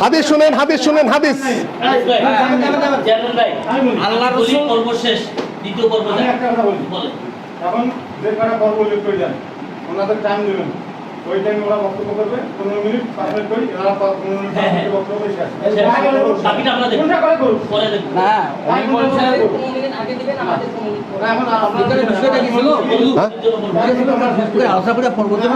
হাদিস শুনেন হাদিস শুনেন হাদিস জানেন ভাই আল্লাহর রাসূল পর্ব শেষ দ্বিতীয় পর্ব আমি একটা কথা বলি বলেন এখন যে কটা পর্ব উল্লেখ করে যান ওনাদের টাইম দেবেন ওই টাইমে ওরা বক্তব্য করবে 15 মিনিট 5 মিনিট করে ওরা 15 মিনিট বক্তব্য করে শেষ বাকিটা আমরা দেখব কোনটা করে করুন পরে দেখব না উনি বলছেন আগে দিবেন আমাদের এখন আপনাদের বিষয়টা কি ছিল আলোচনা করে পরবর্তীতে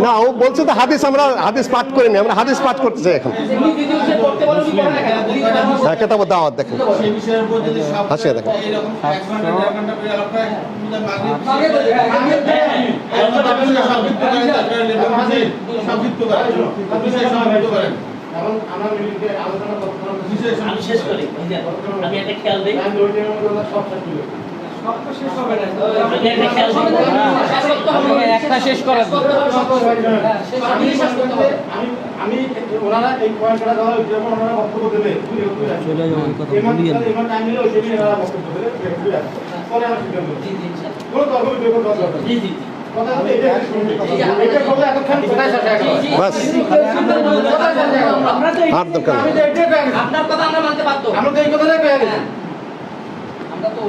না ও বলছে তো হাদিস আমরা হাদিস পাঠ করিনি আমরা হাদিস পাঠ করতে চাই এখন হ্যাঁ কেতাব দাওয়াত দেখেন সেই বিষয়ের উপর যদি সব হাসিয়ে দেখেন এরকম 1 ঘন্টা 1.5 ঘন্টা করে আলাপটা সংক্ষিপ্ত করেন এখন আমরা মিলিয়ে আলোচনা করতে আমি শেষ করি আমি একটা খেয়াল দেই সব শেষ হলো আমি একটা খেয়াল দেই একটা শেষ করা আমি ওনারা এই পয়েন্টটা দেওয়া যখন ওনারা বক্তব্য দেবে এমন টাইম নিলে ওই সেদিন ওনারা বক্তব্য দেবে পরে আমরা সিদ্ধান্ত কোনো তর্ক বিতর্ক দরকার নেই। জি জি কথা হলো এটা শুনবে এটা করলে এতক্ষণ কোথায় শেষ হয়ে গেল বাস আর দরকার নেই। আমি তো এটাই কয়ে গেছি। আপনার কথা আমরা মানতে বাধ্য আমরা তো এই কথাটাই কয়ে গেছি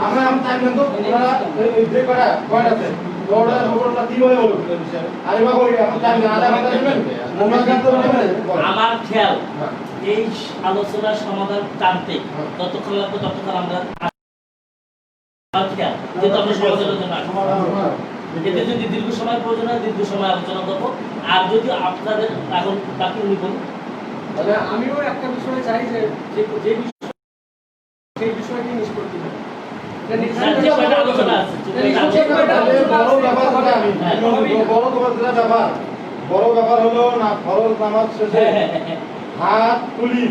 আমরা টাইম দেন তো ওনারা এই যে কয়টা পয়েন্ট আছে দৌড়ার খবরটা কিভাবে হলো আমি বা বলি আপনি জানেন না আধা ঘন্টা নেবেন মোনাজাত তো নেবেন আমার খেয়াল এই আলোচনার সমাধান টানতে যতক্ষণ লাগবে ততক্ষণ আমরা আমার খেয়াল যেহেতু আমরা সমাধানের জন্য আসবো। এতে যদি দীর্ঘ সময় প্রয়োজন হয় দীর্ঘ সময় আলোচনা করবো, আর যদি আপনাদের এখন বাকি উনি বলুন। আমিও একটা বিষয় চাই যে যে বিষয় সেই বিষয়টি নিষ্পত্তি হবে। যে কয়টা আলোচনা আছে বড় ব্যাপার হলো না ফরজ নামাজ শেষে হাত তুলি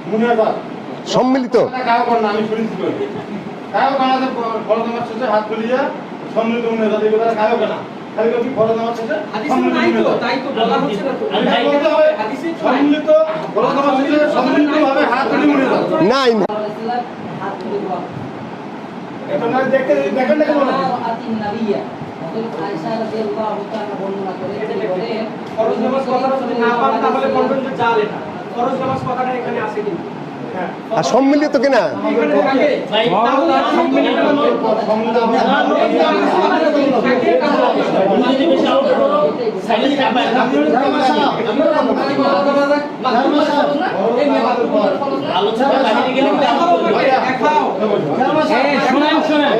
মুনাজাত সম্মিলিত কাউ কর না আমি শুনেছি কাউ কানাতে ফরজ নামাজ শেষে হাত তুলিয়া সম্মিলিত মুনাজাত এগুলো কাউ কানা খালি কি ফরজ নামাজ শেষে হাদিসে নাই তো, তাই তো বলা হচ্ছে না তো। হাদিসে তো নাই। সম্মিলিত ফরজ নামাজ শেষে সম্মিলিতভাবে হাত তুলি মুনাজাত নাই না। এটা না দেখতে দেখেন না কেন ফরজ নামাজ কথাটা যদি না পান তাহলে বলবেন যে জাল এটা। ফরজ নামাজ কথাটা এখানে আছে কিন্তু। আর সম্মিলিত কিনা এখানে থাকে। ভাই, তাহলে আর সম্মিলিত নয়। উনি যদি বেশি আলোচনা করো, silent থাকবেন। আলোচনা বাহিরে গেলে দেখাও। শুনেন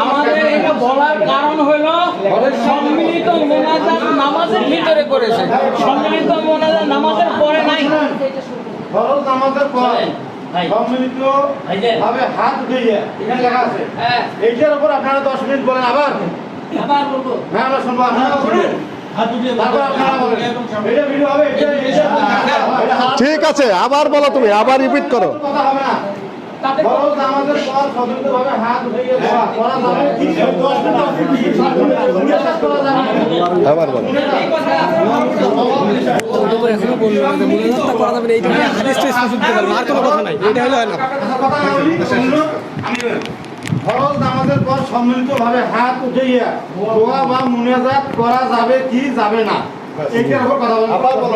আমাদের এটা বলার কারণ হলো সম্মিলিত মোনাজাত নামাজের ভিতরে করেছে, সম্মিলিত মোনাজাত নামাজের পরে নাই। ফরজ নামাজের পর ভাই, সম্মিলিত ভাইজান। ভাবে হাত উঠিয়ে এখানে লেখা আছে হ্যাঁ এইটার উপর আপনারা 10 মিনিট বলেন আবার বলবো হ্যাঁ আমরা শুনবো আপনারা শুনুন তারপর আপনারা বলেন এটা ভিডিও হবে এটা ঠিক আছে, আবার বলো, তুমি আবার রিপিট করো। কথা হবে না ফরজ নামাজের পর সম্মিলিতভাবে হাত উঠিয়ে দোয়া করা যাবে কি 10 মিনিট করা যাবে আবার বলো। ফরজ নামাজের পর সম্মিলিতভাবে হাত উঠিয়ে দোয়া বা মুনাজাত করা যাবে কি যাবে না এইটার উপর কথা বলবো আবার বলো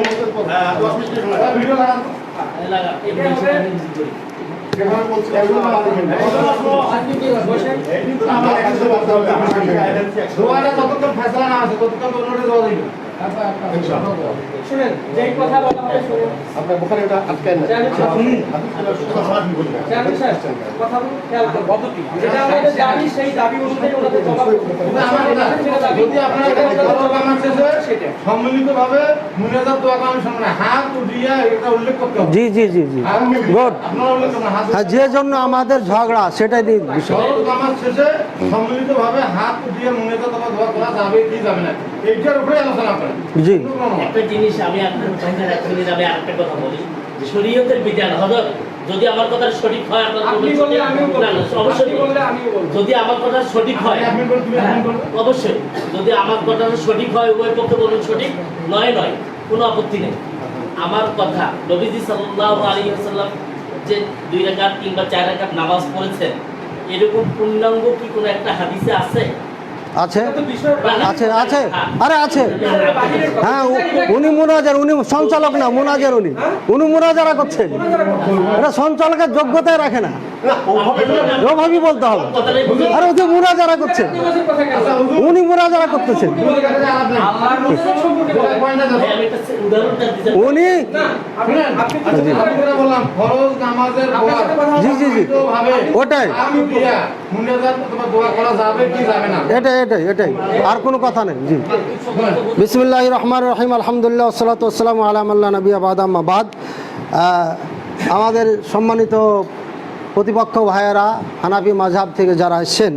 10 মিনিট ভিডিও লাগান লাগা, এই বিষয়ে আমি বুঝতে পারি। যেভাবে বলছি এগুলো আমার একসাথে বলতে হবে দোয়াটা যতক্ষণ ফেসলা না আছে ততক্ষণ অন্যটা দোয়া দিবে শুনেন, যেই কথা বলা হবে শুনেন। আপনার বোখারি ওটা আটকায় না চেয়ারম্যান সাহেব, কথাগুলো খেয়াল করুন। যেটা আমাদের দাবি, সেই দাবি অনুযায়ী ওনাদের জবাব করতে হবে। যদি আপনারা সম্মিলিতভাবে মুনাজাত দোয়া করার সামনে হাত উঠিয়ে এটা উল্লেখ করতে হবে জি জি জি জি গুড। আপনারা উল্লেখ করুন হাত হ্যাঁ, যে জন্য আমাদের ঝগড়া সেটাই নিয়ে বিষয়। ফরজ নামাজ শেষে সম্মিলিতভাবে হাত উঠিয়ে মুনাজাত অথবা দোয়া করা যাবে কি যাবে না এইটার উপরে আলোচনা করেন জি একটা জিনিস আমি আপনার চাইতে এক মিনিট আমি আরেকটা কথা বলি যে শরীয়তের বিধান হযরত যদি আমার কথা সঠিক হয় আপনার আপনি বললে আমিও বলবো, না, না, অবশ্যই আপনি বললে আমিও বলবো। যদি আমার কথা সঠিক হয় আপনি বলুন, তুমি আপনি বলুন। অবশ্যই যদি আমার কথা সঠিক হয় উভয় পক্ষে বলুন সঠিক নয় কোনো আপত্তি নেই। আমার কথা নবীজি সাল্লাল্লাহু আলাইহি ওয়াসাল্লাম যে 2 রাকাত 3 বা 4 রাকাত নামাজ পড়েছেন এরকম পূর্ণাঙ্গ কি কোনো একটা হাদিসে আছে? আছে আছে আছে আরে আছে। হ্যাঁ, উনি মুনাজার, উনি সঞ্চালক না, মুনাজার উনি মুনাজারা করছেন। এটা সঞ্চালকের যোগ্যতায় রাখে না, ওভাবেই বলতে হবে। আরে ওই যে মুনাজারা করছেন, উনি মুনাজারা করতেছেন, আমি একটা উদাহরণটা দিতে উনি বললাম ফরজ নামাজের জি জি জি ওটাই, মুনাজাত অথবা দোয়া করা যাবে কি যাবে না এটাই এটাই এটাই, আর কোনো কথা নেই। জি বিসমিল্লাহির রহমানির রহিম, আলহামদুলিল্লাহ, ওয়াসসালাতু ওয়াসসালামু আলা মান লা নাবিয়্যা বা'দা, আম্মা বাদ। আমাদের সম্মানিত প্রতিপক্ষ ভাইয়েরা হানাফি মাযহাব থেকে যারা এসেছেন,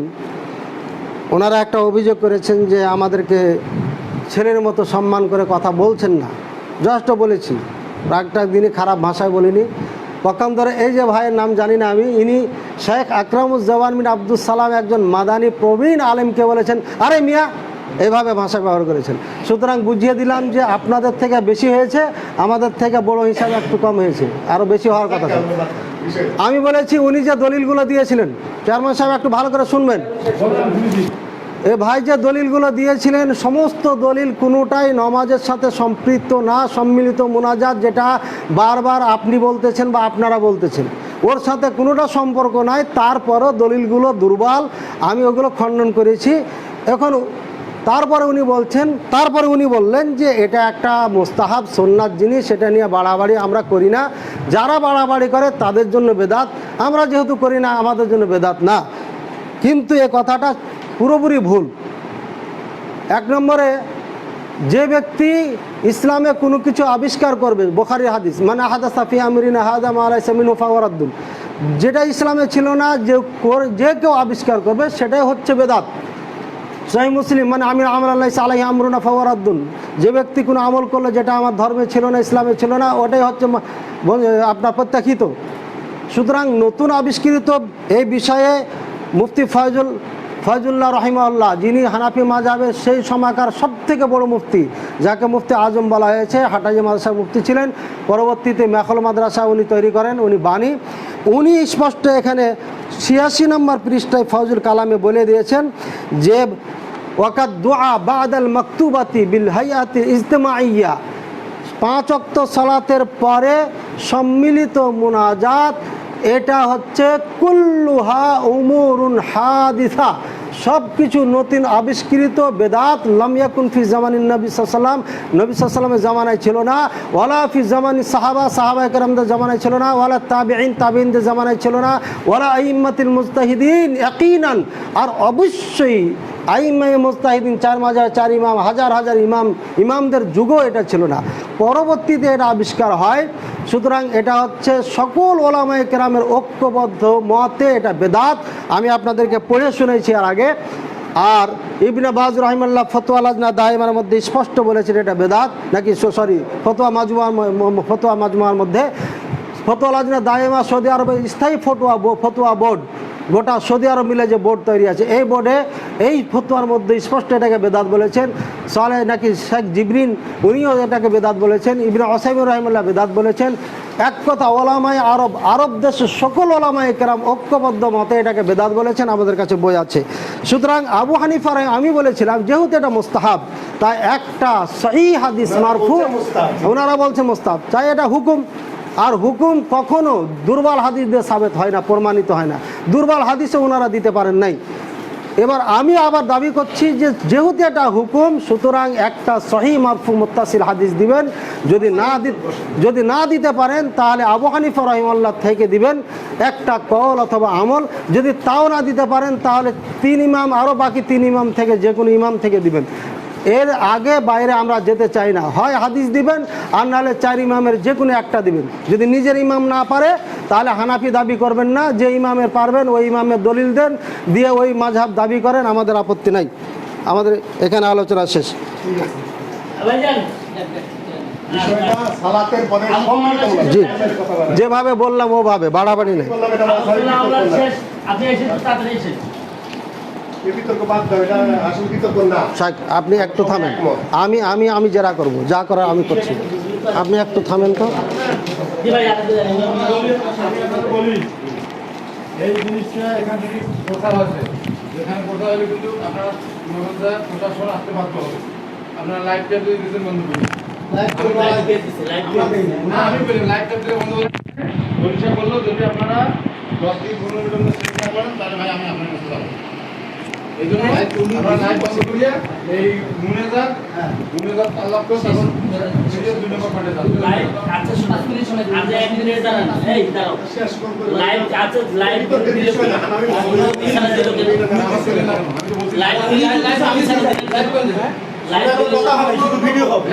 ওনারা একটা অভিযোগ করেছেন যে আমাদেরকে ছেলের মতো সম্মান করে কথা বলছেন না। যথেষ্ট বলেছি, রাগটাগ দিনই খারাপ ভাষায় বলিনি। পক্ষান্তরে এই যে ভাইয়ের নাম জানি না আমি, ইনি শেখ আকরামুজ্জামান বিন আব্দুস সালাম, একজন মাদানী প্রবীণ আলেমকে বলেছেন আরে মিয়া, এইভাবে ভাষা ব্যবহার করেছেন। সুতরাং বুঝিয়ে দিলাম যে আপনাদের থেকে বেশি হয়েছে, আমাদের থেকে বড় হিসাবে একটু কম হয়েছে, আরও বেশি হওয়ার কথা ছিল। আমি বলেছি উনি যে দলিলগুলো দিয়েছিলেন, চেয়ারম্যান সাহেব একটু ভালো করে শুনবেন। এ ভাই যে দলিলগুলো দিয়েছিলেন, সমস্ত দলিল কোনোটাই নমাজের সাথে সম্পৃক্ত না। সম্মিলিত মুনাজাত যেটা বারবার আপনি বলতেছেন বা আপনারা বলতেছেন, ওর সাথে কোনোটা সম্পর্ক নাই। তারপরও দলিলগুলো দুর্বল, আমি ওগুলো খণ্ডন করেছি। এখন তারপরে উনি বললেন যে এটা একটা মুস্তাহাব সুন্নাত জিনিস, সেটা নিয়ে বাড়াবাড়ি আমরা করি না, যারা বাড়াবাড়ি করে তাদের জন্য বেদাত, আমরা যেহেতু করি না আমাদের জন্য বেদাত না। কিন্তু এ কথাটা পুরোপুরি ভুল। এক নম্বরে, যে ব্যক্তি ইসলামে কোনো কিছু আবিষ্কার করবে, বুখারী হাদিস, মানে হাদাসা ফি আমরিনা হাযা মা লাইসা মিনহু ফাহুয়া রাদ্দুন, যেটা ইসলামে ছিল না যে কেউ আবিষ্কার করবে সেটাই হচ্ছে বেদাত। সহিহ মুসলিম, মানে আমি আমল লাইসা আলাইহি আমরুনা ফাহুয়া রাদ্দুন, যে ব্যক্তি কোনো আমল করলো যেটা আমার ধর্মে ছিল না, ইসলামে ছিল না, ওটাই হচ্ছে আপনার প্রত্যাখ্যিত। সুতরাং নতুন আবিষ্কৃত এই বিষয়ে মুফতি ফয়জুল্লাহ রহিমাহুল্লাহ, যিনি হানাফি মাযহাবের সেই সময়কার সবথেকে বড় মুফতি, যাকে মুফতি আজম বলা হয়েছে, হাটাজি মাদ্রাসার মুফতি ছিলেন, পরবর্তীতে মেখল মাদ্রাসা উনি তৈরি করেন, উনি বাণী, উনি স্পষ্ট এখানে 86 নম্বর পৃষ্ঠায় ফয়জুল কালামে বলে দিয়েছেন যে ওয়াকাদ দুআ বাদাল মাকতুবাতি বিল হাইয়াতি ইজতিমাইয়া, 5 ওয়াক্ত সালাতের পরে সম্মিলিত মুনাজাত, এটা হচ্ছে কুল্লুহা উমুরুন হাদিসা, সব কিছু নতুন আবিষ্কৃত বেদাত, লাম ইয়াকুন ফি জামানিন নবী সাল্লাল্লাহু আলাইহি ওয়াসাল্লাম, নবী সাল্লাল্লাহু আলাইহি ওয়াসাল্লামের জামানায় ছিল না, ওয়ালা ফি জামানি সাহাবায়ে কেরামদের জামানায় ছিল না, ওয়ালা তাবিঈনদের জামানায় ছিল না, ওয়ালা আইম্মাতিল মুজতাহিদিন ইয়াকিনান, আর অবশ্যই আইম্মায়ে মুজতাহিদিন 4 মাযহাব 4 ইমাম, হাজার হাজার ইমামদের যুগও এটা ছিল না, পরবর্তীতে এটা আবিষ্কার হয়। সুতরাং এটা হচ্ছে সকল ওলামায়ে কেরামের ঐক্যবদ্ধ মতে এটা বেদাত। আমি আপনাদেরকে পড়ে শুনেছি আর আগে। আর ইবনে বাজ রাহিমাহুল্লাহ ফতোয়া লাজনা দায়মার মধ্যে স্পষ্ট বলেছেন এটা বেদাত, নাকি সরি ফতোয়া মাজমুয়ার মধ্যে, ফতোয়া লাজনা দায়মা সৌদি আরবের স্থায়ী ফতোয়া বোর্ড, গোটা সৌদি আরব মিলে যে বোর্ড তৈরি আছে, এই বোর্ডে এই ফতোয়ার মধ্যে স্পষ্ট এটাকে বেদাত বলেছেন। সালেহ নাকি শেখ জিবরিন উনিও এটাকে বেদাত বলেছেন, ইবনে উসাইমিন রাহিমাহুল্লাহ বেদাত বলেছেন। এক কথা, ওলামায়ে আরব দেশের সকল ওলামায়ে কেরাম ঐক্যবদ্ধ মতে এটাকে বেদাত বলেছেন, আমাদের কাছে বই আছে। সুতরাং আবু হানিফা আমি বলেছিলাম যেহেতু এটা মুস্তাহাব, তাই একটা সহিহ হাদিস মারফু, ওনারা বলছে মুস্তাহাব, তাই এটা হুকুম। আর হুকুম কখনো দুর্বল হাদিস দিয়ে সাবেত হয় না, প্রমাণিত হয় না, দুর্বল হাদিসে ওনারা দিতে পারেন নাই। এবার আমি আবার দাবি করছি যে যেহেতু এটা হুকুম, সুতরাং একটা সহিহ মারফু মুত্তাসিল হাদিস দিবেন, যদি না দিতে পারেন তাহলে আবু হানিফা রাহিমাহুল্লাহ থেকে দিবেন একটা কওল অথবা আমল, যদি তাও না দিতে পারেন তাহলে 3 ইমাম, আরও বাকি 3 ইমাম থেকে যে কোনো ইমাম থেকে দিবেন। এর আগে বাইরে আমরা যেতে চাই না, হয় হাদিস দিবেন আর নাহলে 4 ইমামের যে কোনো একটা দিবেন। যদি নিজের ইমাম না পারে তাহলে হানাফি দাবি করবেন না, যে ইমামের পারবেন ওই ইমামের দলিল দেন, দিয়ে ওই মাযহাব দাবি করেন, আমাদের আপত্তি নাই। আমাদের এখানে আলোচনা শেষ। জি, যেভাবে বললাম ওভাবে, বাড়াবাড়ি নেই। আপনি একটু থামেন, আমি যারা করবো, যা করার আমি করছি, আপনি একটু থামেন তো। এই জিনিসটা এখান থেকে প্রচার আছে, যেখানে প্রচার হলে কিন্তু আপনারা প্রশাসন আসতে বাধ্য হবে। আপনারা লাইভ ট্যাপ দিয়ে দিচ্ছেন বন্ধ করুন। আমি বলি লাইভ ট্যাপ দিয়ে বন্ধ করুন। পরিচয় বললো যদি আপনারা 10 থেকে 15 মিনিটের মধ্যে চেষ্টা করেন তাহলে ভাই আমি আপনার কাছে যাবো। এই জন্য আমরা লাইভ বন্ধ করিয়া এই মুনেজাত আল্লাহ তো তখন 2 নম্বর পাঠে যান। লাইভ আছে 5 মিনিট সময়, আজ 1 মিনিট দাঁড়ান, এই দাঁড়াও, লাইভ আছে, লাইভ দিলে কথা হবে, শুধু ভিডিও হবে,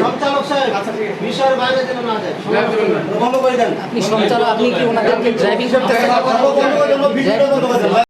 সঞ্চালক সাহেব বিষয়ের বাইরে যেন না যায়, বন্ধ করে দেন। আপনি কি ওনাদেরকে ড্রাইভিং করতে